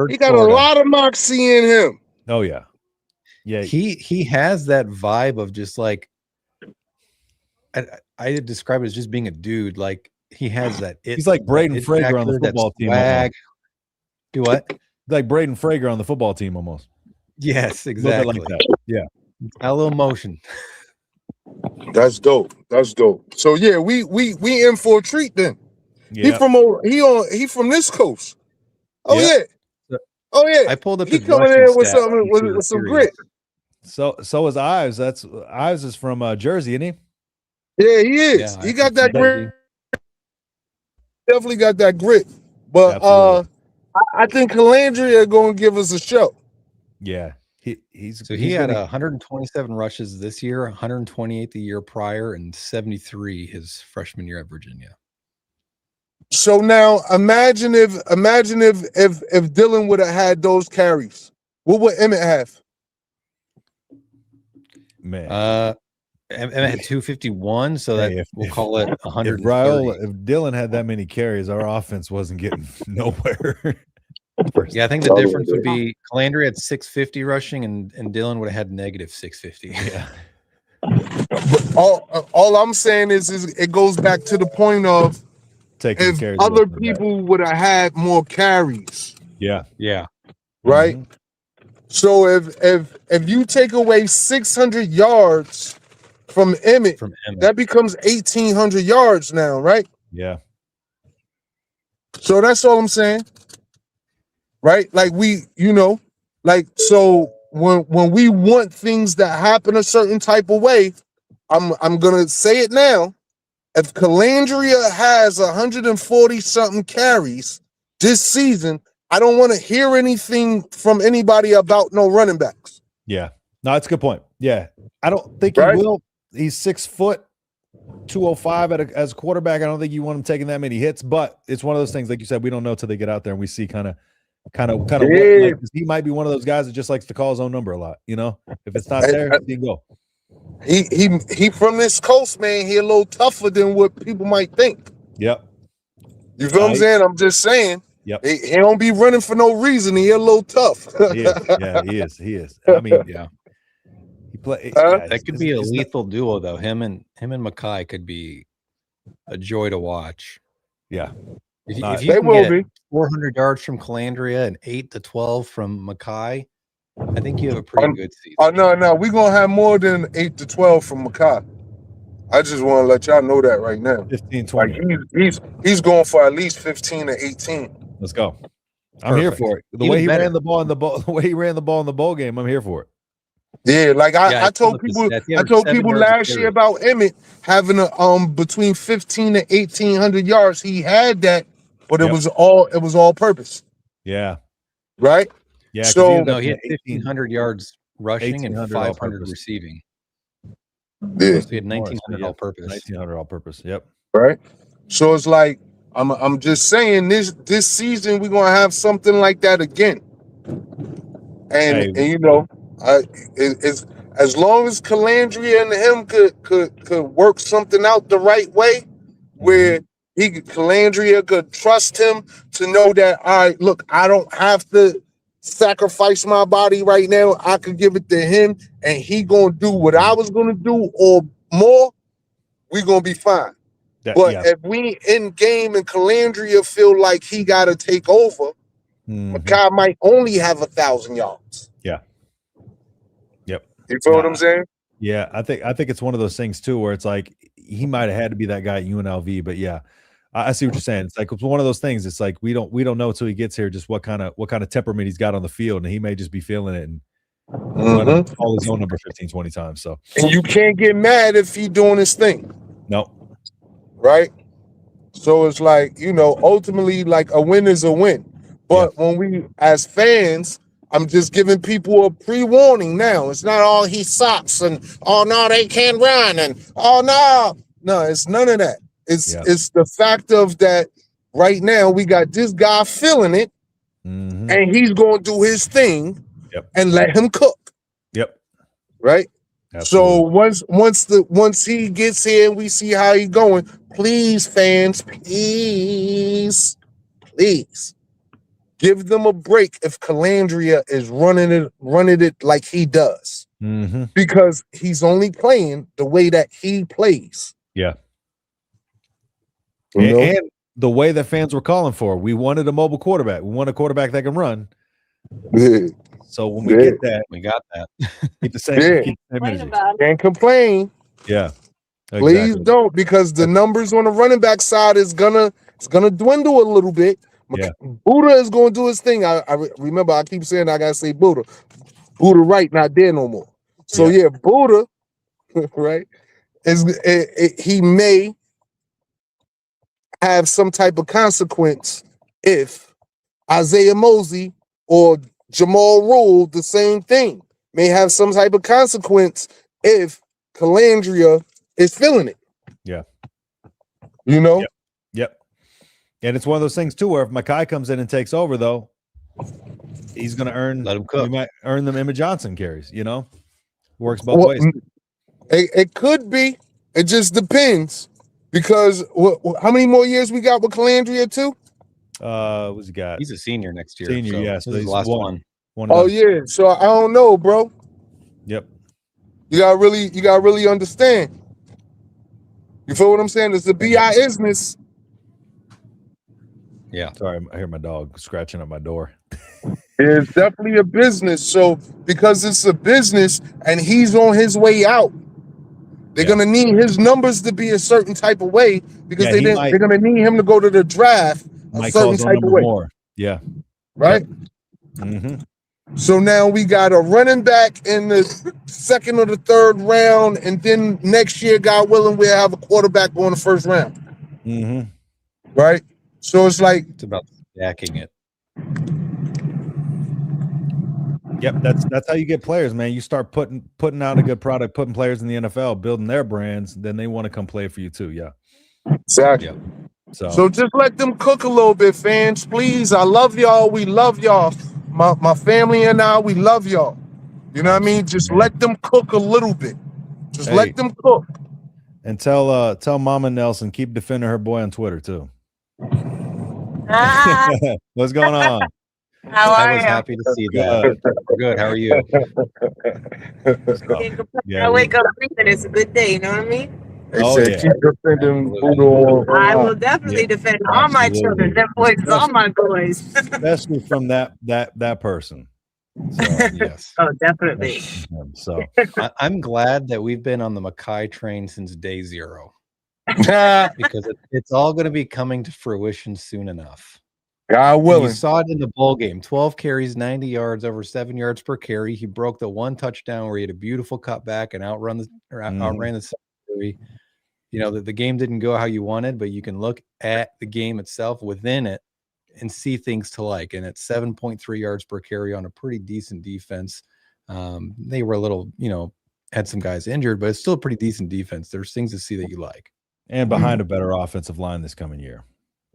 E: he got a lot of moxie in him.
B: Oh yeah, yeah.
D: He has that vibe of just like I describe it as just being a dude. Like he has that.
B: He's like Braden Frager on the football team.
D: Do what?
B: Like Braden Frager on the football team almost.
D: Yes, exactly.
B: Like that. Yeah.
D: A little motion.
E: That's dope. That's dope. So yeah, we in for a treat then.
B: Yeah.
E: He from this coast. Oh yeah. Oh yeah.
D: I pulled up
E: he
D: his
E: coming
D: rushing
E: in with
D: stats
E: some grit.
B: So is Ives. Ives is from Jersey, isn't he?
E: Yeah, he is.
D: Yeah,
E: he got that grit. Definitely got that grit. But I think Calandria gonna give us a show.
B: Yeah.
D: He had 127 rushes this year, 128 the year prior, and 73 his freshman year at Virginia.
E: So now imagine if Dylan would have had those carries. What would Emmett have?
B: Man.
D: Emmett had 251, so that we'll call it 100.
B: If Dylan had that many carries, our offense wasn't getting nowhere.
D: Yeah, I think the difference would be Calandria had 650 rushing, and Dylan would have had negative 650.
B: Yeah.
E: All I'm saying is it goes back to the point of if other people would have had more carries.
B: Yeah.
D: Yeah.
E: Right. Mm-hmm. So if you take away 600 yards from Emmett, that becomes 1,800 yards now, right?
B: Yeah.
E: So that's all I'm saying. Right? Like so when we want things that happen a certain type of way, I'm gonna say it now. If Calandria has 140 something carries this season, I don't want to hear anything from anybody about no running backs.
B: Yeah. No, that's a good point. Yeah. I don't think he will. He's 6 foot, 205 as a quarterback. I don't think you want him taking that many hits, but it's one of those things, like you said, we don't know till they get out there and we see kind of what, he might be one of those guys that just likes to call his own number a lot. You know, if it's not there, he can go.
E: He from this coast, man. He a little tougher than what people might think.
B: Yep.
E: You feel what I'm saying? I'm just saying.
B: Yep.
E: He don't be running for no reason. He a little tough.
B: Yeah, he is. I mean, yeah. He
D: that could be a lethal duo, though. Him and Mackay could be a joy to watch.
B: Yeah.
D: If you can get 400 yards from Calandria and 8 to 12 from Mackay, I think you have a pretty good season.
E: Oh no, we're gonna have more than 8 to 12 from Mackay. I just want to let y'all know that right now.
B: 15, 20.
E: Like he's going for at least 15 to 18.
B: Let's go. I'm here for it. The way he ran the ball in the bowl game, I'm here for it.
E: Yeah, like I told people last year about Emmett having a between 15 to 1,800 yards. He had that, but it was all purpose.
B: Yeah.
E: Right?
B: Yeah.
D: So he had 1,500 yards rushing and 500 receiving.
E: Yeah.
D: So he had 1,900 all purpose.
B: 1,900 all purpose. Yep.
E: Right. So it's like I'm just saying this season we're gonna have something like that again. And you know, it's as long as Calandria and him could work something out the right way, where Calandria could trust him to know that, all right, look, I don't have to sacrifice my body right now. I could give it to him, and he gonna do what I was gonna do or more. We gonna be fine. If we in game and Calandria feel like he got to take over, Mackay might only have 1,000 yards.
B: Yeah. Yep.
E: You feel what I'm saying?
B: Yeah, I think it's one of those things too, where it's like he might have had to be that guy at UNLV, but yeah, I see what you're saying. It's like it's one of those things. It's like we don't know until he gets here just what kind of temperament he's got on the field, and he may just be feeling it and call his own number 15, 20 times. So,
E: and you can't get mad if he doing his thing.
B: No.
E: Right? So it's like, you know, ultimately, like a win is a win. But when we, as fans, I'm just giving people a pre-warning now. It's not all he sucks and, oh, no, they can't run and, oh, no. No, it's none of that. It's the fact of that right now we got this guy feeling it and he's going to do his thing and let him cook.
B: Yep.
E: Right?
B: Absolutely.
E: So once he gets here and we see how he's going, please, fans, please give them a break if Calandria is running it like he does, because he's only playing the way that he plays.
B: Yeah. And the way that fans were calling for, we wanted a mobile quarterback. We want a quarterback that can run.
E: Yeah.
B: So when we get that,
D: we got that.
B: keep the same energy.
E: Can't complain.
B: Yeah.
E: Please
B: Exactly.
E: don't, because the numbers on the running back side is gonna dwindle a little bit.
B: Yeah.
E: Buddha is gonna do his thing. I remember I keep saying I gotta say Buddha. Buddha right not there no more. So yeah, Buddha, right, he may have some type of consequence if Isaiah Mosey or Jamal Rule, the same thing, may have some type of consequence if Calandria is feeling it.
B: Yeah.
E: You know?
B: Yep. And it's one of those things too, where if Makai comes in and takes over, though, he's going to earn.
D: Let him cook.
B: He might earn them Emmett Johnson carries. You know, works both ways.
E: It could be. It just depends, because how many more years we got with Calandria too?
B: What's he got?
D: He's a senior next year.
B: Senior, yes.
D: This is the last one.
E: Oh yeah. So I don't know, bro.
B: Yep.
E: You gotta really understand. You feel what I'm saying? It's the BI business.
D: Yeah.
B: Sorry, I hear my dog scratching at my door.
E: It's definitely a business. So because it's a business and he's on his way out, they're gonna need his numbers to be a certain type of way, because they're gonna need him to go to the draft a certain type of way.
B: More. Yeah.
E: Right?
B: Yep. Mm-hmm.
E: So now we got a running back in the second or the third round, and then next year, God willing, we'll have a quarterback going the first round.
B: Mm-hmm.
E: Right? So it's like,
D: it's about stacking it.
B: Yep, that's how you get players, man. You start putting out a good product, putting players in the NFL, building their brands, then they want to come play for you too. Yeah.
E: Exactly.
B: Yep.
E: So just let them cook a little bit, fans. Please. I love y'all. We love y'all. My family and I, we love y'all. You know what I mean? Just let them cook a little bit. Just let them cook.
B: And tell Mama Nelson, keep defending her boy on Twitter too. What's going on?
D: I was happy to see that. Good. How are you?
F: I wake up thinking it's a good day. You know what I mean?
E: Keep defending
F: I will definitely defend all my children. Them boys is all my boys.
B: Especially from that person. So,
D: yes.
F: Oh, definitely.
B: So
D: I'm glad that we've been on the Makai train since day 0. Because it's all going to be coming to fruition soon enough.
E: God willing.
D: You saw it in the bowl game. 12 carries, 90 yards, over 7 yards per carry. He broke the one touchdown where he had a beautiful cutback and outran the secondary. You know, the game didn't go how you wanted, but you can look at the game itself within it and see things to like. And at 7.3 yards per carry on a pretty decent defense. They were a little, had some guys injured, but it's still a pretty decent defense. There's things to see that you like.
B: And behind a better offensive line this coming year.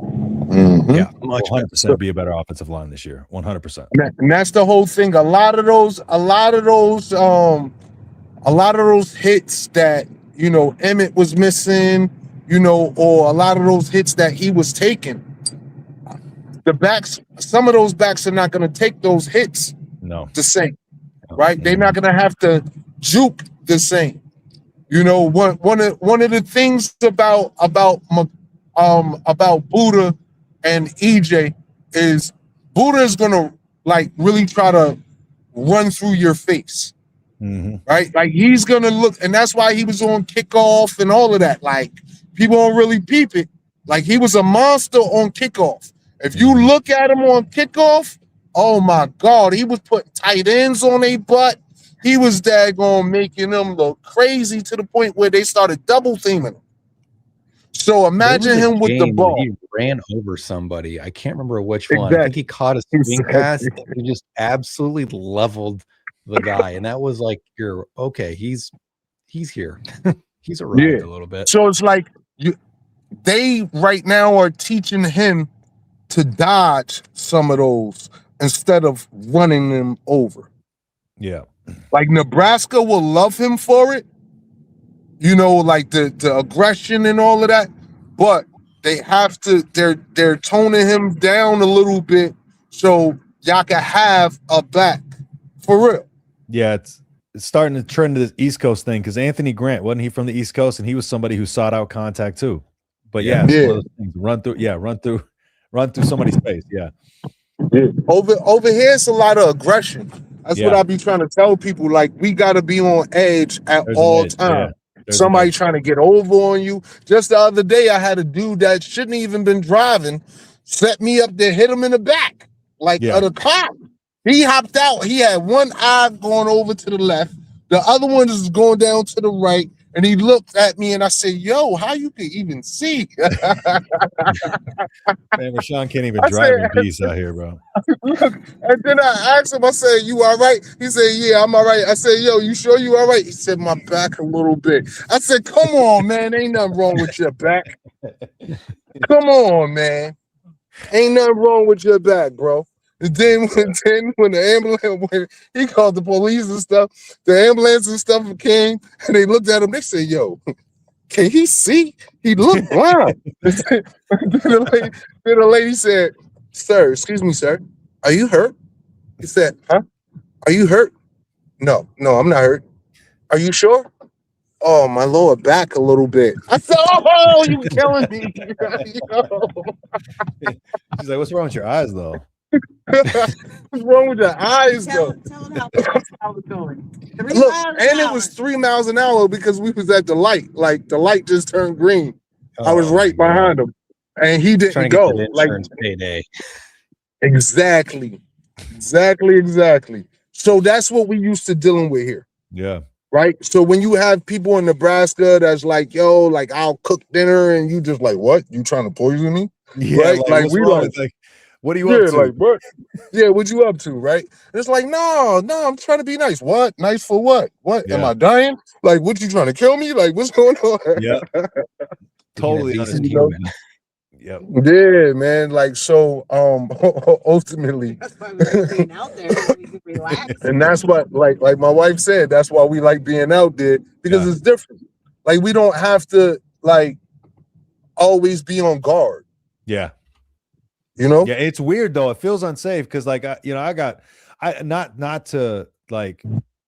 E: Mm-hmm.
B: Yeah, much 100% be a better offensive line this year. 100%.
E: And that's the whole thing. A lot of those hits that Emmett was missing, or a lot of those hits that he was taking. The backs, some of those backs are not going to take those hits the same, right? They're not going to have to juke the same. One of the things about Buddha and EJ is Buddha is going to really try to run through your face.
B: Mm-hmm.
E: Right? Like he's going to look, and that's why he was on kickoff and all of that. Like people don't really peep it. Like he was a monster on kickoff. If you look at him on kickoff, oh my God, he was putting tight ends on their butt. He was daggone making them look crazy to the point where they started double teaming him. So imagine him with the ball.
D: He ran over somebody. I can't remember which one. I think he caught a swing pass. And he just absolutely leveled the guy. And that was like, he's here. He's arrived a little bit.
E: So it's like they right now are teaching him to dodge some of those instead of running them over.
B: Yeah.
E: Like Nebraska will love him for it. Like the aggression and all of that. But they have to, they're toning him down a little bit so y'all can have a back. For real.
B: Yeah, it's starting to trend to this East Coast thing because Anthony Grant, wasn't he from the East Coast? And he was somebody who sought out contact too. But yeah, it's one of those things. Run through somebody's face. Yeah.
E: Over here, it's a lot of aggression. That's what I be trying to tell people. Like, we got to be on edge at all times. Somebody trying to get over on you. Just the other day, I had a dude that shouldn't even been driving set me up there, hit him in the back, like of the car. He hopped out. He had one eye going over to the left. The other one is going down to the right. And he looked at me and I said, yo, how you can even see?
B: Man, Rashawn can't even drive in peace out here, bro.
E: And then I asked him, I said, you all right? He said, yeah, I'm all right. I said, yo, you sure you all right? He said, my back a little bit. I said, come on, man. Ain't nothing wrong with your back. Come on, man. Ain't nothing wrong with your back, bro. And then when the ambulance, when he called the police and stuff, the ambulance and stuff came, and they looked at him. They said, yo, can he see? He looked blind. Then the lady said, sir, excuse me, sir, are you hurt? He said, huh? Are you hurt? No, I'm not hurt. Are you sure? Oh, my lower back a little bit. I said, oh, you killing me.
B: She's like, what's wrong with your eyes, though?
E: What's wrong with your eyes, though?
F: Tell him how fast I was going.
E: Look, and it was 3 miles an hour because we was at the light. Like, the light just turned green. I was right behind him, and he didn't go. Like,
D: payday.
E: Exactly. So that's what we used to dealing with here.
B: Yeah.
E: Right. So when you have people in Nebraska that's like, yo, like, I'll cook dinner, and you just like, what? You trying to poison me?
B: Yeah.
E: Right? Like we don't.
B: Like, what are you up to?
E: Like, what? Yeah, what you up to, right? And it's like, no, I'm trying to be nice. What? Nice for what? What? Am I dying? Like, what, you trying to kill me? Like, what's going on?
B: Yeah. Totally.
E: Yep. Yeah, man. Like, so ultimately
F: that's why we like being out there, so we can relax.
E: And that's what, like my wife said, that's why we like being out there, because it's different. Like, we don't have to like always be on guard.
B: Yeah.
E: You know?
B: Yeah, it's weird though. It feels unsafe because, like, I not to like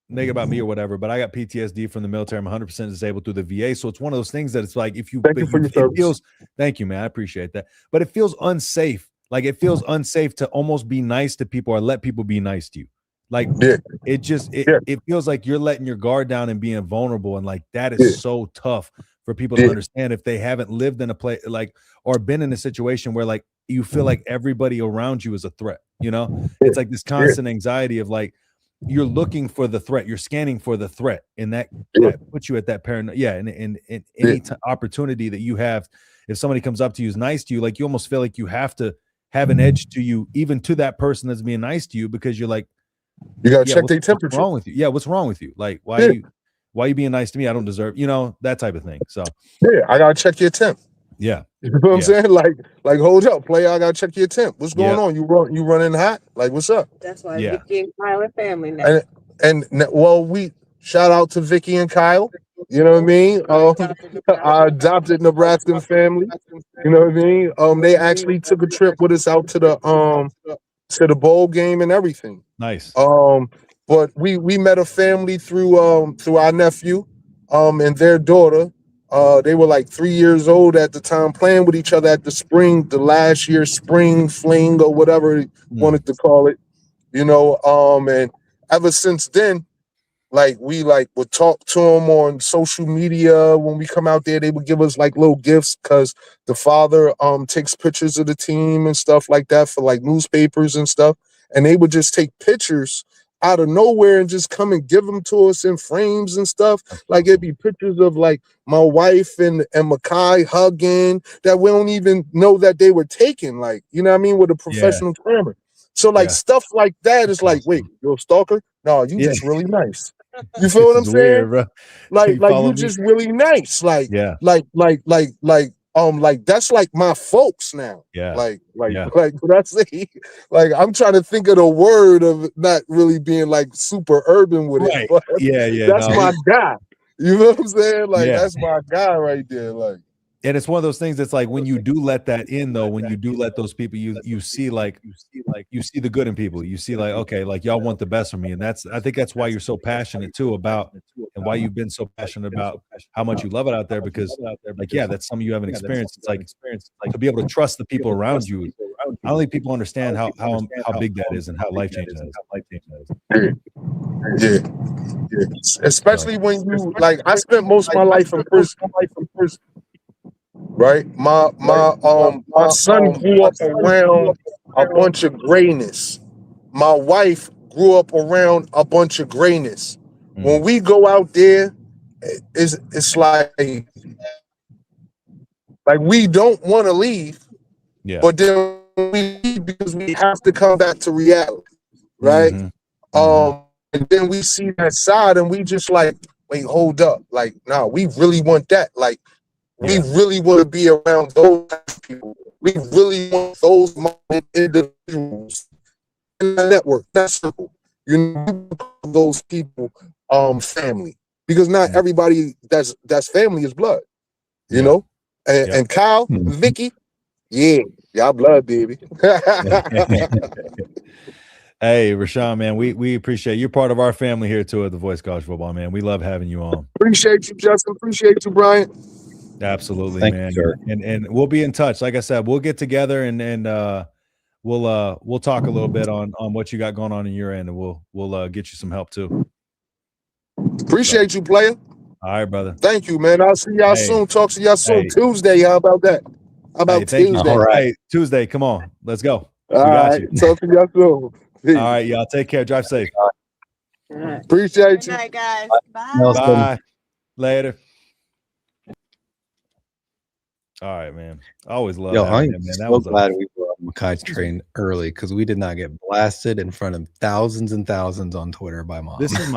B: make about me or whatever, but I got PTSD from the military. I'm 100% disabled through the VA, so it's one of those things that it's like, if you, it feels. Thank you, man. I appreciate that, but it feels unsafe. Like, it feels unsafe to almost be nice to people or let people be nice to you. Like, it feels like you're letting your guard down and being vulnerable, and like that is so tough for people to understand if they haven't lived in a place like or been in a situation where like you feel like everybody around you is a threat. You know, it's like this constant anxiety of like you're looking for the threat, you're scanning for the threat, and that puts you at that paranoia. Yeah, and any opportunity that you have, if somebody comes up to you, is nice to you, like you almost feel like you have to have an edge to you, even to that person that's being nice to you, because you're like,
E: you gotta check their temperature.
B: What's wrong with you? Yeah, what's wrong with you? Like, why are you being nice to me? I don't deserve, that type of thing. So
E: I gotta check your temp.
B: Yeah.
E: You know what I'm saying? Like, hold up, player. I gotta check your temp. What's going on? You running hot? Like, what's up?
F: That's why Vicky and Kyle are family now.
E: And well, we shout out to Vicky and Kyle. You know what I mean? Our adopted Nebraskan family. You know what I mean? They actually took a trip with us out to the bowl game and everything.
B: Nice.
E: But we met a family through our nephew, and their daughter. They were like 3 years old at the time, playing with each other at the last year's spring fling or whatever you wanted to call it, and ever since then, like, we would talk to them on social media. When we come out there, they would give us like little gifts because the father takes pictures of the team and stuff like that for like newspapers and stuff, and they would just take pictures out of nowhere and just come and give them to us in frames and stuff. Like, it'd be pictures of like my wife and Makai hugging that we don't even know that they were taken, like, you know what I mean, with a professional camera. So like stuff like that is like, wait, you're a stalker? No, you just really nice. You feel what I'm saying?
B: Weird, bro.
E: Like you just really nice. Like that's like my folks now. Like what I say, like, I'm trying to think of the word of not really being like super urban with it. But that's my guy. You know what I'm saying? Like, that's my guy right there. Like,
B: And it's one of those things that's like when you do let that in, though, when you do let those people, you see the good in people. You see like, okay, like y'all want the best for me. And I think that's why you're so passionate too about, and why you've been so passionate about how much you love it out there, because like, yeah, that's something you haven't experienced. It's like to be able to trust the people around you. I don't think people understand how big that is and how life changing that is.
E: Yeah. Especially when you like, I spent most of my life in prison. Right, my son grew up around a bunch of grayness. My wife grew up around a bunch of grayness. When we go out there, it's like we don't want to leave, but then we leave because we have to come back to reality, right? And then we see that side, and we just like, wait, hold up, like, nah, we really want that, like. We really want to be around those people. We really want those individuals in the network. That's simple. You know, those people, family, because not everybody that's family is blood. You know, and Kyle, Vicky, y'all blood, baby.
B: Hey, Rashawn, man, we appreciate you're part of our family here too at the Voice College Football, man. We love having you on.
E: Appreciate you, Justin. Appreciate you, Brian.
B: Absolutely,
D: Thank
B: man.
D: you,
B: and we'll be in touch. Like I said, we'll get together and we'll talk a little bit on what you got going on in your end, and we'll get you some help too.
E: Appreciate you, player.
B: All right, brother.
E: Thank you, man. I'll see y'all soon. Talk to y'all soon. Tuesday. How about that? How about Tuesday?
B: All right. Hey, Tuesday. Come on. Let's go. We
E: All
B: got
E: right.
B: you.
E: Talk to y'all soon. Peace.
B: All right, y'all. Take care. Drive safe.
E: Appreciate you.
F: Good night, guys. Bye.
B: Bye. Later. All right, man. I always love having him, man.
D: So glad we were on Makai's train early because we did not get blasted in front of thousands and thousands on Twitter by mom.
B: This is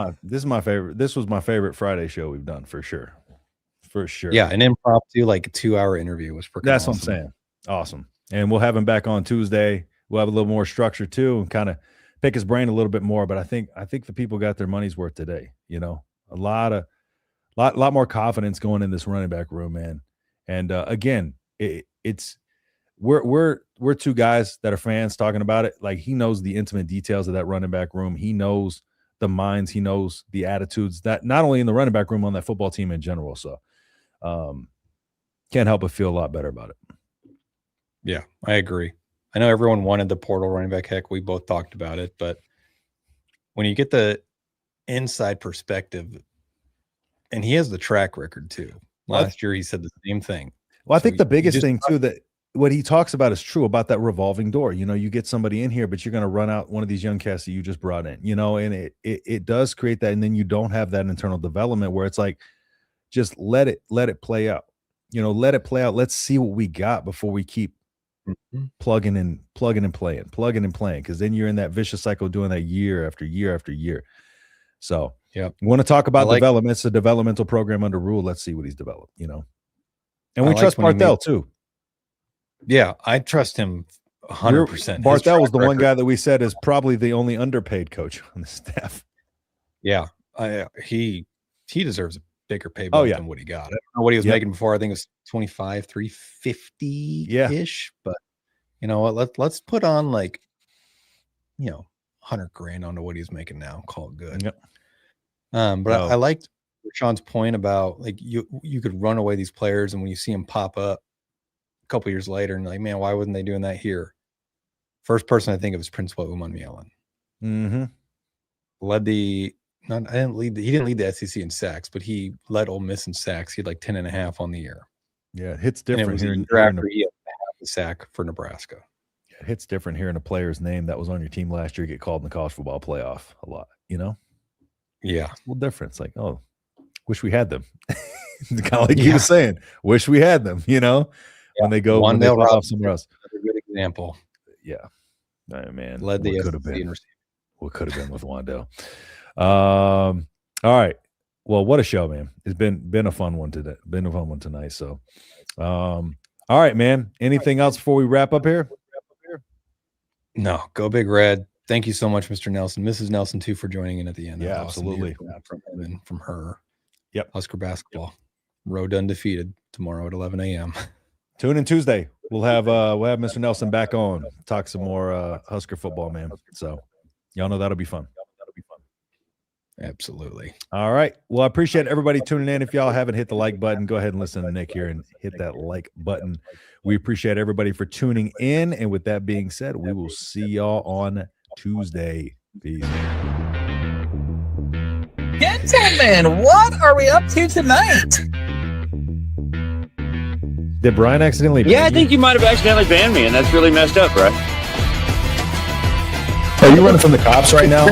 B: my favorite. This was my favorite Friday show we've done for sure. For sure.
D: Yeah, an impromptu, like a 2-hour interview was pretty
B: That's
D: awesome.
B: what I'm saying. Awesome. And we'll have him back on Tuesday. We'll have a little more structure too, and kind of pick his brain a little bit more. But I think the people got their money's worth today. You know, a lot more confidence going in this running back room, man. And again, it's we're two guys that are fans talking about it. Like, he knows the intimate details of that running back room. He knows the minds. He knows the attitudes that not only in the running back room, on that football team in general. So can't help but feel a lot better about it.
D: Yeah, I agree. I know everyone wanted the portal running back. Heck, we both talked about it. But when you get the inside perspective, and he has the track record too. Last year, he said the same thing.
B: Well, I think the biggest thing too, that what he talks about is true about that revolving door. You know, you get somebody in here, but you're going to run out one of these young cats that you just brought in, you know, and it does create that. And then you don't have that internal development where it's like, just let it play out, you know, let it play out. Let's see what we got before we keep plugging and playing. Cause then you're in that vicious cycle doing that year after year after year. So we want to talk about development. It's a developmental program under Rule. Let's see what he's developed, you know, and we trust Barthel too.
D: Yeah, I trust him 100%.
B: Barthel was the one guy that we said is probably the only underpaid coach on the staff.
D: Yeah, he deserves a bigger pay bump than what he got. I don't know what he was making before. I think it was $25,350-ish. But you know what? Let's put on like, you know, $100,000 onto what he's making now. Call it good.
B: Yep.
D: But I liked Sean's point about like you could run away these players, and when you see them pop up a couple years later, and like, man, why wasn't they doing that here? First person I think of is Principal Umanmielen.
B: Mm-hmm.
D: He didn't lead the SEC in sacks, but he led Ole Miss in sacks. He had like 10.5 on the year.
B: Yeah, it hits different
D: here. He had half the sack for Nebraska.
B: Yeah, it hits different hearing a player's name that was on your team last year get called in the college football playoff a lot, you know?
D: Yeah.
B: It's a little different. It's like, oh, wish we had them. Kind of like you were saying, wish we had them, you know, when they go off somewhere else.
D: A good example.
B: Yeah. Oh, man.
D: Led the
B: could have been.
D: in
B: What could have been with Wandell. All right. Well, what a show, man. It's been a fun one today. Been a fun one tonight. So all right, man. Anything else before we wrap up here?
D: No, go Big Red. Thank you so much, Mr. Nelson. Mrs. Nelson, too, for joining in at the end.
B: Yeah,
D: awesome
B: absolutely.
D: From him and from her.
B: Yep.
D: Husker basketball. Road undefeated. tomorrow at 11 a.m.
B: Tune in Tuesday. We'll have Mr. Nelson back on, talk some more Husker football, man. So y'all know that'll be fun.
D: Absolutely.
B: All right. Well, I appreciate everybody tuning in. If y'all haven't hit the like button, go ahead and listen to Nick here and hit that like button. We appreciate everybody for tuning in. And with that being said, we will see y'all on Tuesday. Peace.
A: Gentlemen, what are we up to tonight?
B: Did Brian accidentally?
C: Yeah, I think you might have accidentally banned me, and that's really messed up, right?
G: Are you running from the cops right now?